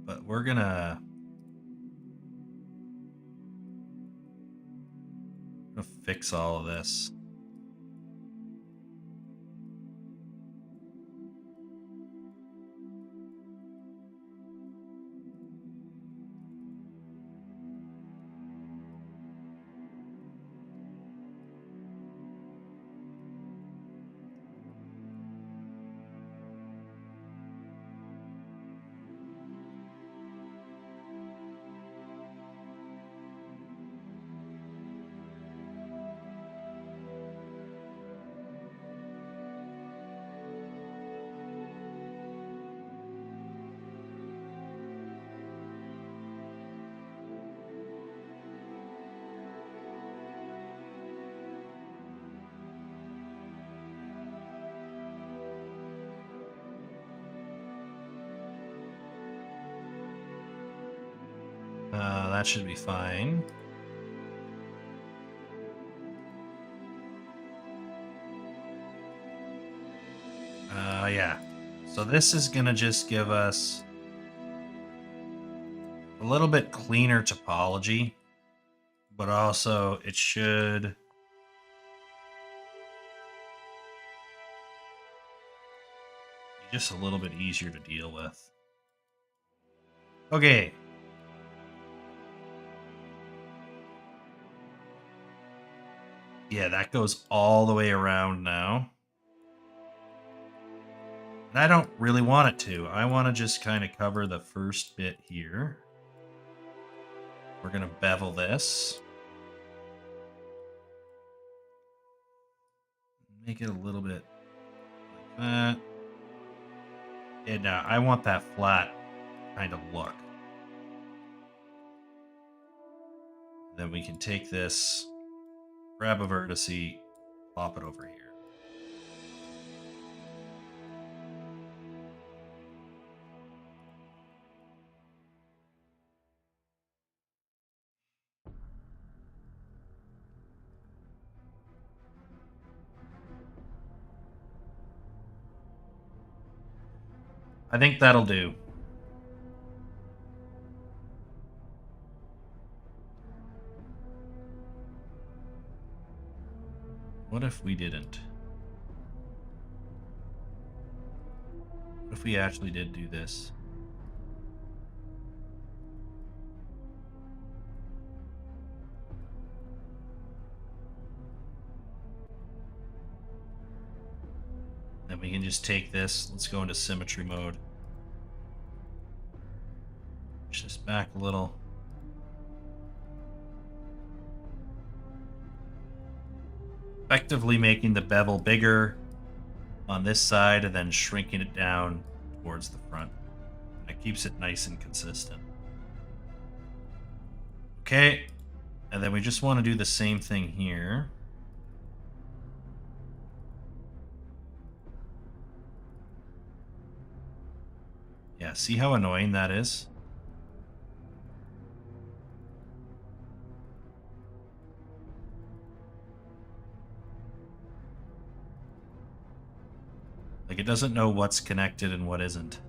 But we're gonna fix all of this. That should be fine. Yeah. So this is gonna just give us a little bit cleaner topology, but also it should be just a little bit easier to deal with. Okay. Yeah, that goes all the way around now. And I don't really want it to. I want to just kind of cover the first bit here. We're going to bevel this. Make it a little bit like that. And now I want that flat kind of look. Then we can take this, grab a vertice, plop it over here. I think that'll do. What if we didn't? What if we actually did do this? Then we can just take this. Let's go into symmetry mode. Push this back a little. Effectively making the bevel bigger on this side and then shrinking it down towards the front. That keeps it nice and consistent. Okay, and then we just want to do the same thing here. Yeah, see how annoying that is? Like, it doesn't know what's connected and what isn't.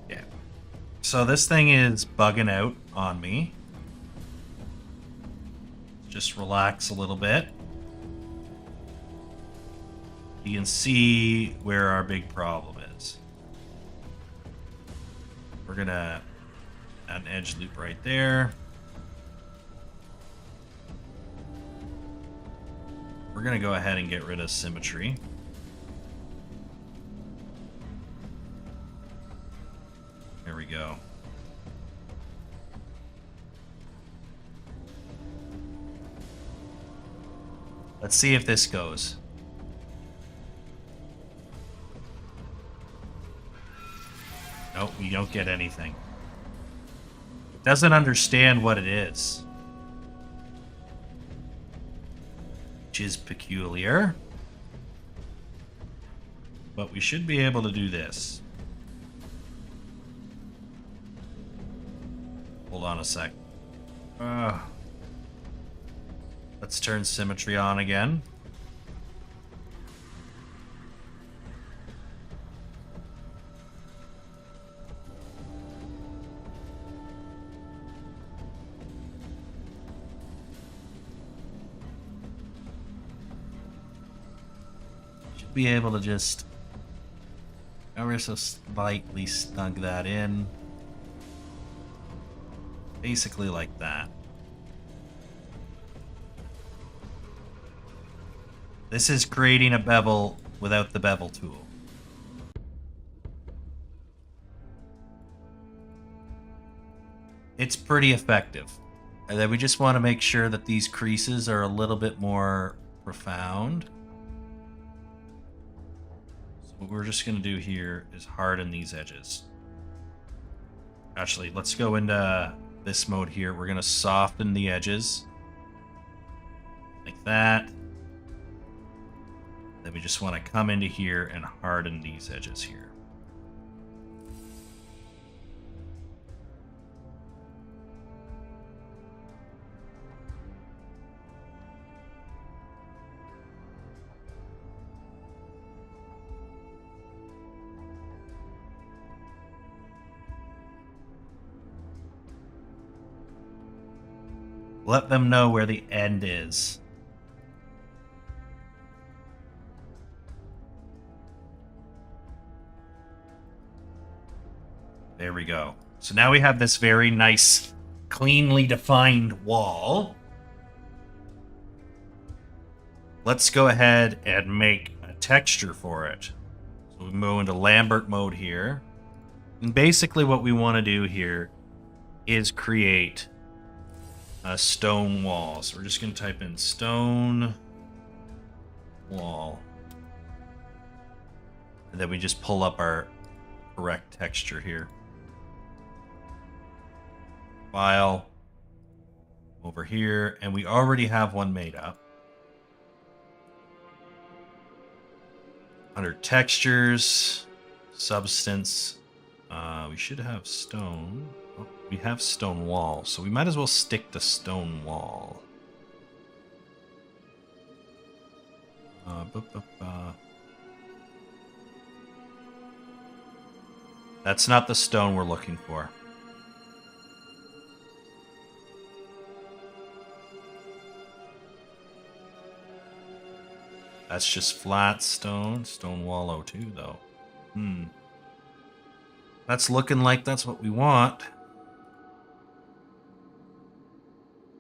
Yeah. So this thing is bugging out on me. Just relax a little bit. You can see where our big problem is. We're gonna add an edge loop right there. We're gonna go ahead and get rid of symmetry. There we go. Let's see if this goes. Nope, we don't get anything. Doesn't understand what it is. Which is peculiar. But we should be able to do this. Hold on a sec. Let's turn symmetry on again. Should be able to just ever so slightly snug that in. Basically like that. This is creating a bevel without the bevel tool. It's pretty effective. And then we just want to make sure that these creases are a little bit more profound. So what we're just going to do here is harden these edges. Actually, let's go into this mode here. We're going to soften the edges. Like that. Then we just want to come into here and harden these edges here. Let them know where the end is. There we go. So now we have this very nice, cleanly defined wall. Let's go ahead and make a texture for it. So we move into Lambert mode here. And basically what we want to do here is create a stone wall. So we're just going to type in stone wall. And then we just pull up our correct texture here. File, over here, and we already have one made up. Under textures, substance, we should have stone. Oh, we have stone wall, so we might as well stick to stone wall. That's not the stone we're looking for. That's just flat stone. Stone wall 02, though. That's looking like that's what we want.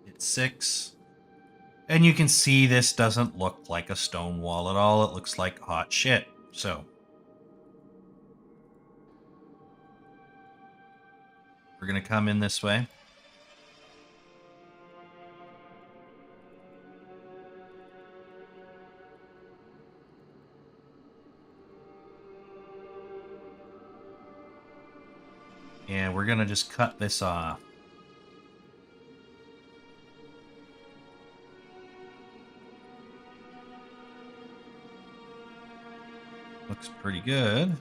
Hit 6. And you can see this doesn't look like a stone wall at all. It looks like hot shit. So we're going to come in this way. And we're going to just cut this off. Looks pretty good.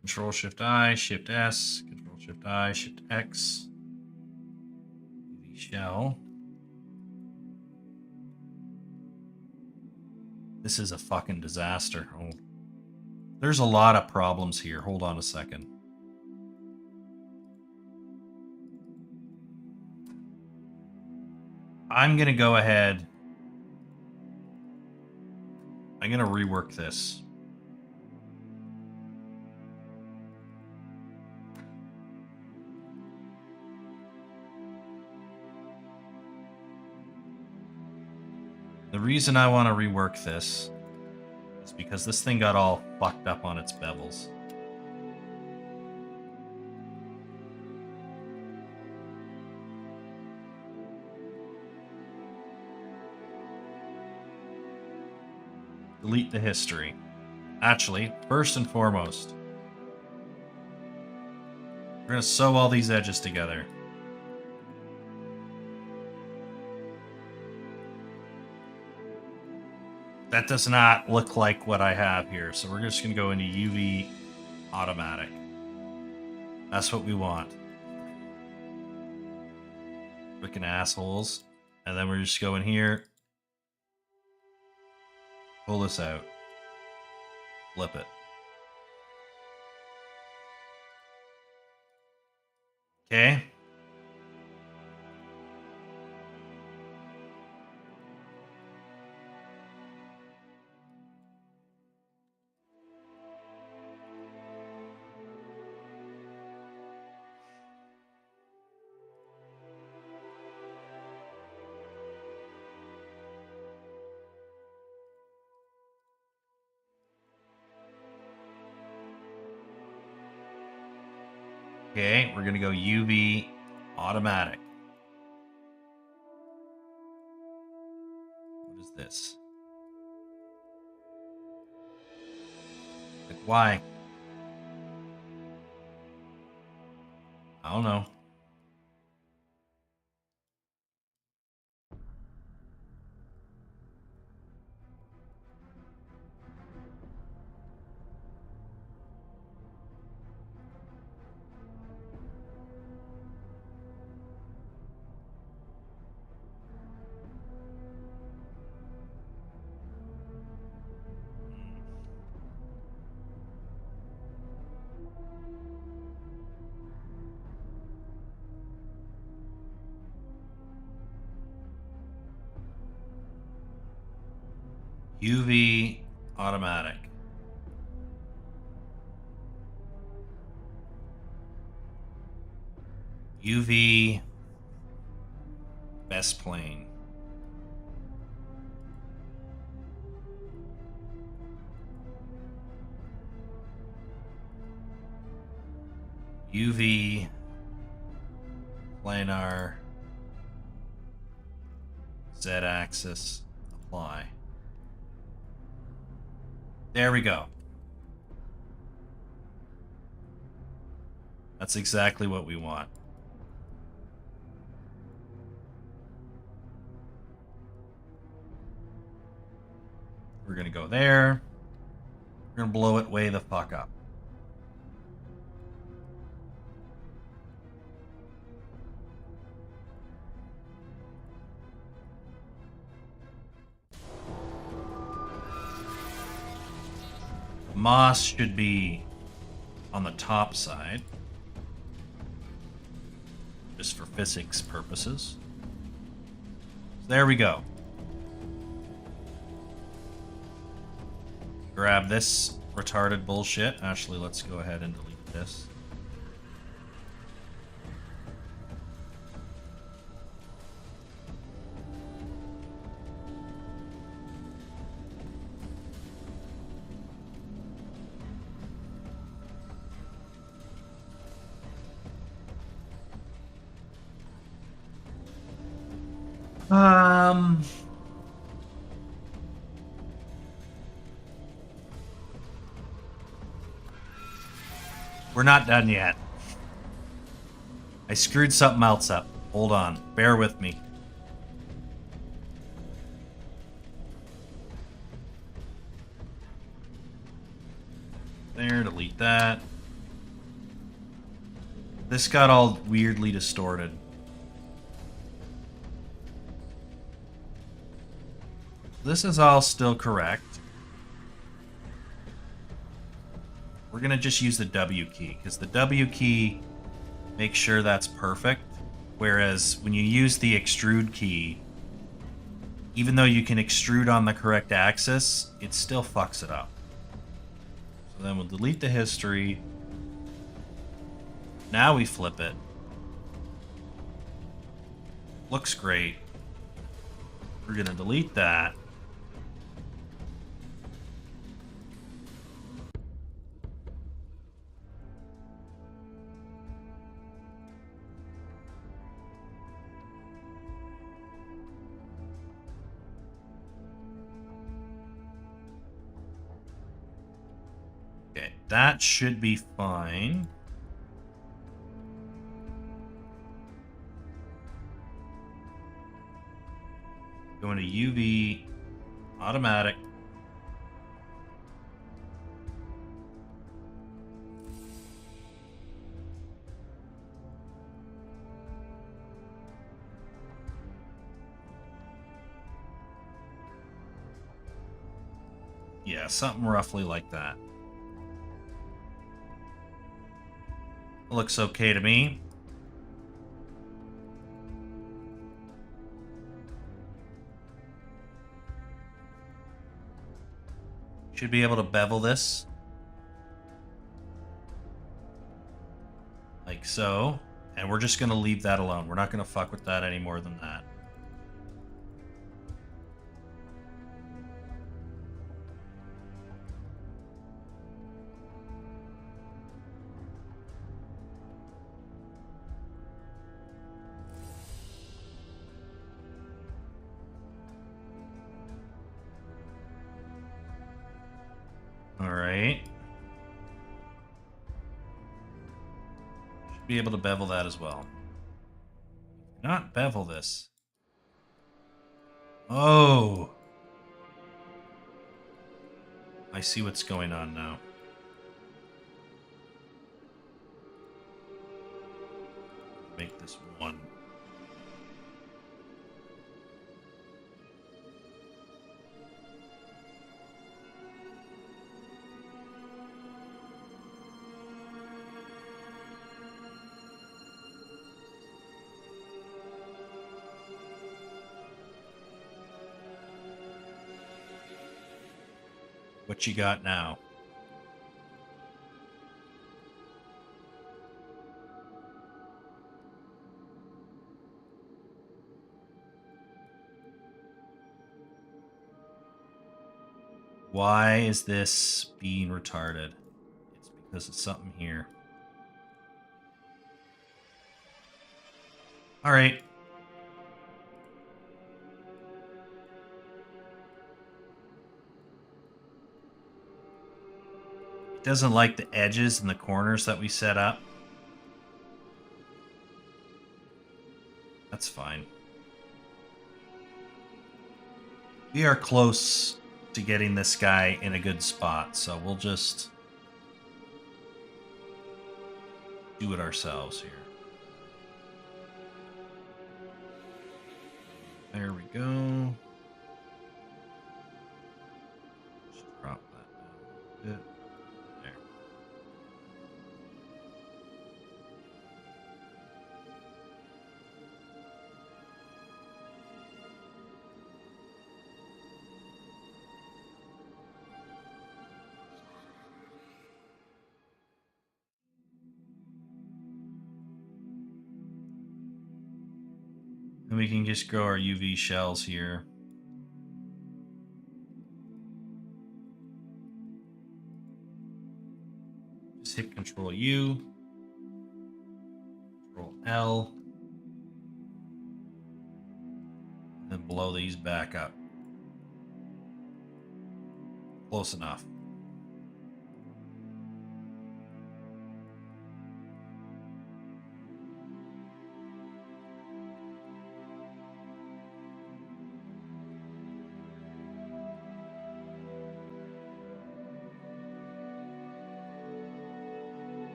Control Shift I, Shift S, Control Shift I, Shift X. The shell. This is a fucking disaster. Oh. There's a lot of problems here. Hold on a second. I'm going to go ahead. I'm going to rework this. The reason I want to rework this is because this thing got all fucked up on its bevels. Delete the history. Actually, first and foremost, we're going to sew all these edges together. That does not look like what I have here, so we're just going to go into UV automatic. That's what we want. Freaking assholes. And then we're just going here. Pull this out. Flip it. Okay. Okay, we're going to go UV automatic. What is this? Like, why? I don't know. UV automatic. UV best plane. UV planar Z-axis apply. There we go. That's exactly what we want. We're gonna go there. We're gonna blow it way the fuck up. Moss should be on the top side, just for physics purposes. There we go. Grab this retarded bullshit. Actually, let's go ahead and delete this. We're not done yet. I screwed something else up. Hold on. Bear with me. There, delete that. This got all weirdly distorted. This is all still correct. We're going to just use the W key, because the W key makes sure that's perfect. Whereas when you use the extrude key, even though you can extrude on the correct axis, it still fucks it up. So then we'll delete the history. Now we flip it. Looks great. We're going to delete that. that should be fine. Going to UV, automatic. Yeah, something roughly like that. Looks okay to me. Should be able to bevel this. Like so. And we're just going to leave that alone. We're not going to fuck with that any more than that. All right. Should be able to bevel that as well. Not bevel this. Oh. I see what's going on now. Make this 1. What you got now? Why is this being retarded? It's because of something here. All right. It doesn't like the edges and the corners that we set up. That's fine. We are close to getting this guy in a good spot, so we'll just do it ourselves here. There we go. Just drop that down a bit. There. And we can just grow our UV shells here. Just hit Control U, Control L, and then blow these back up. Close enough.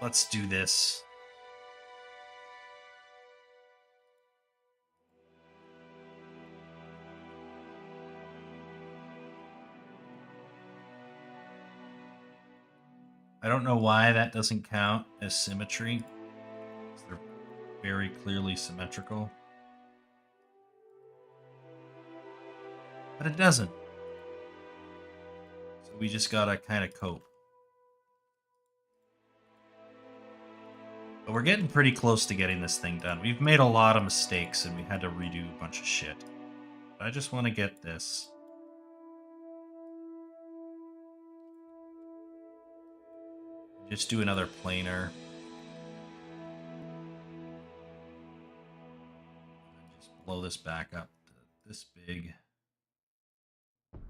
Let's do this. I don't know why that doesn't count as symmetry. They're very clearly symmetrical. But it doesn't. So we just gotta kind of cope. But we're getting pretty close to getting this thing done. We've made a lot of mistakes and we had to redo a bunch of shit. But I just want to get this. Just do another planar. Just blow this back up to this big. And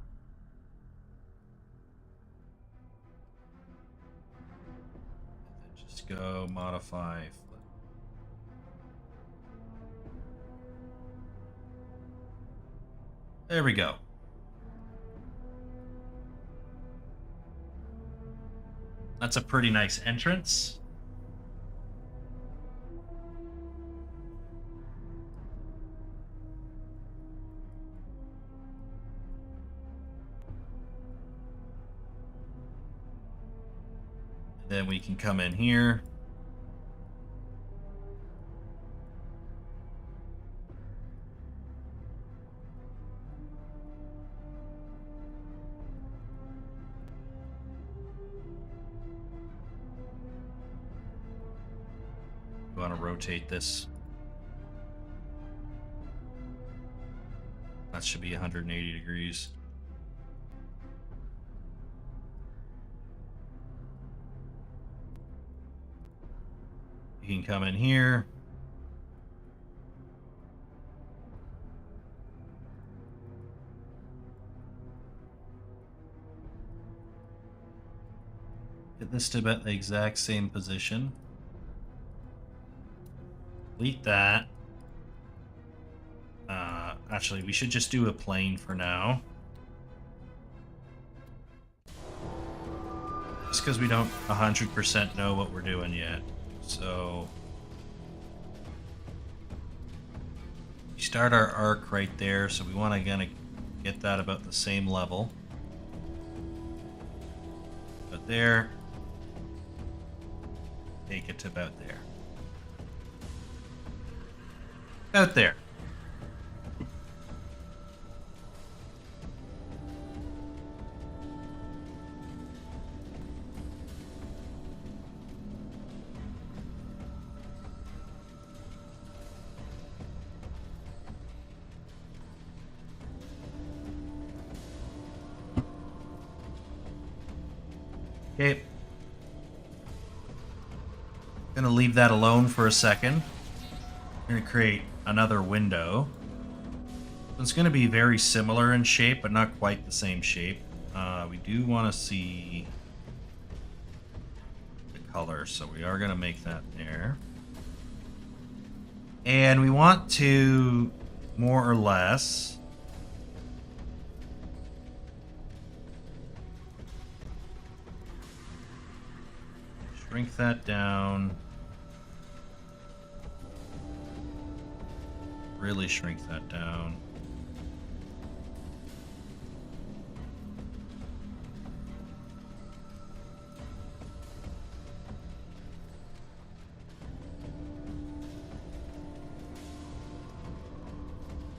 then just go modify flip. There we go. That's a pretty nice entrance. And then we can come in here. We want to rotate this. That should be 180 degrees. You can come in here. Get this to about the exact same position. Delete that. Actually, we should just do a plane for now. Just because we don't 100% know what we're doing yet. So we start our arc right there, so we want to kind of get that about the same level. But there, take it to about there. About there. Okay. Gonna leave that alone for a second. I'm gonna create another window. It's gonna be very similar in shape, but not quite the same shape. We do want to see the color, so we are gonna make that there. And we want to more or less shrink that down. Really shrink that down.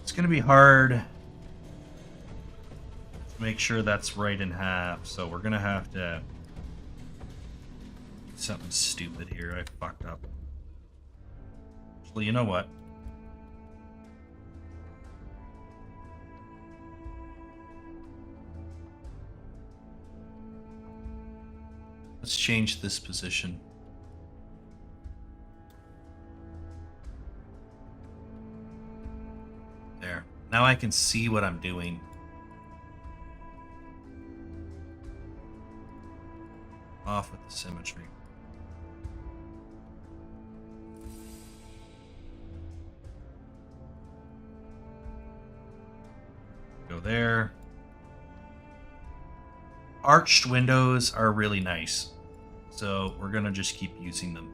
It's going to be hard to make sure that's right in half, so we're going to have to do something stupid here. I fucked up. Actually, you know what? Let's change this position. There. Now I can see what I'm doing. Off with the symmetry. Go there. Arched windows are really nice, so we're gonna just keep using them.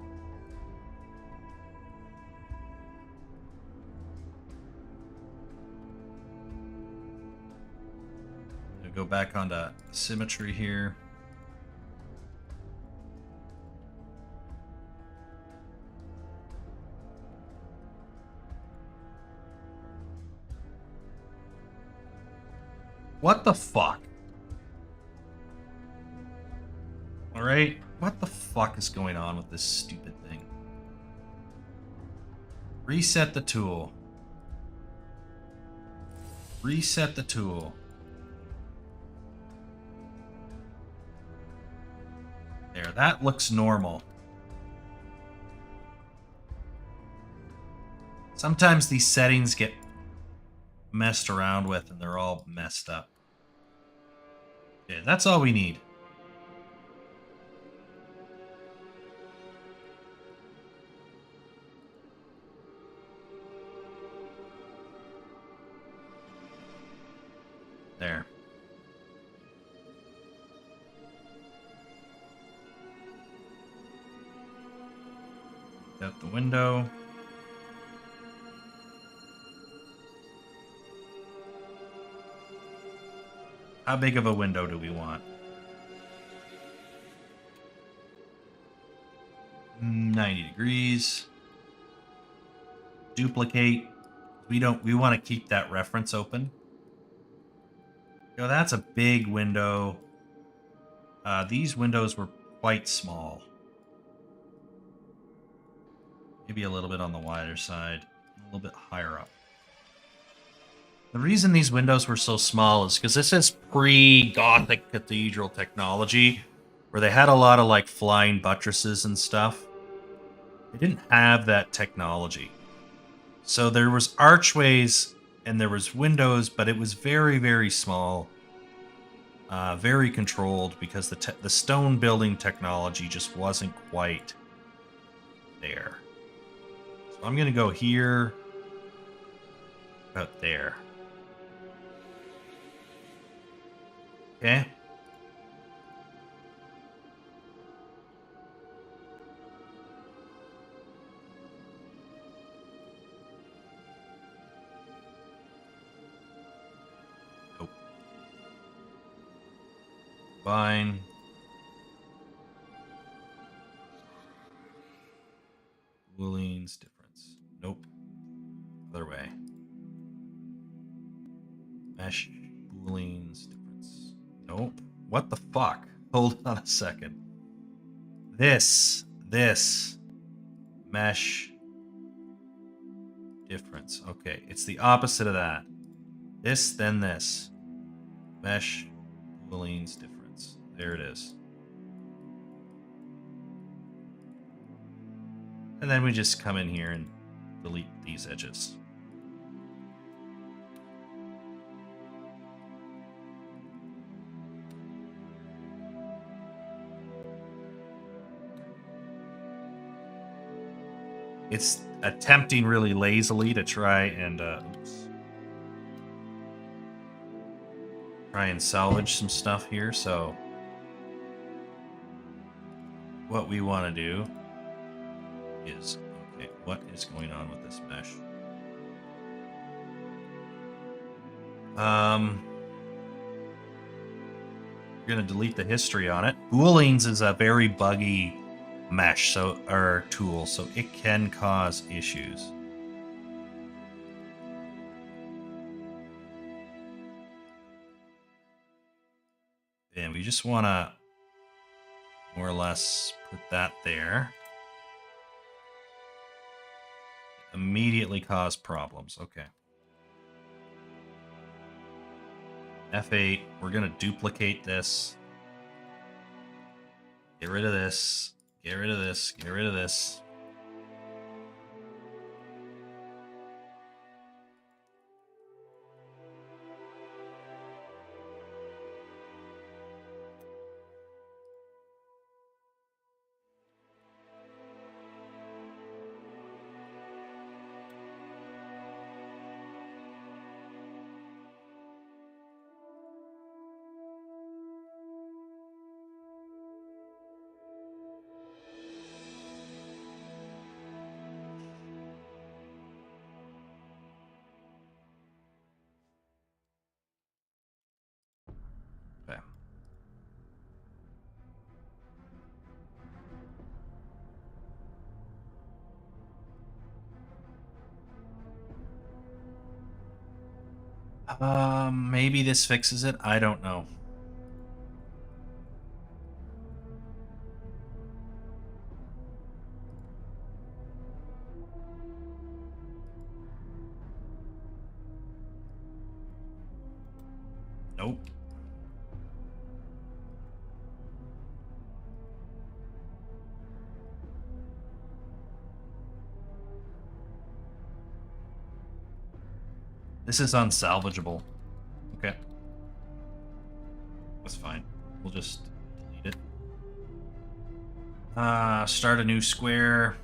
Go back onto symmetry here. What the fuck? Alright, what the fuck is going on with this stupid thing? Reset the tool. Reset the tool. There, that looks normal. Sometimes these settings get messed around with and they're all messed up. Okay, that's all we need. There. Out the window. How big of a window do we want? 90 degrees. Duplicate. We want to keep that reference open. Yo, that's a big window. These windows were quite small. Maybe a little bit on the wider side, a little bit higher up. The reason these windows were so small is because this is pre-Gothic cathedral technology, where they had a lot of like flying buttresses and stuff. They didn't have that technology. So there was archways and there was windows, but it was very, very small. Very controlled because the stone building technology just wasn't quite there. So I'm going to go here, about there. Okay. Nope. Fine. Boolean's difference. Nope. Other way. Mesh Boolean's difference. Nope. What the fuck? Hold on a second. This mesh difference. Okay, it's the opposite of that. This, then this. Mesh Boolean's difference. There it is. And then we just come in here and delete these edges. It's attempting really lazily to try and salvage some stuff here. So what we want to do is, okay, what is going on with this mesh? We're going to delete the history on it. Booleans is a very buggy mesh, or tool, so it can cause issues. And we just want to more or less put that there. Immediately cause problems. Okay. F8, we're going to duplicate this. Get rid of this. Get rid of this. Get rid of this. Maybe this fixes it. I don't know. Nope. This is unsalvageable. Okay. That's fine. We'll just delete it. Start a new square.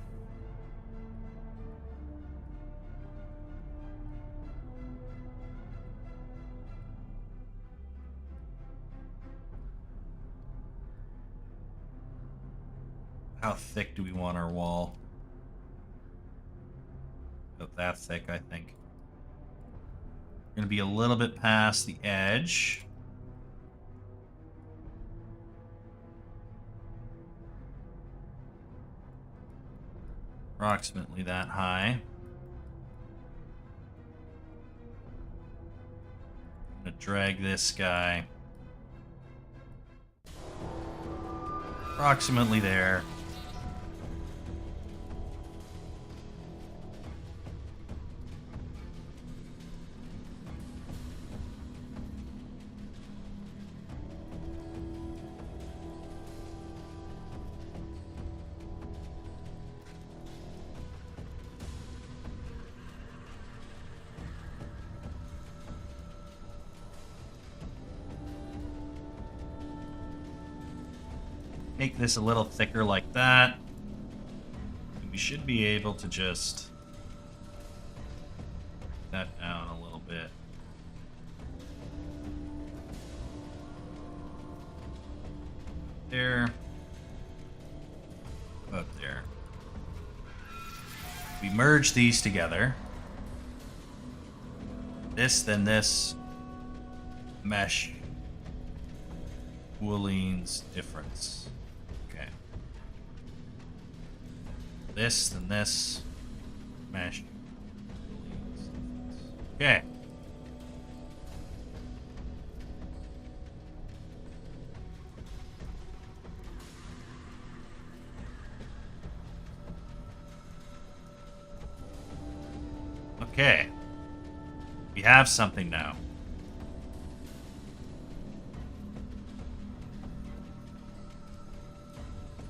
How thick do we want our wall? About that thick, I think. Gonna be a little bit past the edge. Approximately that high. I'm gonna drag this guy approximately there. Make this a little thicker like that. We should be able to just that down a little bit. There. About there. We merge these together. This, then this. Mesh. Boolean's difference. Okay. This, then this. Mesh. Boolean's difference. Okay. Okay. We have something now.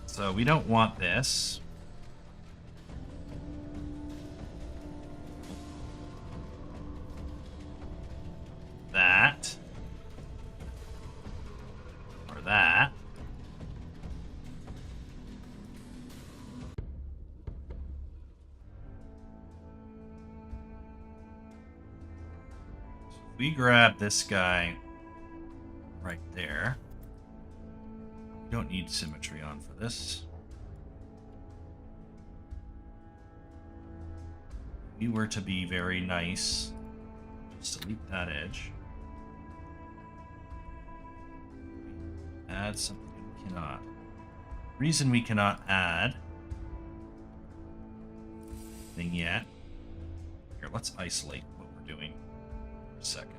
So we don't want this. That. Or that. So if we grab this guy right there. We don't need symmetry on for this. If we were to be very nice, just delete that edge. Add something we cannot. Reason we cannot add thing yet. Here, let's isolate what we're doing for a second.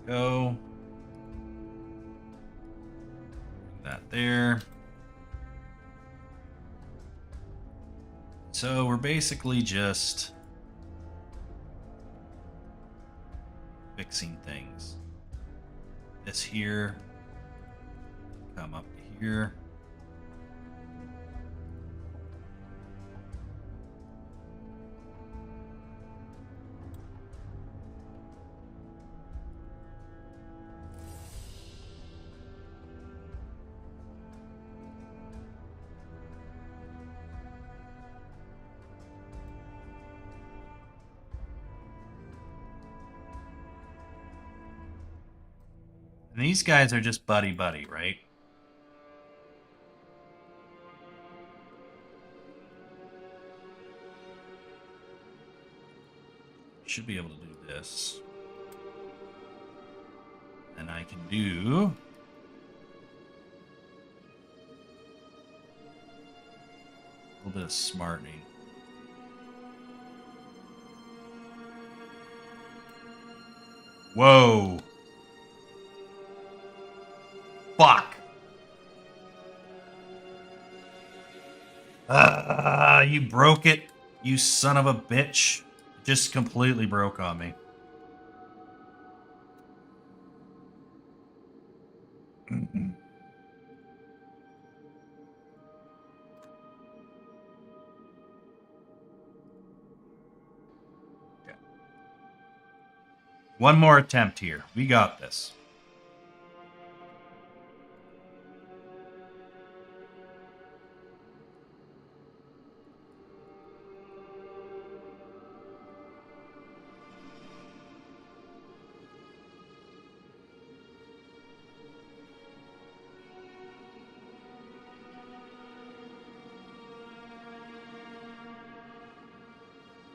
Go. Bring that there. So we're basically just fixing things. This here, come up to here. And these guys are just buddy-buddy, right? Should be able to do this. And then I can do... a little bit of smartening. Whoa. Fuck. You broke it, you son of a bitch. Just completely broke on me. One more attempt here. We got this.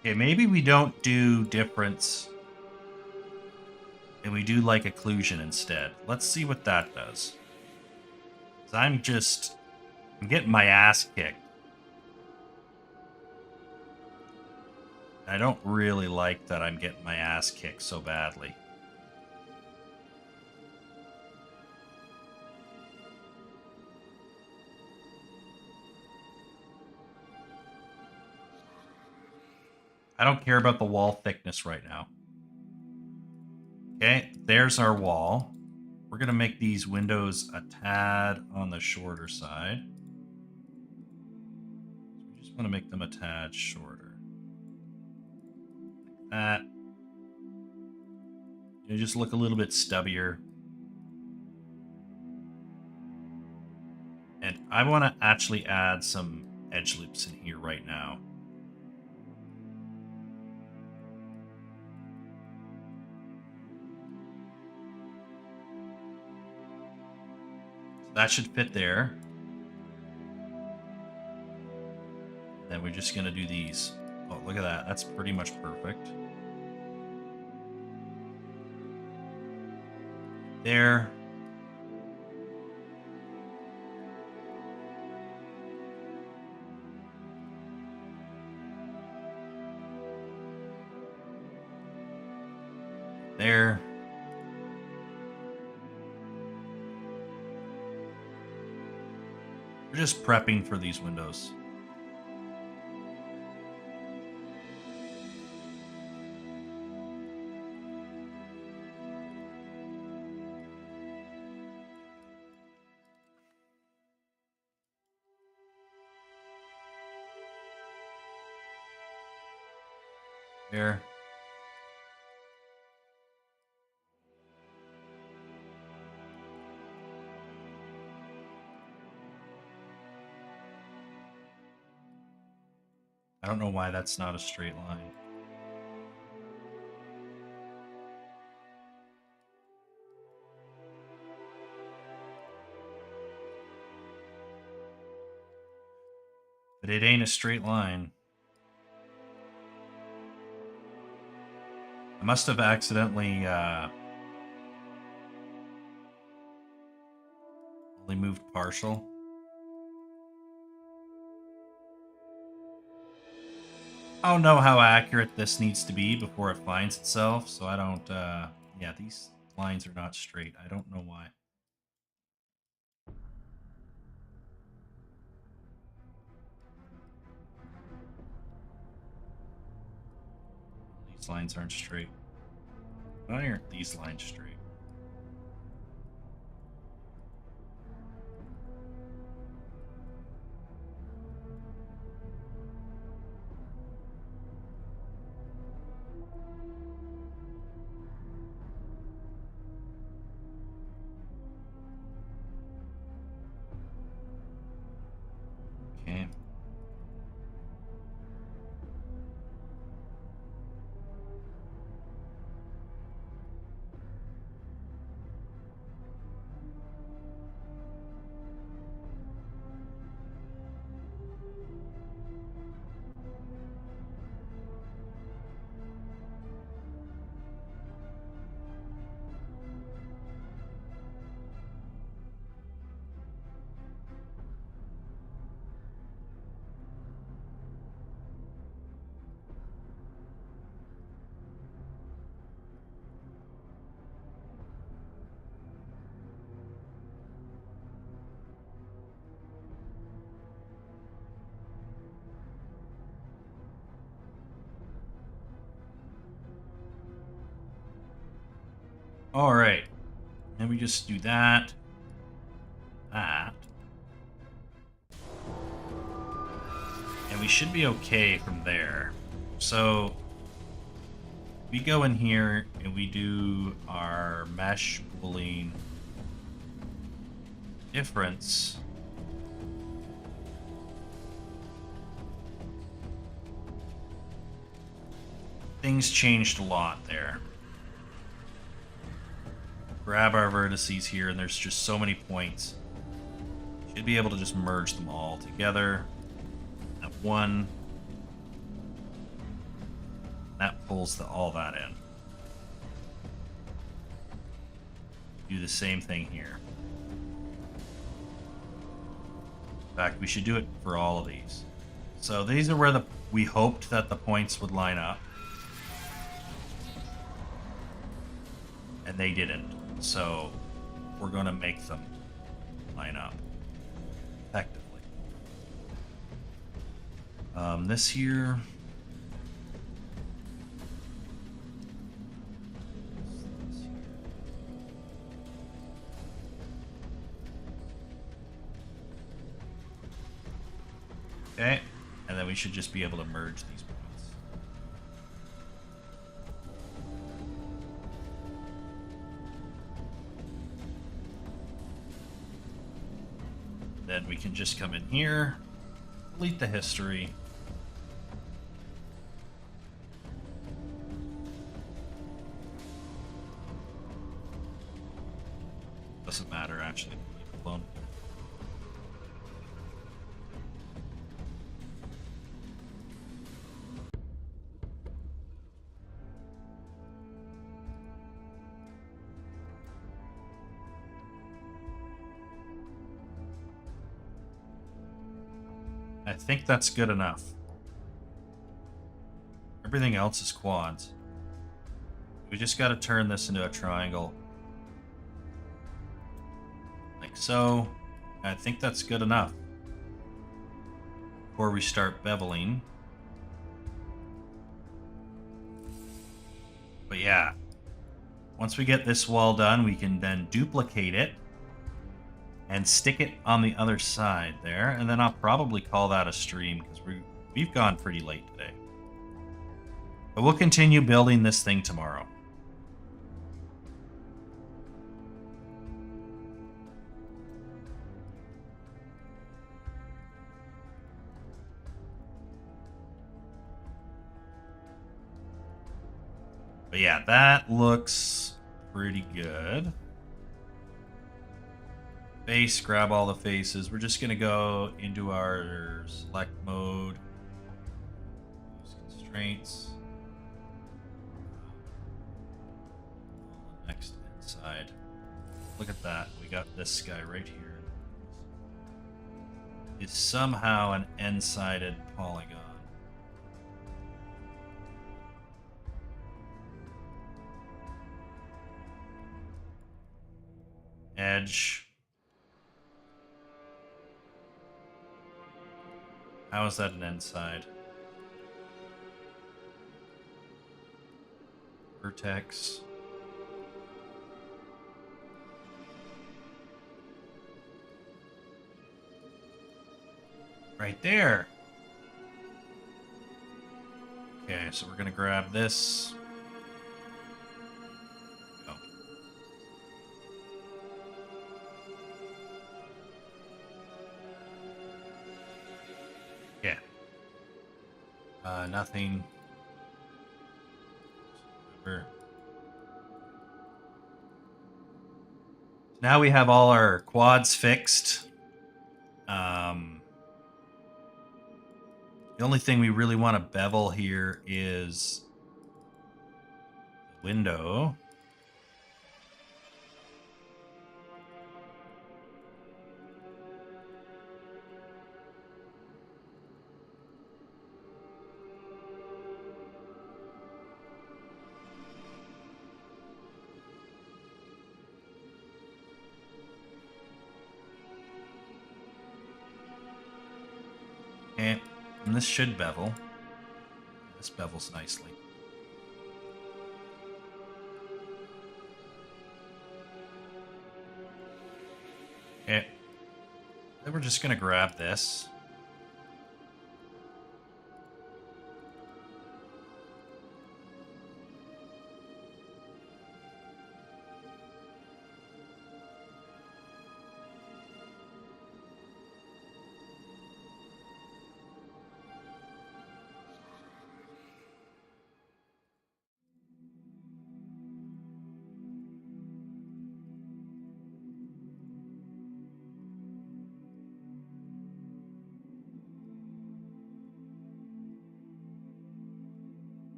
Okay, maybe we don't do difference. And we do like occlusion instead. Let's see what that does. 'Cause I'm getting my ass kicked. I don't really like that I'm getting my ass kicked so badly. I don't care about the wall thickness right now. Okay, there's our wall. We're going to make these windows a tad on the shorter side. So we just want to make them a tad shorter. Like that. They just look a little bit stubbier. And I want to actually add some edge loops in here right now. That should fit there. Then we're just going to do these. Oh, look at that. That's pretty much perfect. There. There. We're just prepping for these windows. There. I don't know why that's not a straight line. But it ain't a straight line. I must have accidentally only moved partial. I don't know how accurate this needs to be before it finds itself, so I don't, yeah, these lines are not straight. I don't know why. These lines aren't straight. Why aren't these lines straight? Okay. All right. And we just do that. That. And we should be okay from there. So we go in here and we do our mesh boolean difference. Things changed a lot there. Grab our vertices here, and there's just so many points. Should be able to just merge them all together. Have one. That pulls all that in. Do the same thing here. In fact, we should do it for all of these. So these are where we hoped that the points would line up. And they didn't. So we're going to make them line up effectively. This here. Okay, and then we should just be able to merge these points. Then we can just come in here, delete the history. Doesn't matter, actually. Leave it alone. I think that's good enough. Everything else is quads. We just got to turn this into a triangle. Like so. I think that's good enough. Before we start beveling. But yeah. Once we get this wall done, we can then duplicate it. And stick it on the other side there. And then I'll probably call that a stream because we've gone pretty late today. But we'll continue building this thing tomorrow. But yeah, that looks pretty good. Face, grab all the faces. We're just going to go into our select mode. Use constraints. Next inside. Look at that. We got this guy right here. It's somehow an n-sided polygon. Edge. How is that an inside? Vertex. Right there. Okay, so we're going to grab this. Go. Yeah. Nothing. Now we have all our quads fixed. The only thing we really want to bevel here is the window. Okay. And this should bevel. This bevels nicely. Okay. Then we're just gonna grab this.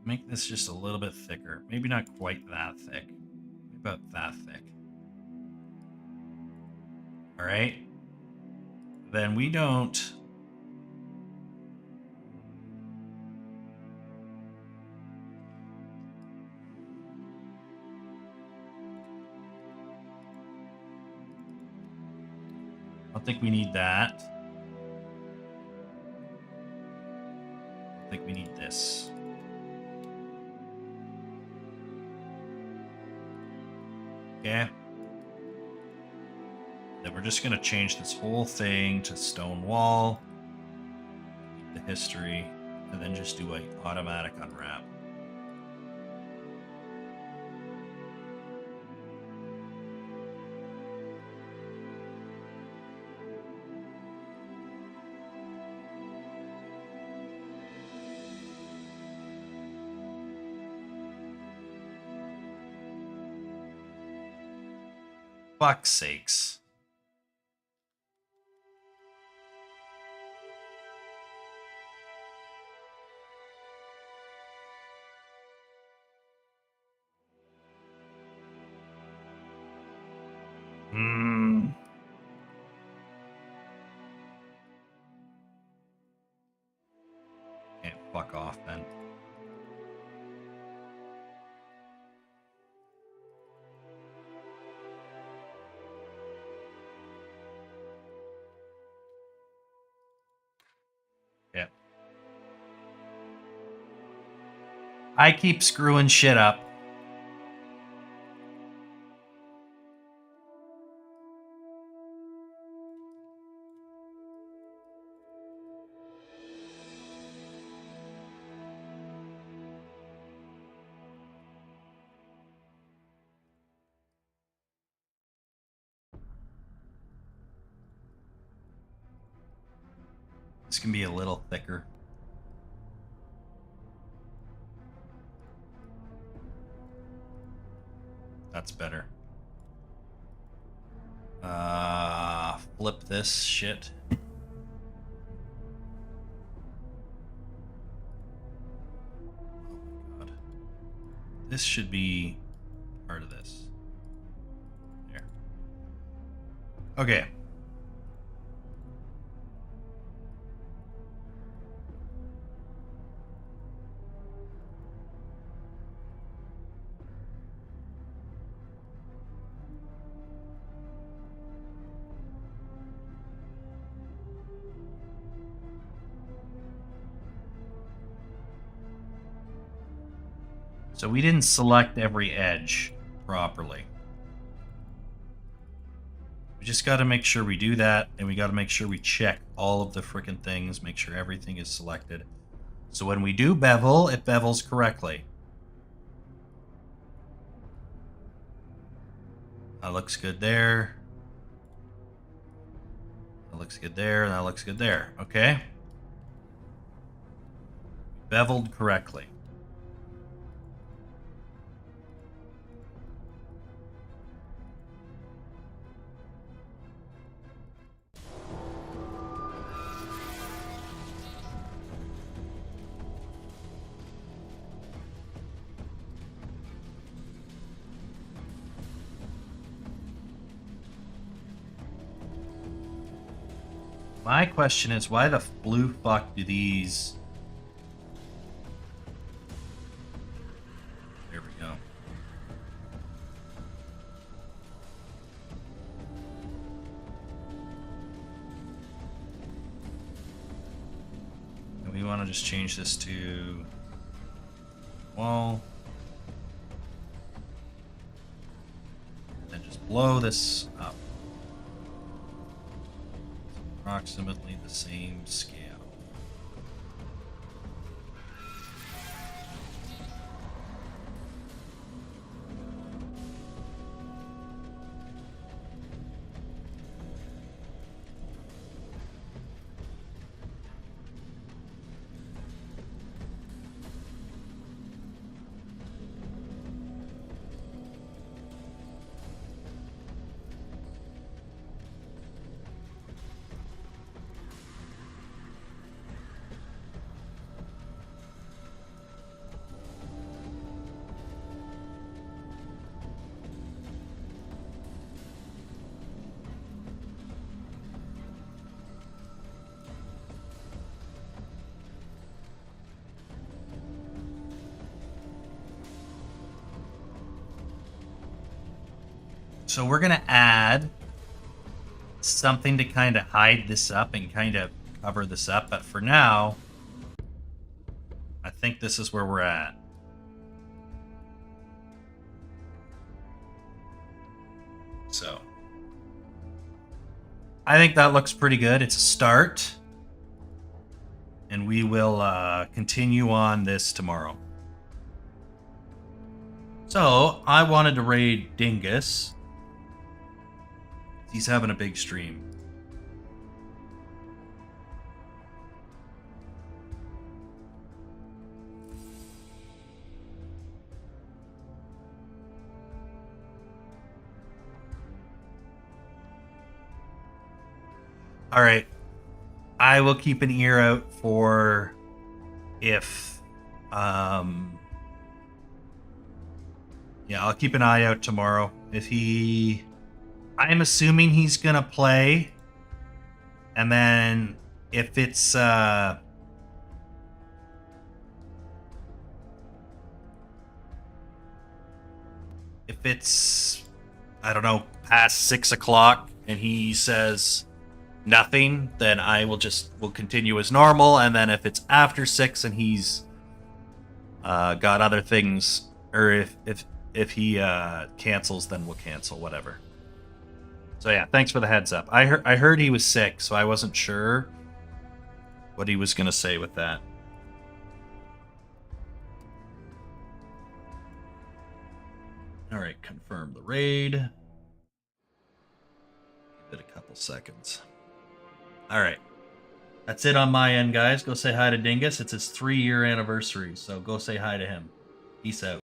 Make this just a little bit thicker. Maybe not quite that thick. Maybe about that thick. All right. Then we don't... I don't think we need that. I think we need this. Okay. Then we're just going to change this whole thing to stone wall, keep the history, and then just do an automatic unwrap. Fuck's sakes. Okay, fuck off then. Yeah. I keep screwing shit up. This can be a little thicker. That's better. Flip this shit. Oh my god. This should be part of this. There. Okay. So we didn't select every edge properly. We just got to make sure we do that, and we got to make sure we check all of the frickin' things, make sure everything is selected. So when we do bevel, it bevels correctly. That looks good there. That looks good there, and that looks good there. Okay? Beveled correctly. My question is, why the blue fuck do these... There we go. And we want to just change this to wall. And just blow this up. Approximately the same scale. So we're going to add something to kind of hide this up and kind of cover this up. But for now, I think this is where we're at. So I think that looks pretty good. It's a start. And we will continue on this tomorrow. So I wanted to raid Dingus. He's having a big stream. All right. I will keep an ear out for if yeah, I'll keep an eye out tomorrow. If he I'm assuming he's gonna play, and then if it's I don't know, past 6 o'clock and he says nothing, then I will we'll continue as normal. And then if it's after 6 and he's got other things, or if he cancels, then we'll cancel, whatever. So yeah, thanks for the heads up. I heard he was sick, so I wasn't sure what he was gonna say with that. All right, confirm the raid. Give it a couple seconds. All right, that's it on my end, guys. Go say hi to Dingus. It's his 3-year anniversary, so go say hi to him. Peace out.